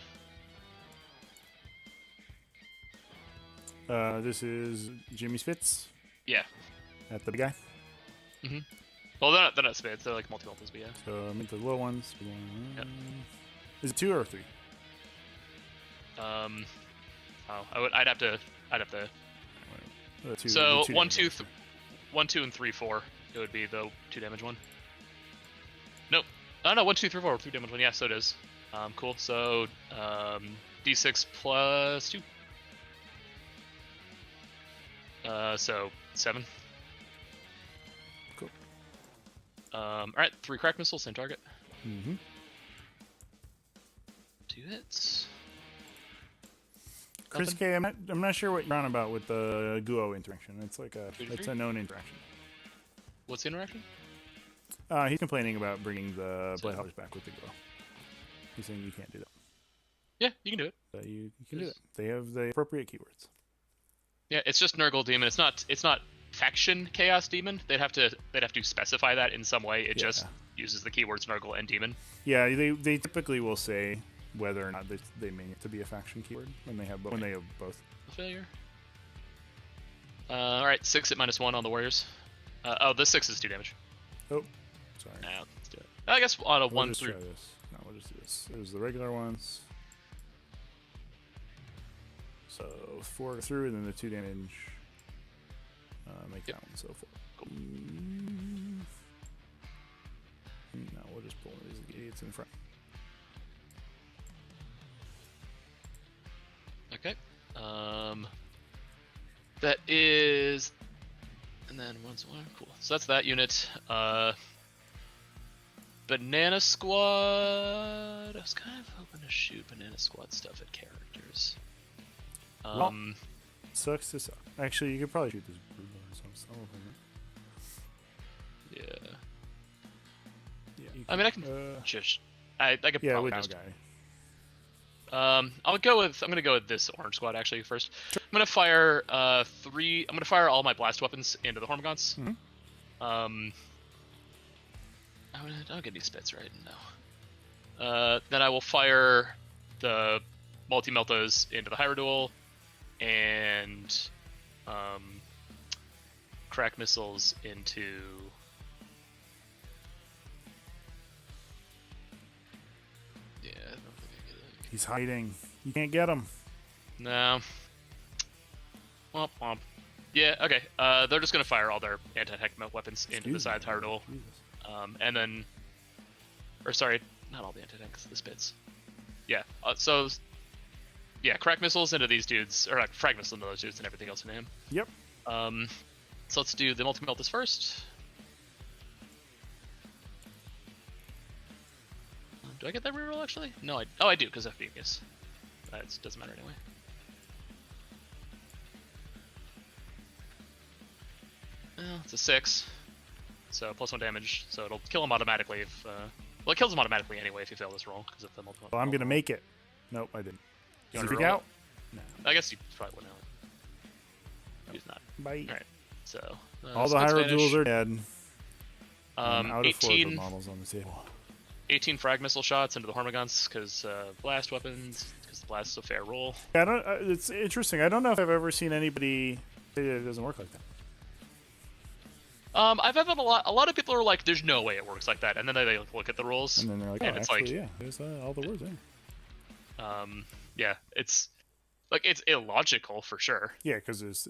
This is Jimmy Spitz. Yeah. At the big guy. Well, they're not spits. They're like multi-meltas, but yeah. So I meant the little ones. Yep. Is it 2 or 3? I'd have to. Two, so two 1, 2, 1, 2, and 3, 4. It would be the 2 damage one. Nope. Oh no, 1, 2, 3, 4, 3 damage one. Yeah, so it is. Cool. So D6 plus 2. So 7. Cool. All right, 3 crack missiles, same target. Mm-hmm. 2 hits. Chris Nothing. K, I'm not sure what you're on about with the Guo interaction. It's like it's a known interaction. What's the interaction? He's complaining about bringing the Blade Hoppers back with the Guo. He's saying you can't do that. Yeah, you can do it. You can do it. They have the appropriate keywords. Yeah, it's just Nurgle Demon. It's not faction Chaos Demon. They'd have to specify that in some way. It just uses the keywords Nurgle and Demon. Yeah, they typically will say whether or not they mean it to be a faction keyword when they have both. Failure. All right, 6 at -1 on the Warriors. The 6 is 2 damage. Oh, sorry. Nah, let's do it. I guess on a 1 through. Try this. No, we'll just do this. There's the regular ones. So 4 through, and then the 2 damage. Make that one so 4. Cool. No, we'll just pull these idiots in front. Okay. That is, and then 1 cool. So that's that unit. Banana Squad. I was kind of hoping to shoot Banana Squad stuff at characters. Well, sucks to suck. Actually, you could probably shoot this blue one. Some of them. Yeah. Yeah. I mean, I can just. I could probably with just. guy. I'm gonna go with this orange squad actually first. I'm gonna fire 3. I'm gonna fire all my blast weapons into the Hormagaunts. Mm-hmm. I don't get any spits right. No. Then I will fire the multi-meltas into the Hierodule and crack missiles into. Yeah, I don't think I get it. He's hiding. You can't get him. No. Womp womp. Yeah, okay. They're just gonna fire all their anti-tech weapons into the side Hierodule. And then, or sorry, not all the anti-tanks, the spits. Yeah, so, yeah, crack missiles into these dudes, or frag missiles into those dudes and everything else into him. Yep. So let's do the multi-meltas first. Do I get that reroll actually? No, I do, because of Phoebus. It doesn't matter anyway. Well, it's a 6. So +1 damage, so it'll kill him automatically if, well, it kills him automatically anyway if you fail this roll, because of the multiple. Well, I'm gonna make it. Nope, I didn't. You Does want he to roll out? it? No. I guess you probably wouldn't. He's not. Bye. Alright, so. All the Hierodules are dead. Out of 18, models on the table. 18 frag missile shots into the Hormagaunts, because blast weapons, because the blast is a fair roll. Yeah, I don't. It's interesting. I don't know if I've ever seen anybody say that it doesn't work like that. I've had a lot of people are like, there's no way it works like that, and then they look at the rules, And then they're like, oh, and it's actually, like, yeah, there's all the words there. yeah, it's illogical for sure. Yeah, because there's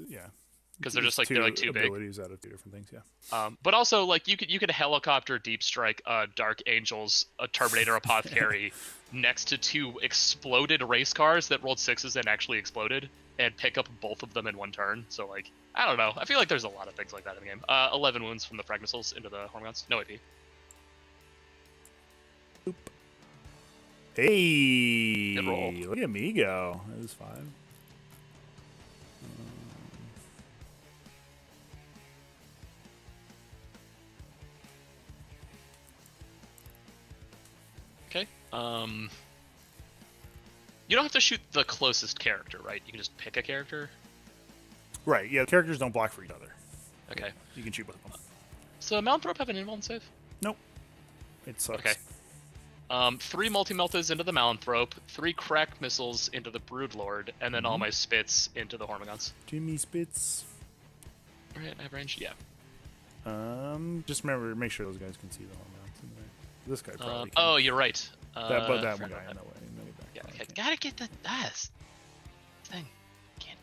Because they're just like, they're like too big. Abilities out of 2 different things, yeah. But also, like, you could helicopter deep strike Dark Angels, a Terminator Apothecary next to 2 exploded race cars that rolled 6s and actually exploded, and pick up both of them in 1 turn. So, like, I don't know. I feel like there's a lot of things like that in the game. 11 wounds from the frag missiles into the Hormagaunts. No AP. Oop. Hey! Good roll. Look at me go. That was 5. Okay. You don't have to shoot the closest character, right? You can just pick a character. Right, yeah, the characters don't block for each other. Okay. You can shoot both of them. So Malanthrop have an invuln save? Nope. It sucks. Okay. 3 multi-meltas into the Malanthrop, 3 crack missiles into the Broodlord, and then all my spits into the Hormagaunts. Jimmy Spitz. Right, I have range? Yeah. Just remember, make sure those guys can see the Hormagaunts in there. This guy probably can. Oh, you're right. That one guy in the way. Yeah, okay. Gotta get the thing. Can't.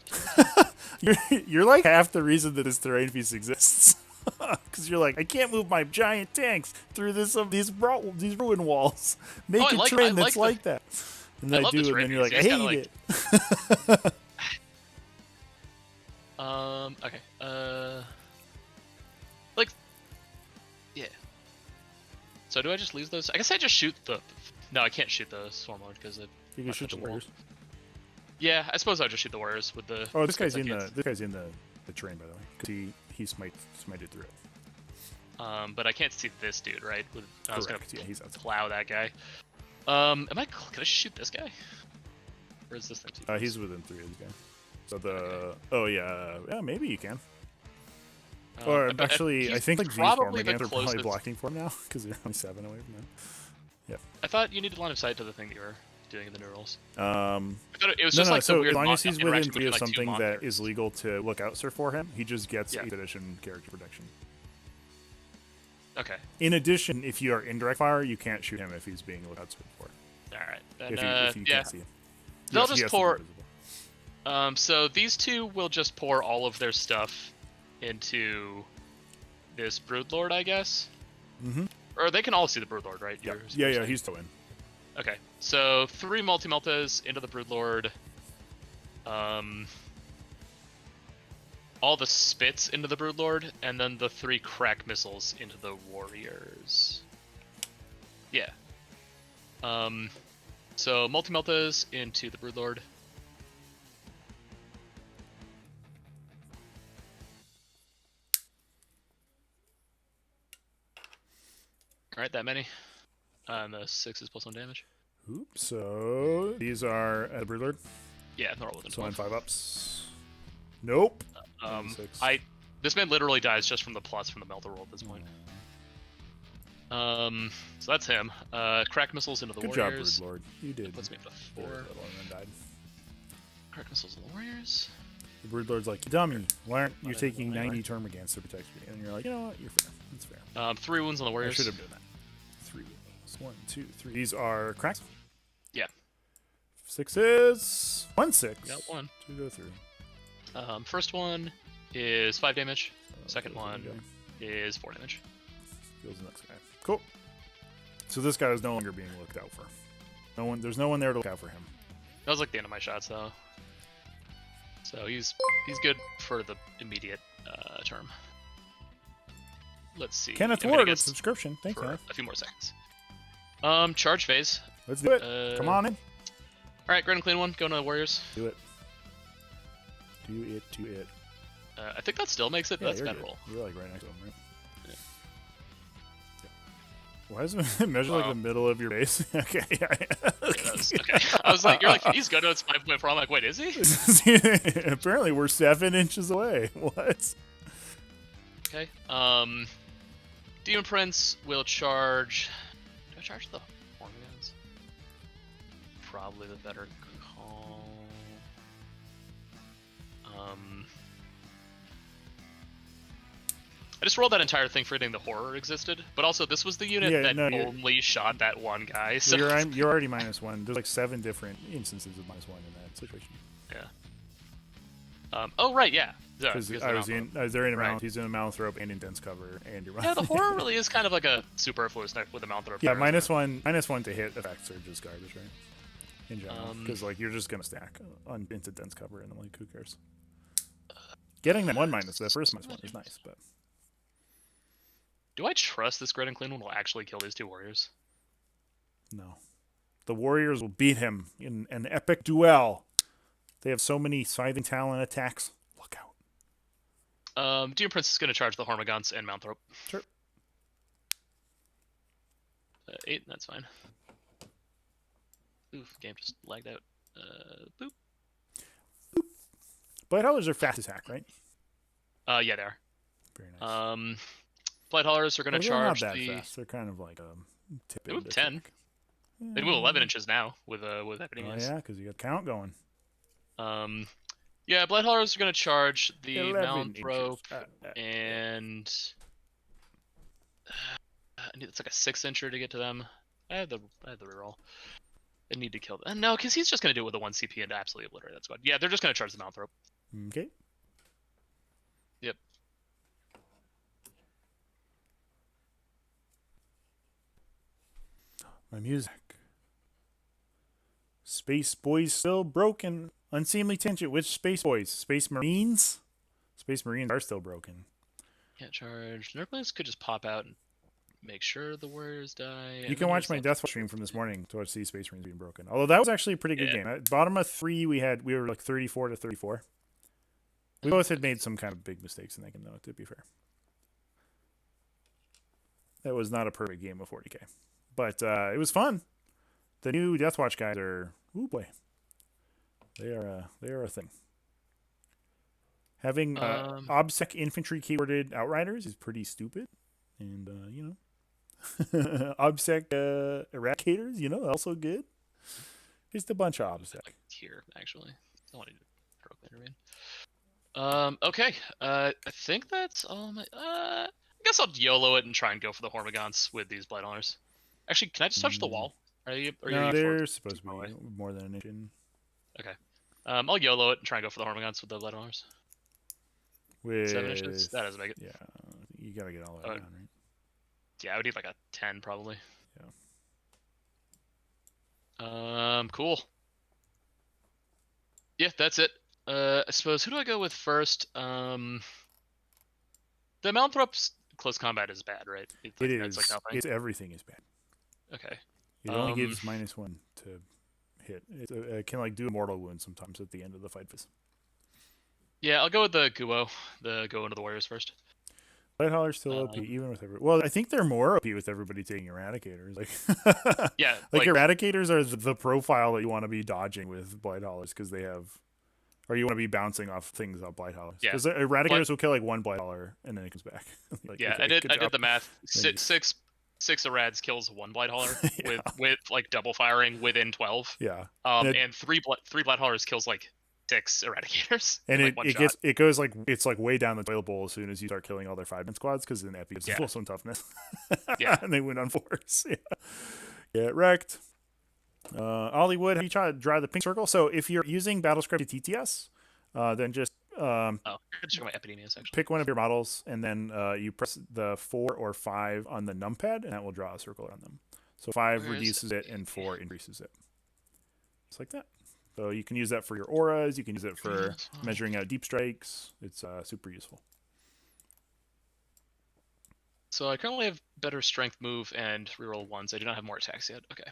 You're like half the reason that this terrain piece exists. Because you're like, I can't move my giant tanks through these ruin walls. Make a terrain that's like that. And then I do, and then you're like, I hate it. Okay. Like, yeah. So do I just lose those? I guess I just shoot the... No, I can't shoot the Swarm Lord because You can shoot the warriors. Yeah, I suppose I'll just shoot the warriors with the... Oh, this guy's in the terrain, by the way, because he smited through it. But I can't see this dude, right? I was gonna he's outside. plow that guy. Can I shoot this guy? Or is this thing too close? He's within 3 of these guys. So oh yeah, maybe you can. Or actually, I think like probably V-Form again, they're probably blocking for him now because they're only 7 away from him. Yep. I thought you needed line of sight to the thing that you were doing in the new rules. I thought it was just like so weird as long as he's within 3 of like something that is legal to look out for him, he just gets 8th edition character protection. Okay. In addition, if you are indirect fire, you can't shoot him if he's being looked out for. Alright. If you can't see him. They'll just pour... so these two will just pour all of their stuff into this Broodlord, I guess? Mm-hmm. Or they can all see the Broodlord, right? Yeah, he's still in. Okay, so 3 multi-meltas into the Broodlord. All the spits into the Broodlord, and then the 3 crack missiles into the warriors. Yeah. So multi-meltas into the Broodlord. Alright, that many. And the 6 is +1 damage. Oops, so these are at Broodlord? Yeah, they're all within 12. So I'm 5 ups. Nope. This man literally dies just from the plus from the melter roll at this point. So that's him. Crack missiles into the warriors. Good job, Broodlord. You did. That puts me up to 4. And then died. Crack missiles in the warriors. The Broodlord's like, dummy, why aren't you taking 90 Termagants to protect me? And you're like, you know what, you're fair. That's fair. 3 wounds on the warriors. I should have done that. 3 wounds. 1, 2, 3. These are cracks? Yeah. 6s. 1 6. Got 1. 2 go 3. First one is 5 damage. Second one is 4 damage. Heals the next guy. Cool. So this guy is no longer being looked out for. There's no one there to look out for him. That was like the end of my shots, though. So he's good for the immediate term. Let's see. Kenneth Ward with subscription. Thanks, Kenneth. A few more seconds. Charge phase. Let's do it. Come on in. All right, Grand and Clean one. Going to the warriors. Do it. Do it. I think that still makes it. That's bad roll. You're like right next to him, right? Why does it measure like the middle of your base? Okay. Okay. I was like, you're like, he's good. It's 5.4. I'm like, wait, is he? Apparently, we're 7 inches away. What? Okay. Demon Prince will charge. Do I charge the Hormigons? Probably the better call. I just rolled that entire thing forgetting the horror existed, but also this was the unit that only shot that one guy. So you're already -1. There's like 7 different instances of -1 in that situation. Yeah. Oh right, yeah. Because they're in a mount. He's in a mount rope and in dense cover, and you're. Yeah, the horror really is kind of like a superfluous knife with a mount rope. Yeah, -1 to hit effects are just garbage, right? In general, because like you're just gonna stack into dense cover, and like who cares? Getting that the first -1 is nice, but. Do I trust this Great and Clean one will actually kill these 2 warriors? No. The warriors will beat him in an epic duel. They have so many scything talent attacks. Look out. Demon Prince is going to charge the Hormigons and Mount Rope. Sure. 8, that's fine. Oof, game just lagged out. Boop. Boop. Blade Howlers are fast attack, right? Yeah, they are. Very nice. Blight Haulers are going to charge not that fast. They're kind of like tip. They move 10. Yeah. They move 11 inches now with Epic. Oh yeah, because you got count going. Yeah, Blight Haulers are going to charge the Mount Rope and it's like a 6-incher to get to them. I had the reroll. I need to kill them. No, because he's just going to do it with a 1 CP and absolutely obliterate that squad. Yeah, they're just going to charge the Mount Rope. Okay. Yep. My music. Space Boys still broken. Unseemly tension. Which Space Boys? Space Marines? Space Marines are still broken. Can't charge. Nerflings could just pop out and make sure the Warriors die. You can watch my Death stream from this morning to watch these Space Marines being broken. Although that was actually a pretty good game. At bottom of 3, we were like 34-34. We both had made some kind of big mistakes in that game, though, to be fair. That was not a perfect game of 40k. But it was fun. The new Deathwatch guys are... Ooh, boy. They are a thing. Having OBSEC infantry keyworded Outriders is pretty stupid. And, OBSEC Eradicators, also good. Just a bunch of OBSEC. Here, actually. I wanted to throw intervene. Okay. I think that's all my... I guess I'll YOLO it and try and go for the Hormigons with these Blighthollers. Actually, can I just touch the wall? No, they're supposed to be more than an inch in. Okay. I'll YOLO it and try and go for the Hormigons with the Blighthollers. With 7 inches? That doesn't make it. Yeah, you gotta get all the way down, right? Yeah, I would need like a 10 probably. Yeah. Cool. Yeah, that's it. I suppose, who do I go with first? The Malanthrup's close combat is bad, right? It is. Everything is bad. Okay. It only gives -1 to hit. It can do a mortal wound sometimes at the end of the fight phase. Yeah, I'll go with the Guo. Go into the Warriors first. Blightholler's still OP, even with everybody. Well, I think they're more OP with everybody taking Eradicators. Yeah, Eradicators are the profile that you want to be dodging with Blighthollers because they have, or you want to be bouncing off things on Blighthollers. Yeah, because Eradicators will kill one Blightholler and then it comes back. Yeah, I did the math. Six Erads kills 1 Blightholler with double firing within 12. Yeah. And three Blighthollers kills 6 Eradicators. And it goes it's way down the toilet bowl as soon as you start killing all their 5-man squads because then Epi gives full some toughness. Yeah. And they win on 4s. Yeah. Get wrecked. Hollywood, have you tried to draw the pink circle? So if you're using Battlescript to TTS, then just check my epidemias actually. Pick one of your models and then you press the 4 or 5 on the numpad and that will draw a circle around them. So 5 reduces it and 4 increases it. Just like that. So you can use that for your auras. You can use it for measuring out deep strikes. It's super useful. So I currently have better strength move and reroll 1s. I do not have more attacks yet. Okay.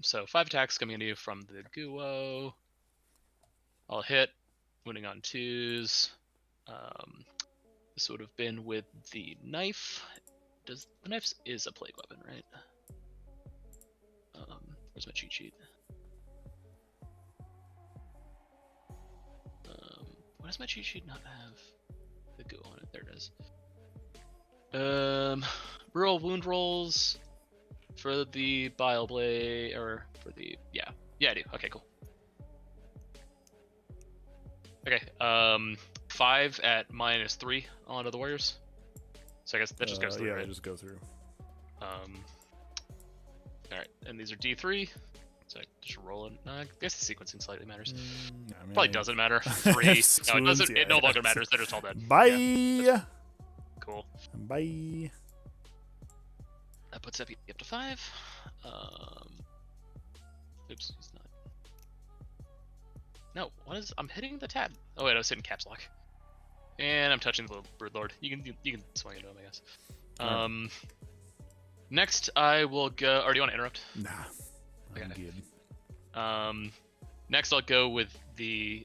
So 5 attacks coming into you from the Guo. I'll hit, winning on 2s. This would have been with the knife. The knife is a plague weapon, right? Where's my cheat sheet? Why does my cheat sheet not have the Guo on it? There it is. Reroll wound rolls for the Bile Blade, or for the yeah I do. Okay, cool. Okay, 5 at -3 onto the Warriors. So I guess that just goes through. Yeah, right? just go through. All right, and these are D3. So I just roll it. I guess the sequencing slightly matters. Probably doesn't matter. 3. No, it doesn't. It no longer matters. They're just all dead. Bye. Yeah. Cool. Bye. That puts Epi up to 5. Oops, he's not. No, what is? I'm hitting the tab. Oh wait, I was hitting caps lock. And I'm touching the Brood Lord. You can swing into him, I guess. Next, I will go. Or do you want to interrupt? Nah. I'm good. Next I'll go with the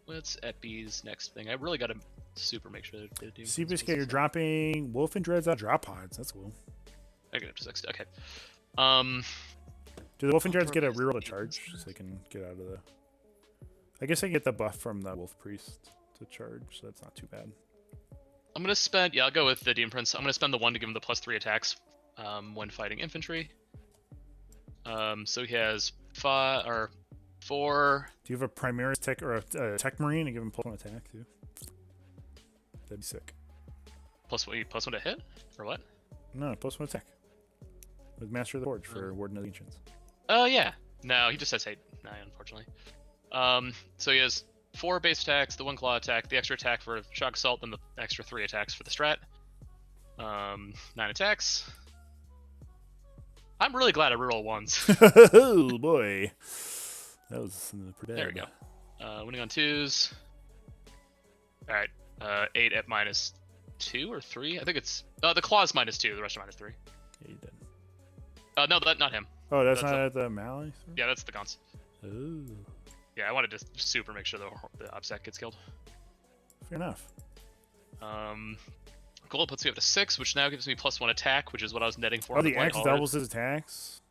what's Epi's next thing? I really gotta super make sure that they do. Seabiscuit, you're dropping Wolf and Dreads out drop pods. That's cool. I get up to 6. Okay. Do the Wolf and Dreads get a reroll to charge so they can get out of the? I guess I get the buff from the Wolf Priest to charge, so that's not too bad. I'm gonna spend. Yeah, I'll go with the Demon Prince. I'm gonna spend the 1 to give him the +3 attacks when fighting infantry. So he has 5 or 4. Do you have a Primaris Tech or a Tech Marine and give him +1 attack too? That'd be sick. +1 to hit or what? No, +1 attack with Master of the Forge for Warden of the Ancients. Oh yeah. No, he just has 9, unfortunately. So he has 4 base attacks, the 1 claw attack, the extra attack for shock assault, and the extra 3 attacks for the strat. 9 attacks. I'm really glad I reroll 1s. Oh boy, that was pretty bad. There we go. Winning on 2s. All right, 8 at 2 or 3. I think it's the claws -2. The rest are -3. Yeah, you did. No, not him. Oh, that's not at the Mally? Yeah, that's the Gons. Ooh. Yeah, I wanted to super make sure the Obsec gets killed. Fair enough. Cool. It puts me up to 6, which now gives me +1 attack, which is what I was netting for. Oh, on the White X Hauler. doubles his attacks.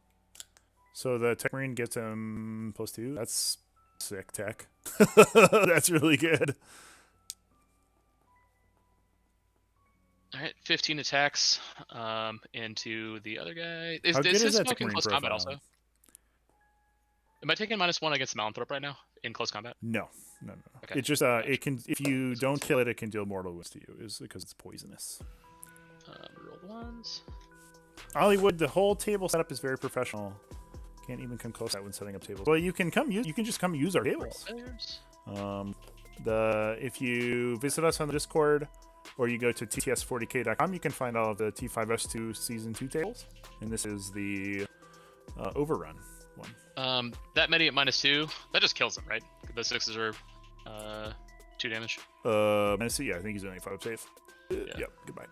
So the Tech Marine gets him +2. That's sick tech. That's really good. All right, 15 attacks into the other guy. How good is his that smoke in Marine close profile? combat also? Am I taking -1 against the Malanthrop right now in close combat? No. Okay. It just it can, if you don't kill it, it can deal mortal wounds to you. Is because it's poisonous. Roll the ones. Hollywood, the whole table setup is very professional. Can't even come close to that when setting up tables. Well, you can just come use our tables. If you visit us on the Discord or you go to tts40k.com, you can find all of the T5S2 Season 2 tables. And this is the Overrun one. That many at -2, that just kills him, right? The 6s are 2 damage. Yeah, I think he's only 5 safe. Yep, goodbye.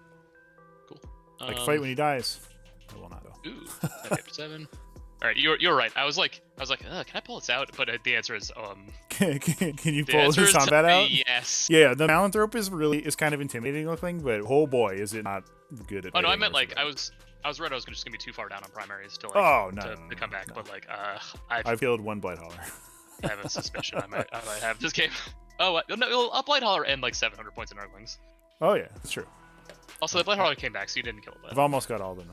Cool. Like fight when he dies. I will not though. Ooh, after 7. All right, you're right. I was like, can I pull this out? But the answer is can you pull his combat out? Yes. Yeah, the Malanthrop is kind of intimidating looking, but oh boy, is it not good at. Oh no, I meant like I was worried I was just gonna be too far down on primaries to like to come back. But like I've killed 1 Blight Hauler. I have a suspicion I might have this game. Oh no, a Blight Hauler and like 700 points in Nurglings. Oh yeah, that's true. Also, the Blight Hauler came back, so you didn't kill it. I've almost got all of them.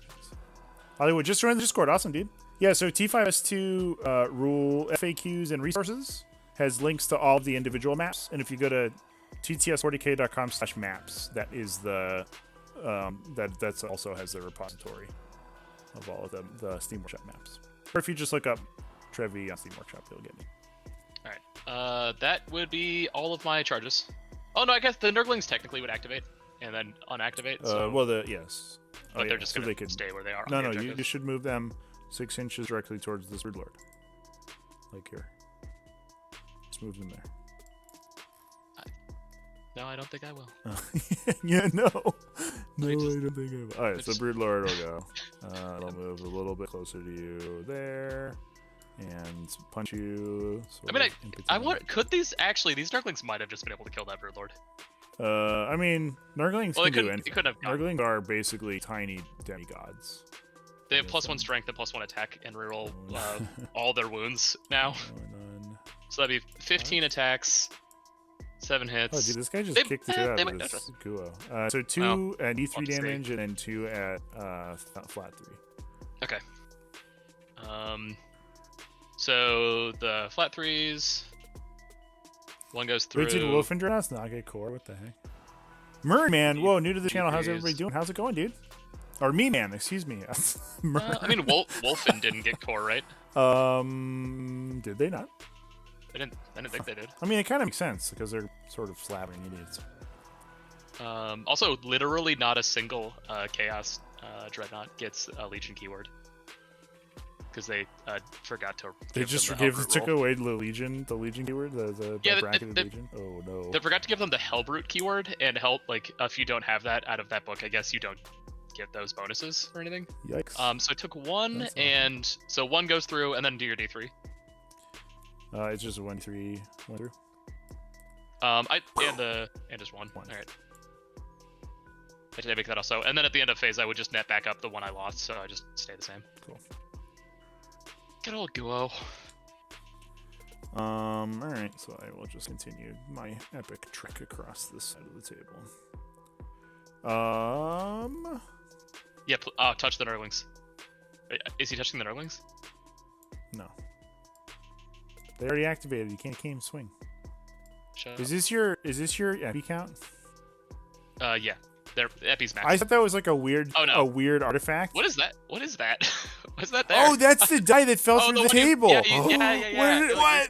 Hollywood, just join the Discord. Awesome, dude. Yeah, so T5S2 rule FAQs and resources has links to all of the individual maps. And if you go to tts40k.com/maps, that is the that's also has the repository of all of the Steam Workshop maps. Or if you just look up Trevi on Steam Workshop, you'll get me. All right. That would be all of my charges. Oh no, I guess the Nurglings technically would activate and then unactivate. So... yes. But they're just going to stay where they are. No, you should move them 6 inches directly towards this Brood Lord. Like here. Just move them there. No, I don't think I will. Yeah, no. No, I don't think I will. Alright, so Brood Lord will go. It'll move a little bit closer to you there. And punch you. I mean, could these Nurglings might have just been able to kill that Brood Lord. I mean, Nurglings can do anything. Couldn't have Nurglings are basically tiny demigods. They have +1 strength and +1 attack and reroll all their wounds now. So that'd be 15 attacks, 7 hits. Oh, dude, this guy just kicked the shit out of his Guo. So 2 at E3 damage and then 2 at flat 3. Okay. So the flat 3s. 1 goes through. Wait, did Wolfendraus not get core? What the heck? Murray Man, whoa, new to the channel. How's everybody doing? How's it going, dude? Or me, man, excuse me. I mean, Wolfen didn't get core, right? Did they not? I didn't think they did. I mean, it kind of makes sense because they're sort of slabbing idiots. Also, literally not a single Chaos Dreadnought gets a Legion keyword. Because they forgot to. They just took away the Legion keyword, the bracketed Legion. Oh no! They forgot to give them the Hellbrute keyword, and if you don't have that out of that book, I guess you don't get those bonuses or anything. Yikes! So I took 1, and so 1 goes through, and then do your D3. It's just a 1-3 went through. And just 1. All right. I did make that also, and then at the end of phase, I would just net back up the 1 I lost, so I just stay the same. Cool. Good old Guo. Alright, so I will just continue my epic trek across this side of the table. Yeah, touch the Nurglings. Is he touching the Nurglings? No. They already activated. You can't swing. Shut Is this your epi count? Yeah. They're Epi's max. I thought that was like a weird artifact. What is that? What's that there? Oh, that's the die that fell through the table. Yeah.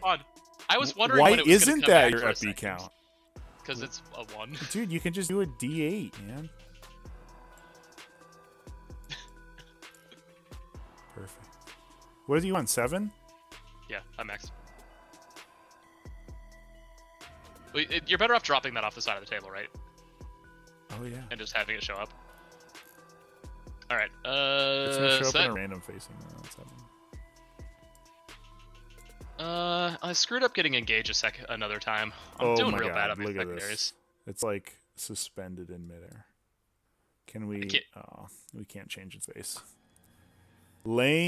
What? I was wondering why when it was isn't that your epi count? Because it's a 1. Dude, you can just do a D8, man. Perfect. What do you want? 7? Yeah, I'm maxed. You're better off dropping that off the side of the table, right? Oh yeah. and just having it show up. All right. It's gonna show up in a random facing. That's happening. I screwed up getting engaged another time. I'm doing real bad on my Look at secondaries. this. It's like suspended in midair. Can we? Oh, we can't change its face. Lame.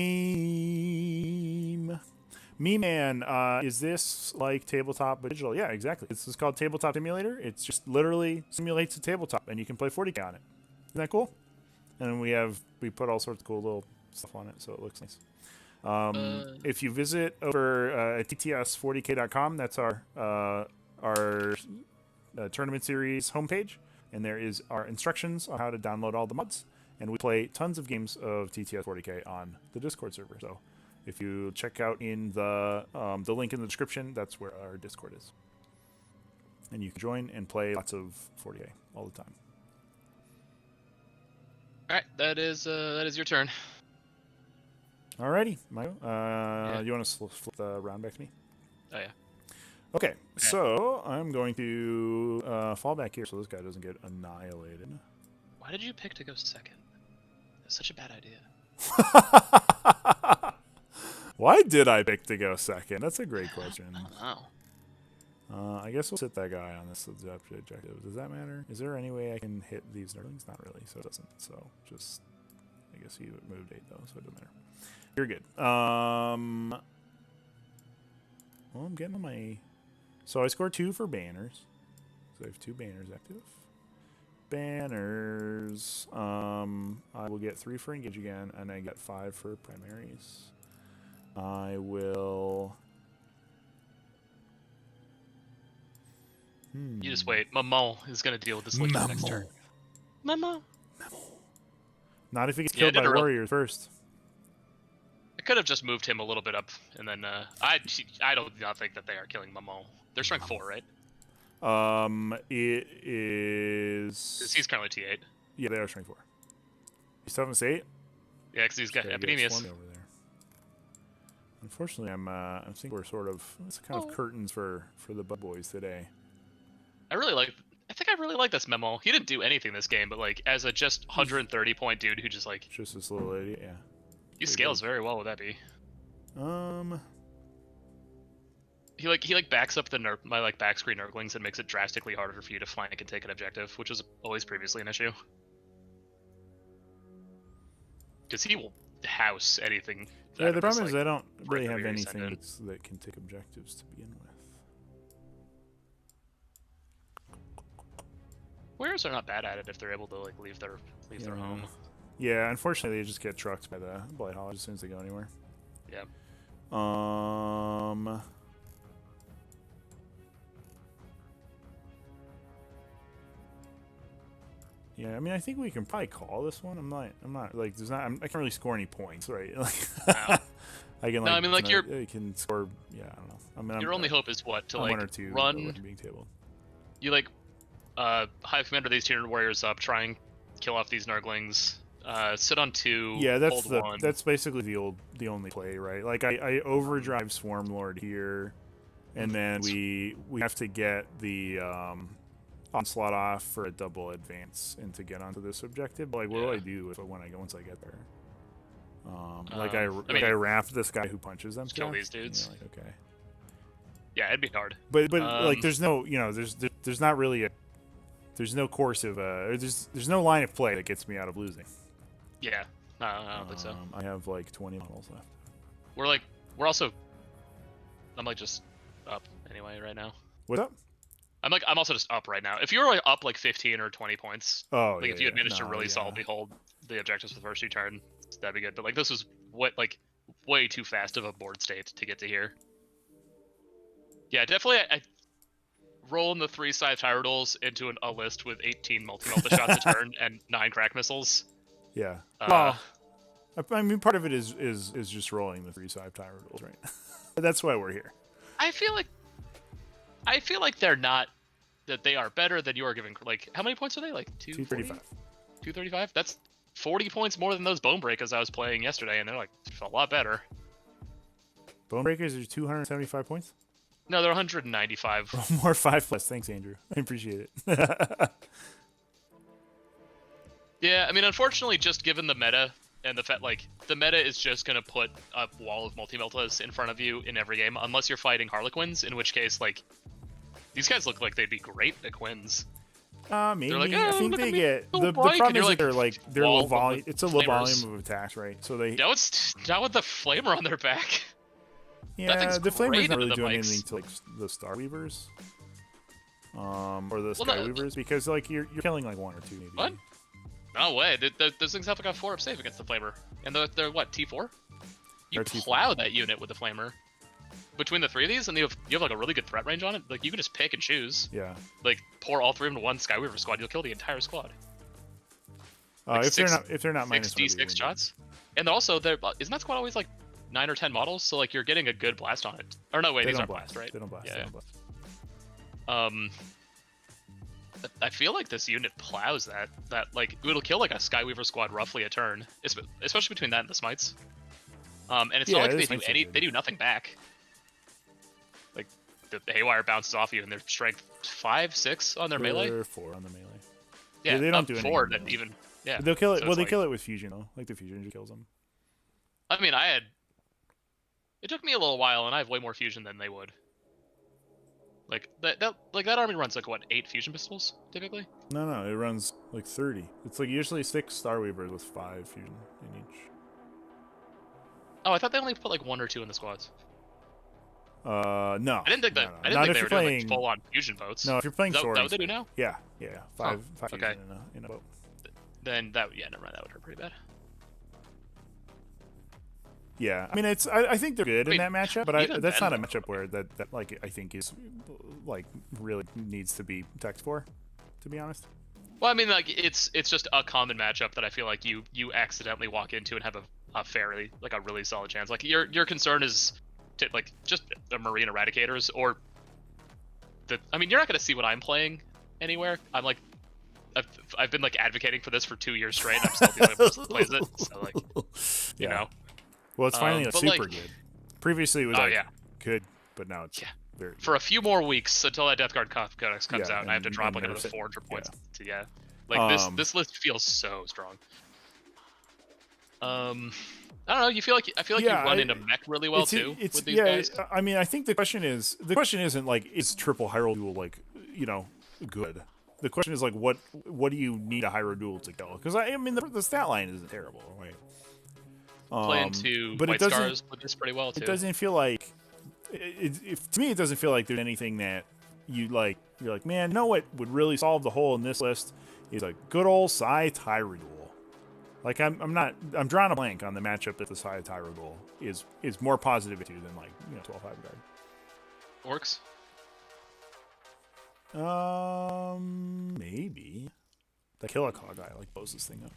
Me Man, is this like tabletop but digital? Yeah, exactly. This is called Tabletop Simulator. It's just literally simulates a tabletop, and you can play 40K on it. Isn't that cool? And we put all sorts of cool little stuff on it, so it looks nice. If you visit over at tts40k.com, that's our tournament series homepage, and there is our instructions on how to download all the mods. And we play tons of games of TTS40K on the Discord server. So if you check out in the link in the description, that's where our Discord is. And you can join and play lots of 40K all the time. All right, that is your turn. Alrighty, Mayo. You want to flip the round back to me? Oh yeah. Okay, so I'm going to fall back here so this guy doesn't get annihilated. Why did you pick to go second? That's such a bad idea. Why did I pick to go second? That's a great question. I don't know. I guess we'll sit that guy on this objective. Does that matter? Is there any way I can hit these nerdlings? Not really, so it doesn't. So just, I guess he moved 8 though, so it doesn't matter. You're good. Well, I'm getting my... So I scored 2 for banners. So I have 2 banners active. Banners. I will get 3 for engage again, and I get 5 for primaries. I will... You just wait. Maman is going to deal with this link next turn. Maman. Not if he gets killed by warriors first. I could have just moved him a little bit up, and then I don't think that they are killing Maman. They're strength 4, right? It is... He's currently T8. Yeah, they are strength 4. He's toughness 8? Yeah, because he's got epidemias. Over there. Unfortunately, I think we're sort of... It's kind of curtains for the bug boys today. I think I really like this Memo. He didn't do anything this game, but like as a just 130 point dude who just like just this little idiot, yeah. He scales very well with that B. He backs up my back screen Nurglings and makes it drastically harder for you to flank and take an objective, which was always previously an issue. Because he will house anything. Yeah, the problem is I don't really have anything that can take objectives to begin with. Warriors are not bad at it if they're able to like leave their home. Yeah, unfortunately they just get trucked by the Blight Hollow as soon as they go anywhere. Yeah. Yeah, I mean I think we can probably call this one. I'm not like I can't really score any points, right? Like I can you can score. Yeah, I don't know. I mean, your only hope is what to like 1 or 2 run. Being tabled. You like hive commander these 200 warriors up, try and kill off these Nurglings. Sit on 2. Yeah, hold 1. That's basically the only play, right? Like I overdrive Swarmlord here, and then we have to get the onslaught off for a double advance and to get onto this objective. But like, what do I do once I get there? I wrap this guy who punches them. Kill these dudes. Like, okay. Yeah, it'd be hard. But like, there's no there's not really there's no course of there's no line of play that gets me out of losing. Yeah, no, I don't think so. I have like 20 models left. I'm like just up anyway right now. What's up? I'm also just up right now. If you were like up like 15 or 20 points, if you had managed to really solidly hold the objectives for the first 2 turns, that'd be good. But like this was way too fast of a board state to get to here. Yeah, definitely. I rolling the 3 side Tyradals into a list with 18 multi-melta shots a turn and 9 crack missiles. Yeah. Well, I mean, part of it is just rolling the 3 side Tyradals, right? That's why we're here. I feel like they're not. That they are better than you are giving. Like, how many points are they? Like 235. 235. That's 40 points more than those Bone Breakers I was playing yesterday, and they're like a lot better. Bone Breakers are 275 points. No, they're 195. More 5+. Thanks, Andrew. I appreciate it. Yeah, I mean, unfortunately, just given the meta and the fact, like, the meta is just gonna put a wall of multi-meltas in front of you in every game, unless you're fighting Harlequins, in which case, like, these guys look like they'd be great at Quins. Maybe. They're like, I oh, think look at they me, get so the bright," problem and is you're that they're low wall volume. It's a low flamers. volume of attacks, right? So they Now it's not with the flamer on their back. That yeah, thing's the flamer's great not into really the doing mics. anything to like the Star Weavers, or the Well, Sky no, Weavers because like you're killing like one or two maybe. What? No way. Those things have like a 4-up save against the flamer, and they're what, T4? You They're T4. plow that unit with the flamer. Between the three of these, and you have like a really good threat range on it. Like you can just pick and choose. Yeah. Like pour all three of them to one Skyweaver squad, you'll kill the entire squad. Like If they're not minus 6d6 shots, and also isn't that squad always like 9 or 10 models? So like you're getting a good blast on it. Or no, wait, these aren't blast, right? They don't blast. Yeah. They don't blast. I feel like this unit plows that like it'll kill like a Skyweaver squad roughly a turn, especially between that and the smites. And it's not like they do nothing back. Like the haywire bounces off you, and they're strength 5, 6 on their melee. They're 4 on the melee. Yeah, they don't do anything. 4 that even. Yeah. But they'll kill it. So Well, they like, kill it with fusion though. Like the fusion just kills them. I mean, it took me a little while, and I have way more fusion than they would. Like that army runs like what, 8 fusion pistols typically? No, it runs like 30. It's like usually 6 Star Weavers with 5 fusion in each. Oh, I thought they only put like 1 or 2 in the squads. No. I didn't think that. No. I didn't think they were doing like full-on fusion votes. No, if you're playing Swords. Is that what they do Swords. now? Yeah. 5 fusion Okay. in a boat. Then never mind. That would hurt pretty bad. Yeah, I mean I think they're good in that matchup, but that's not a though. matchup where that like I think is like really needs to be teched for, to be honest. Well, I mean, like it's just a common matchup that I feel like you accidentally walk into and have a fairly like a really solid chance. Like your concern is to, like just the Marine Eradicators or the. I mean, you're not gonna see what I'm playing anywhere. I'm like. I've been like advocating for this for 2 years straight. And I'm still the only person that plays it. So like, you know. Well, it's finally super like, good. Previously, it was good, but now it's very good. For a few more weeks until that Death Guard Codex comes out, and I have to drop like another 400 points. Like this list feels so strong. I don't know. I feel like you run into mech really well too with these guys. I mean, I think the question isn't like is triple Hyrule Duel like good. The question is like what do you need a Hyrule Duel to kill? Because I mean the stat line isn't terrible, right? Playing to White Scars with this pretty well too. It doesn't feel like to me it doesn't feel like there's anything that you're like, man, you know what would really solve the hole in this list is a good old Sai Hyrule Duel. Like I'm drawing a blank on the matchup that the Sai Hyrule Duel is more positivity than like 12 Hybrid Guard. Orcs? Maybe. The Killicog guy like blows this thing up.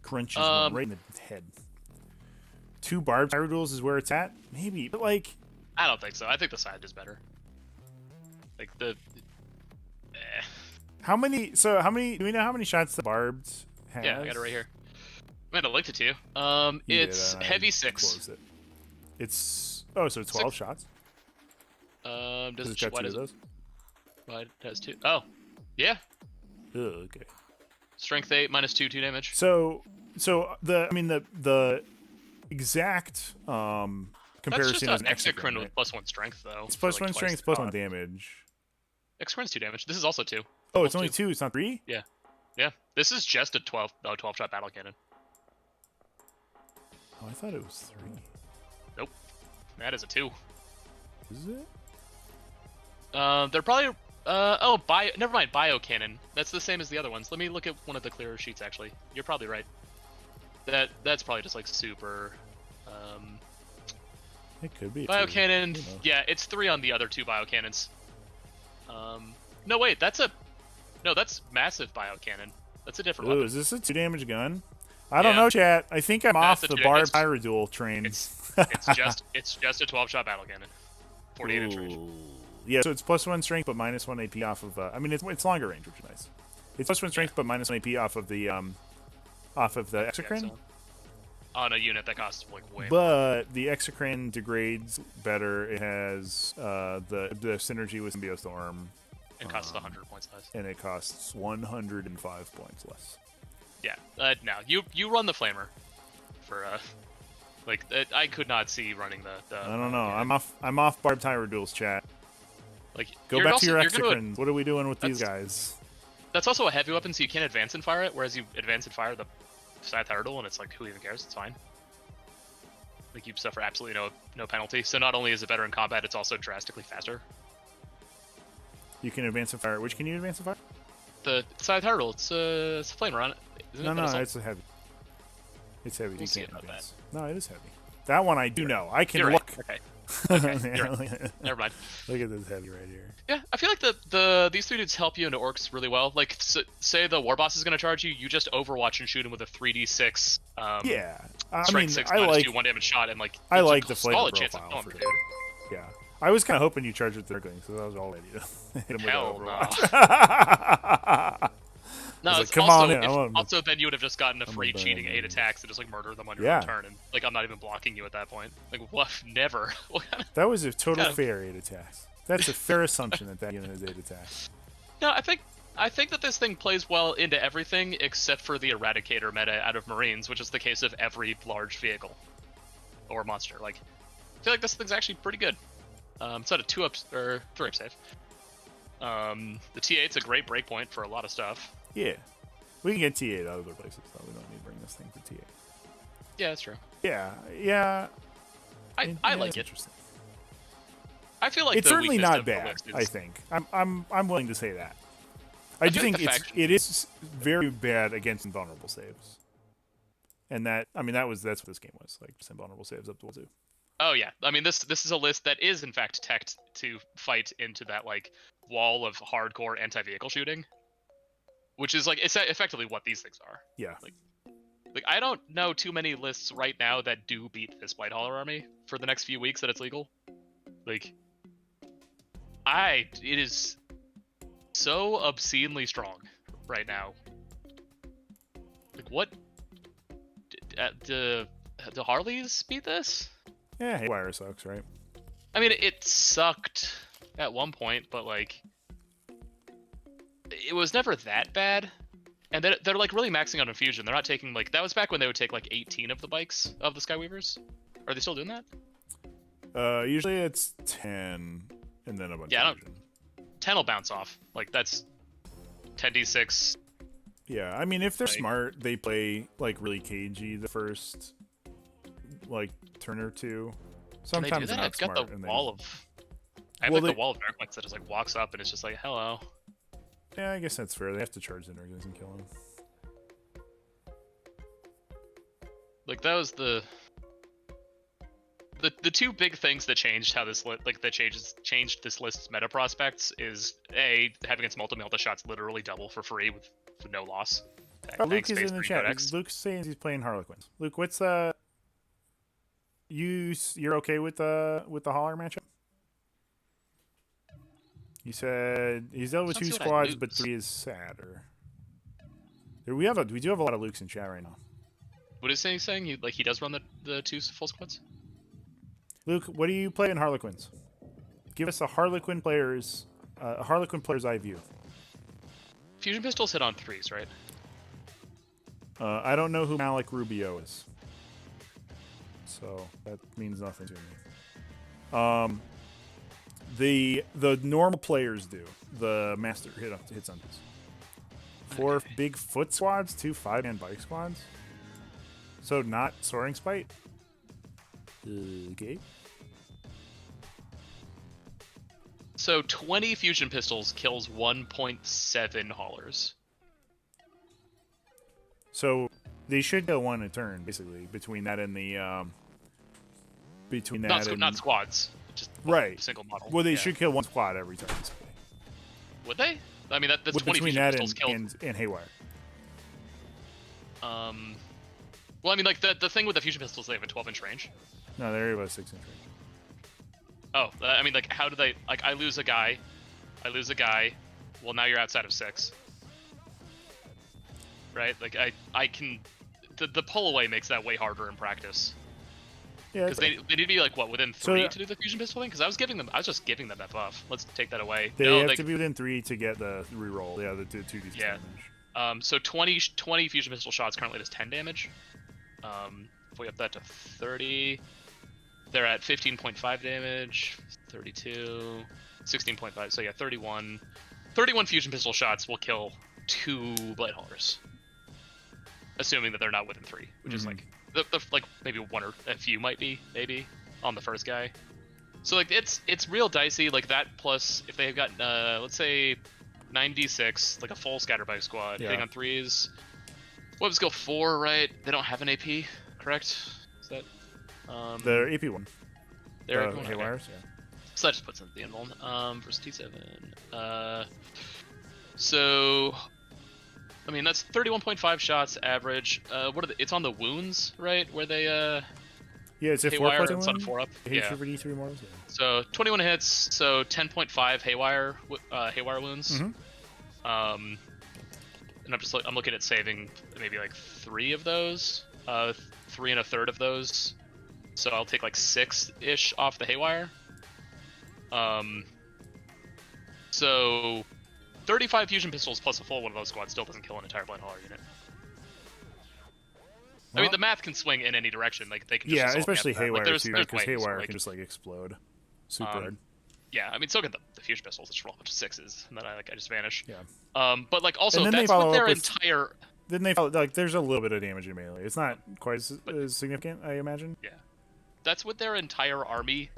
Crunches one right in the head. 2 barbed Hyrule Duels is where it's at? Maybe, but like I don't think so. I think the side is better. Like the How many do we know how many shots the barbed has? Yeah, I got it right here. I might have linked it to you. It's heavy 6. It's so 12 shots. Does it got 2 of those? Well, it has 2. Oh, yeah. Okay. Strength 8 minus 2 damage. So the exact comparison is an Exocrine with +1 strength though. It's +1 strength, +1 damage. Exocrine's 2 damage. This is also 2. Oh, it's only 2. It's not 3. Yeah. This is just a 12 shot battle cannon. Oh, I thought it was 3. Nope. That is a 2. Is it? They're probably never mind, bio cannon. That's the same as the other ones. Let me look at one of the clearer sheets actually. You're probably right. That's probably just like super it could be bio cannon. Yeah, it's 3 on the other 2 bio cannons. No wait, that's massive bio cannon. That's a different weapon. Is this a 2 damage gun? I don't know, chat. I think I'm off the barbed Hyrule Duel train. It's just a 12 shot battle cannon. 48 inch range. Yeah, so it's +1 strength but -1 AP off of. I mean, it's longer range, which is nice. It's +1 strength but -1 AP off of the Exocrine. Yeah, so on a unit that costs like way more. But the Exocrine degrades better. It has the synergy with Symbio Storm. It costs 100 points less. And it costs 105 points less. Yeah. No, you run the flamer for I could not see running the I don't know. I'm off Barb Tyra Duels chat. Like Go back to your you're gonna- Exocrines. What are we doing with these guys? That's also a heavy weapon, so you can't advance and fire it. Whereas you advance and fire the Scythe Hurdle, and it's like, who even cares? It's fine. Like you suffer absolutely no penalty. So not only is it better in combat, it's also drastically faster. You can advance and fire. Which can you advance and fire? The Scythe Hurdle, it's a flamer on it. No, it's a heavy. It's heavy. You can't about advance. No, it is heavy. That one I do know. I can You're look. right. Okay. Never mind. Look at this heavy right here. Yeah, I feel like these three dudes help you into orcs really well. Like, say the war boss is going to charge you, you just overwatch and shoot him with a 3d6. Yeah, I strike mean, 6 I minus like 2 1 damage shot, and like I there's like a the flavor solid chance of profile killing for the that. dude. Yeah, I was kind of hoping you charged with Thurgling, so I was all ready to hit him with Hell Overwatch. No, like, it's come also, on in. also then you would have just gotten a free cheating 8 attacks and just like murder them on your own turn, and like I'm not even blocking you at that point. Like what? Never. That was a total fair 8 attacks. That's a fair assumption that unit is 8 attacks. No, I think that this thing plays well into everything except for the Eradicator meta out of Marines, which is the case of every large vehicle or monster. Like, I feel like this thing's actually pretty good. It's at a 2-up or 3-up save. The T8's a great breakpoint for a lot of stuff. Yeah, we can get T8 other places, though. We don't need to bring this thing for T8. Yeah, that's true. Yeah. I like it. Interesting. I feel like it's the certainly weakness not of the bad. list is... I think I'm willing to say that. I do think it is very bad against invulnerable saves, and that's what this game was like. Just invulnerable saves up to 2. Oh yeah, I mean this is a list that is in fact teched to fight into that like wall of hardcore anti-vehicle shooting, which is like it's effectively what these things are. Yeah. Like I don't know too many lists right now that do beat this Blight Hauler army for the next few weeks that it's legal. Like it is so obscenely strong right now. Like what? Do Harleys beat this? Yeah, Haywire sucks, right? I mean, it sucked at one point, but like, it was never that bad. And they're like really maxing out infusion. They're not taking like that was back when they would take like 18 of the bikes of the Skyweavers. Are they still doing that? Usually it's 10, and then a bunch. Yeah, of 10 will bounce off. Like that's 10d6. Yeah, I mean, if they're smart, they play like really cagey the first like turn or two. Sometimes they're not I've got smart. the wall of. I have the wall of Dark Lights that just like walks up and it's just like hello. Yeah, I guess that's fair. They have to charge the Nurglings and kill him. Like that was the two big things that changed how this changed this list's meta prospects is A, having its multi-melta shots literally double for free with no loss. Luke is in the chat. Luke's saying he's playing Harlequins. Luke, what's you're okay with the Holler matchup? You said he's dealt with 2 squads, but 3 is sadder. We do have a lot of Lukes in chat right now. What is he saying? He does run the 2 full squads? Luke, what do you play in Harlequins? Give us a Harlequin player's eye view. Fusion pistols hit on 3s, right? I don't know who Malik Rubio is, so that means nothing to me. The normal players do. The master hits on this. 4 big foot squads, 2 5-man bike squads. So not Soaring Spite. Okay. So 20 fusion pistols kills 1.7 haulers. So they should kill 1 a turn, basically, between that and the not squads, just single model. Well, they should kill 1 squad every turn, basically. Would they? I mean, that's 20 between fusion that pistols killed. and Haywire. Well, I mean, like the thing with the fusion pistols, they have a 12-inch range. No, they're about 6-inch range. Oh, I mean, like, how do they? Like, I lose a guy. Well, now you're outside of 6. Right? Like, I can. The pull away makes that way harder in practice. Yeah. Because they need to be like what within 3 to do the fusion pistol thing. Because I was just giving them that buff. Let's take that away. They have to be within 3 to get the reroll. Yeah, the 2d6 damage. So 20 fusion pistol shots currently does 10 damage. If we up that to 30, they're at 15.5 damage, 32, 16.5. So yeah, 31. 31 fusion pistol shots will kill 2 blade haulers, assuming that they're not within 3, which is like like maybe one or a few might be maybe on the first guy. So like it's real dicey, like that plus if they've got let's say 9d6, like a full scatterbike squad hitting on 3s. Weapon skill 4, right? They don't have an AP, correct? Is that the AP one? They're AP one? Haywires, okay. So that just puts in the end one. Versus T7. So I mean that's 31.5 shots average. What are it's on the wounds, right? Where they yeah, it's a Haywire 4 and on 4 up. Yeah. For D3 models, yeah. So 21 hits, so 10.5 Haywire wounds. And I'm looking at saving maybe like 3 of those, 3 1/3 of those. So I'll take like 6-ish off the Haywire. So 35 fusion pistols plus a full one of those squads still doesn't kill an entire blind hauler unit. I mean, the math can swing in any direction. Like they can just especially Haywire too, because Haywire like, can just like explode super hard. Yeah, I mean, so can the fusion pistols. Just roll a bunch of 6s, and then I just vanish. Yeah. But like also that's what their entire. Then they follow, like there's a little bit of damage in melee. It's not quite as significant, I imagine. Yeah, that's with their entire army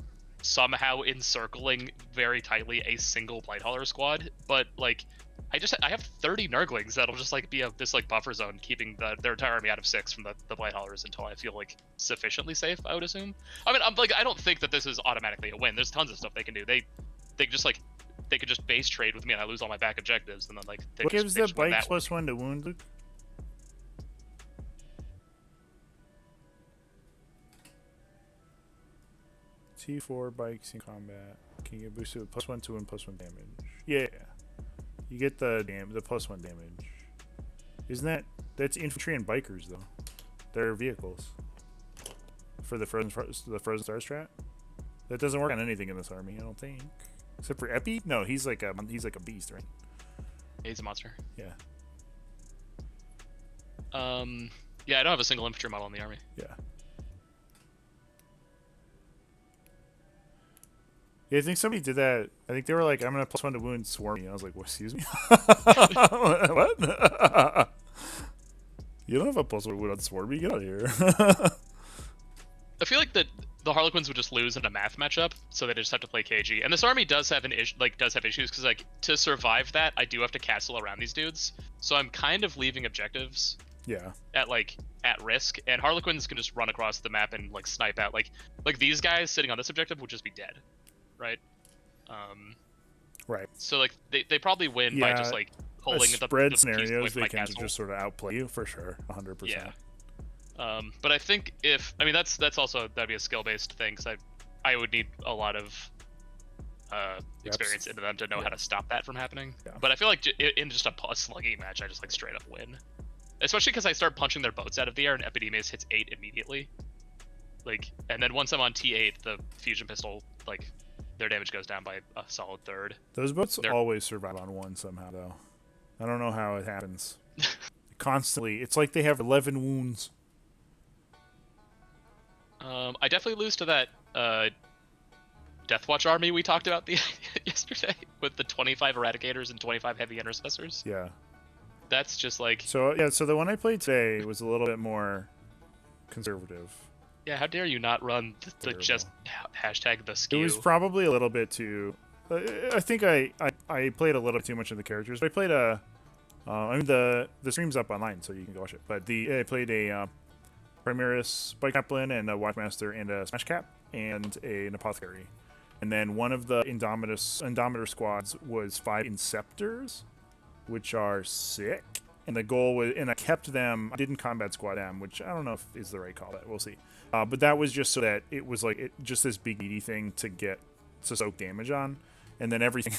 somehow encircling very tightly a single blight hauler squad. But like, I have 30 Nurglings that'll just like be this like buffer zone, keeping their entire army out of 6 from the blight haulers until I feel like sufficiently safe. I would assume. I mean, I don't think that this is automatically a win. There's tons of stuff they can do. They just like they could just base trade with me and I lose all my back objectives, and then like what gives the bike +1 to wound, Luke? T4 bikes in combat can get boosted with +1 to win +1 damage. Yeah, you get the +1 damage. Isn't that's infantry and bikers though? They're vehicles for the frozen star strat. That doesn't work on anything in this army, I don't think, except for Epi. No, he's like a beast, right? He's a monster. Yeah. Yeah, I don't have a single infantry model in the army. Yeah. Yeah, I think somebody did that. I think they were like, I'm going to +1 to wound Swarmy. And I was like, what, excuse me? What? You don't have a +1 to wound on Swarmy? Get out of here. I feel like the Harlequins would just lose in a math matchup, so they just have to play KG. And this army does have issues, because like to survive that, I do have to castle around these dudes. So I'm kind of leaving objectives at risk, and Harlequins can just run across the map and like snipe out like these guys sitting on this objective would just be dead. Right. Right. So like they probably win by just like pulling the spread scenarios. They can castle. just sort of outplay you for sure, 100%. Yeah. But I think that's also that'd be a skill based thing, because I would need a lot of experience into them to know how to stop that from happening. Yeah. But I feel like in just a slugging match, I just like straight up win, especially because I start punching their boats out of the air and Epidemius hits 8 immediately. Like, and then once I'm on T8, the fusion pistol like. Their damage goes down by a solid 1/3. Those boats always survive on 1 somehow, though. I don't know how it happens. Constantly. It's like they have 11 wounds. I definitely lose to that Deathwatch army we talked about yesterday with the 25 Eradicators and 25 Heavy Intercessors. Yeah. That's just like... So the one I played today was a little bit more conservative. Yeah, how dare you not run the just hashtag the skew. It was probably a little bit too... I think I played a little too much of the characters. But I played I mean, the stream's up online, so you can go watch it. But I played a Primaris Bike Chaplain and a Watchmaster and a Smash Cap and an Apothecary. And then one of the Indomitor squads was 5 Inceptors, which are sick. And the goal was... And I kept them... I didn't combat squad them, which I don't know if is the right call. We'll see. But that was just so that it was like just this big meaty thing to get to soak damage on, and then everything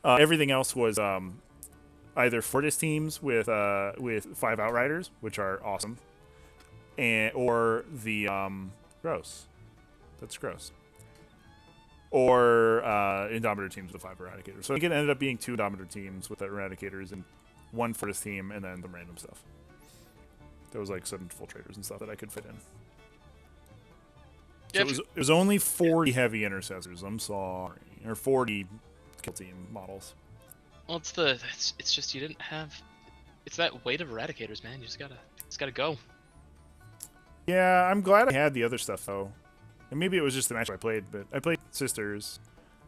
everything else was either Fortis teams with 5 Outriders, which are awesome, or the gross. That's gross. or Indominator teams with 5 Eradicators. So it ended up being 2 Indominator teams with the Eradicators and 1 for this team, and then some random stuff. There was like 7 full traders and stuff that I could fit in. So it was only 40 heavy intercessors. I'm sorry, or 40 kill team models. Well, it's just you didn't have. It's that weight of Eradicators, man. You just gotta go. Yeah, I'm glad I had the other stuff though, and maybe it was just the match I played. But I played Sisters,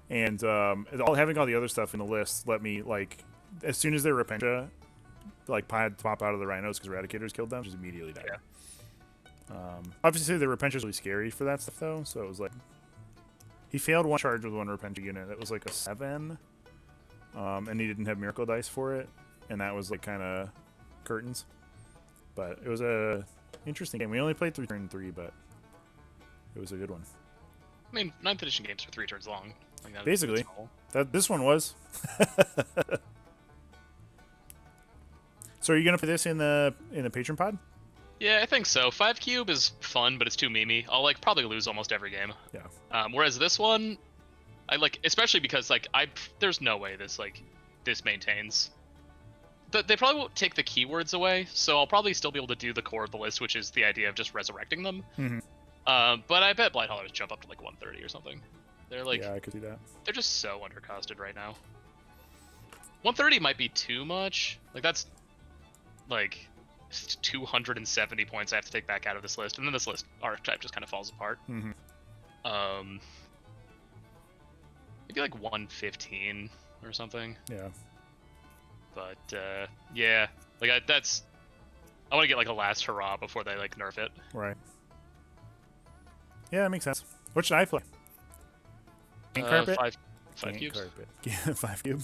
and having all the other stuff in the list let me, like, as soon as their Repentia like pop out of the Rhinos because Eradicators killed them, just immediately died. Yeah. Obviously, the Repentia's really scary for that stuff though, so it was like he failed 1 charge with 1 Repentia unit. That was like a 7, and he didn't have Miracle Dice for it, and that was like kind of curtains. But it was a interesting game. We only played through turn 3, but it was a good one. I mean, 9th edition games are 3 turns long. Like Basically, this one was. So are you gonna play this in the patron pod? Yeah, I think so. 5 cube is fun, but it's too memey. I'll like probably lose almost every game. Yeah. Whereas this one, I like, especially because like there's no way this maintains. They probably won't take the keywords away, so I'll probably still be able to do the core of the list, which is the idea of just resurrecting them. Mm-hmm. But I bet Blighthaulers jump up to like 130 or something. They're like, yeah, I could see that. They're just so undercosted right now. 130 might be too much. Like that's like 270 points I have to take back out of this list, and then this list archetype just kind of falls apart. Mm-hmm. Maybe like 115 or something. Yeah. But yeah, like I want to get like a last hurrah before they like nerf it. Right. Yeah, that makes sense. What should I play? Game carpet. 5 cubes. Carpet. Yeah, 5 cube.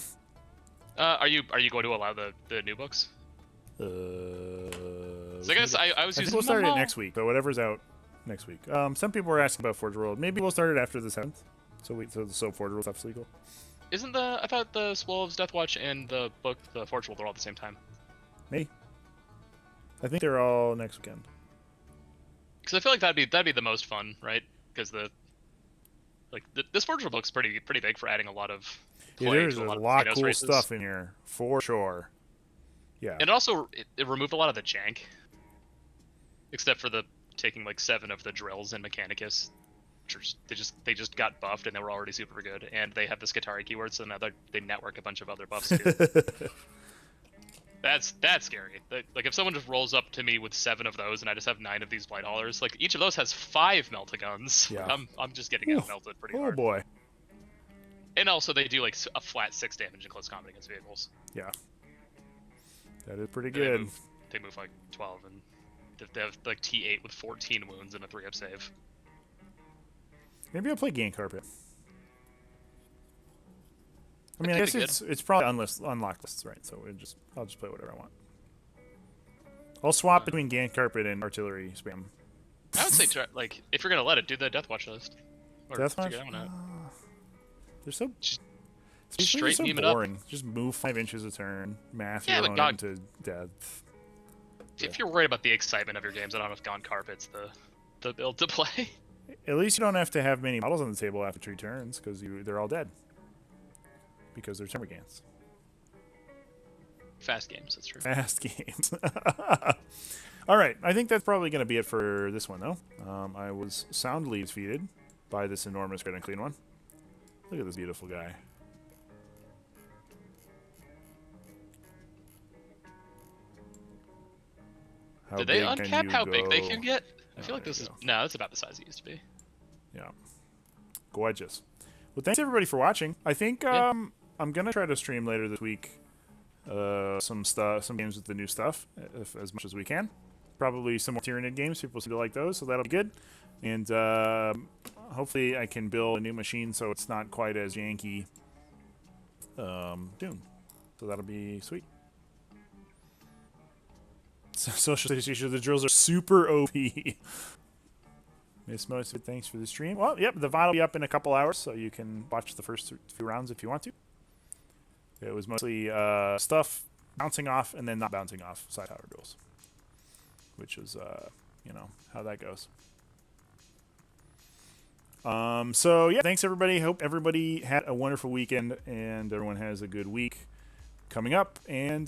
Are you going to allow the new books? So I guess I was using. We'll start it next week, but whatever's out next week. Some people were asking about Forge World. Maybe we'll start it after the 7th. So Forge World stuff's legal. Isn't I thought the Swolves Deathwatch and the book, the Forge World, are all at the same time. Maybe. I think they're all next weekend. Because I feel like that'd be the most fun, right? Because this Forge World book's pretty big for adding a lot of play. Yeah, there's a lot of cool stuff in here for sure. Yeah. And also it removed a lot of the jank, except for the taking like 7 of the drills and Mechanicus. They just got buffed and they were already super good, and they have the Skatari keyword, so now they network a bunch of other buffs too. That's scary. Like if someone just rolls up to me with 7 of those and I just have 9 of these Blighthaulers, like each of those has 5 Meltaguns. Yeah. I'm just getting out melted pretty hard. Oh boy. And also they do like a flat 6 damage in close combat against vehicles. Yeah. That is pretty good. They move like 12, and they have like T8 with 14 wounds and a 3-up save. Maybe I'll play Game Carpet. I mean, I guess it's probably unlocked lists, right? So I'll just play whatever I want. I'll swap between Gantt Carpet and Artillery Spam. I would say, like, if you're gonna let it, do the Deathwatch list. Deathwatch? They're so straight meme boring. it up. Just move 5 inches a turn, math Yeah, your but own into death. If you're worried about the excitement of your games, I don't know if Gaunt Carpet's the build to play. At least you don't have to have many models on the table after 3 turns, because they're all dead. Because they're Termagants. Fast games, that's true. Fast games. All right, I think that's probably going to be it for this one, though. I was soundly defeated by this enormous Red and Clean one. Look at this beautiful guy. Did they uncap how big they can get? I feel like this is... No, that's about the size it used to be. Yeah. Gorgeous. Well, thanks everybody for watching. I think I'm going to try to stream later this week some games with the new stuff, as much as we can. Probably some more Tyranid games. People seem to like those, so that'll be good. And hopefully I can build a new machine so it's not quite as janky soon. So that'll be sweet. Social Station, the drills are super OP. Miss Most, thanks for the stream. Well, yep, the VOD will be up in a couple hours, so you can watch the first few rounds if you want to. It was mostly stuff bouncing off and then not bouncing off side tower duels, which is, you know, how that goes. So yeah, thanks everybody. Hope everybody had a wonderful weekend and everyone has a good week coming up. And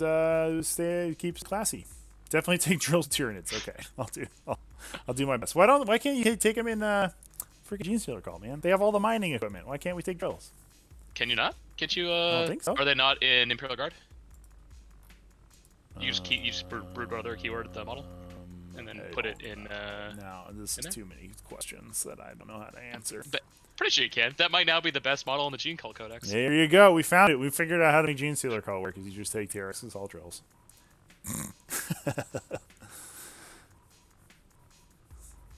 keeps classy. Definitely take drills to Tyranids. Okay, I'll do my best. Why can't you take them in freaking Gene Stealer Call, man? They have all the mining equipment. Why can't we take drills? Can you not? Can't you? I don't think so. Are they not in Imperial Guard? You just brood brother keyword the model, and then put it in. No, this is too many questions that I don't know how to answer. But pretty sure you can. That might now be the best model in the Gene Call Codex. There you go. We found it. We figured out how to make Gene Stealer Call work. Is you just take TRX's all drills.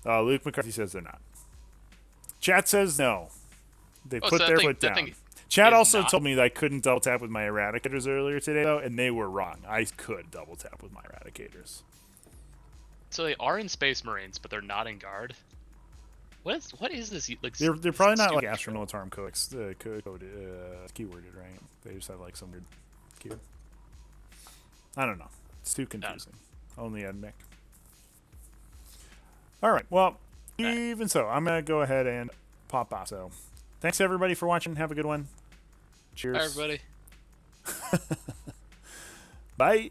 Luke McCarthy says they're not. Chat says no. They put their foot down. Chat also told me that I couldn't double tap with my Eradicators earlier today, though, and they were wrong. I could double tap with my Eradicators. So they are in Space Marines, but they're not in Guard. What is this? Like, they're probably not like Astro Militarum Codex keyworded, right? They just have like some weird keyword. I don't know. It's too confusing. Only at Mick. All right. Well, even so, I'm gonna go ahead and pop off. So, thanks everybody for watching. Have a good one. Cheers. Bye, everybody. Bye.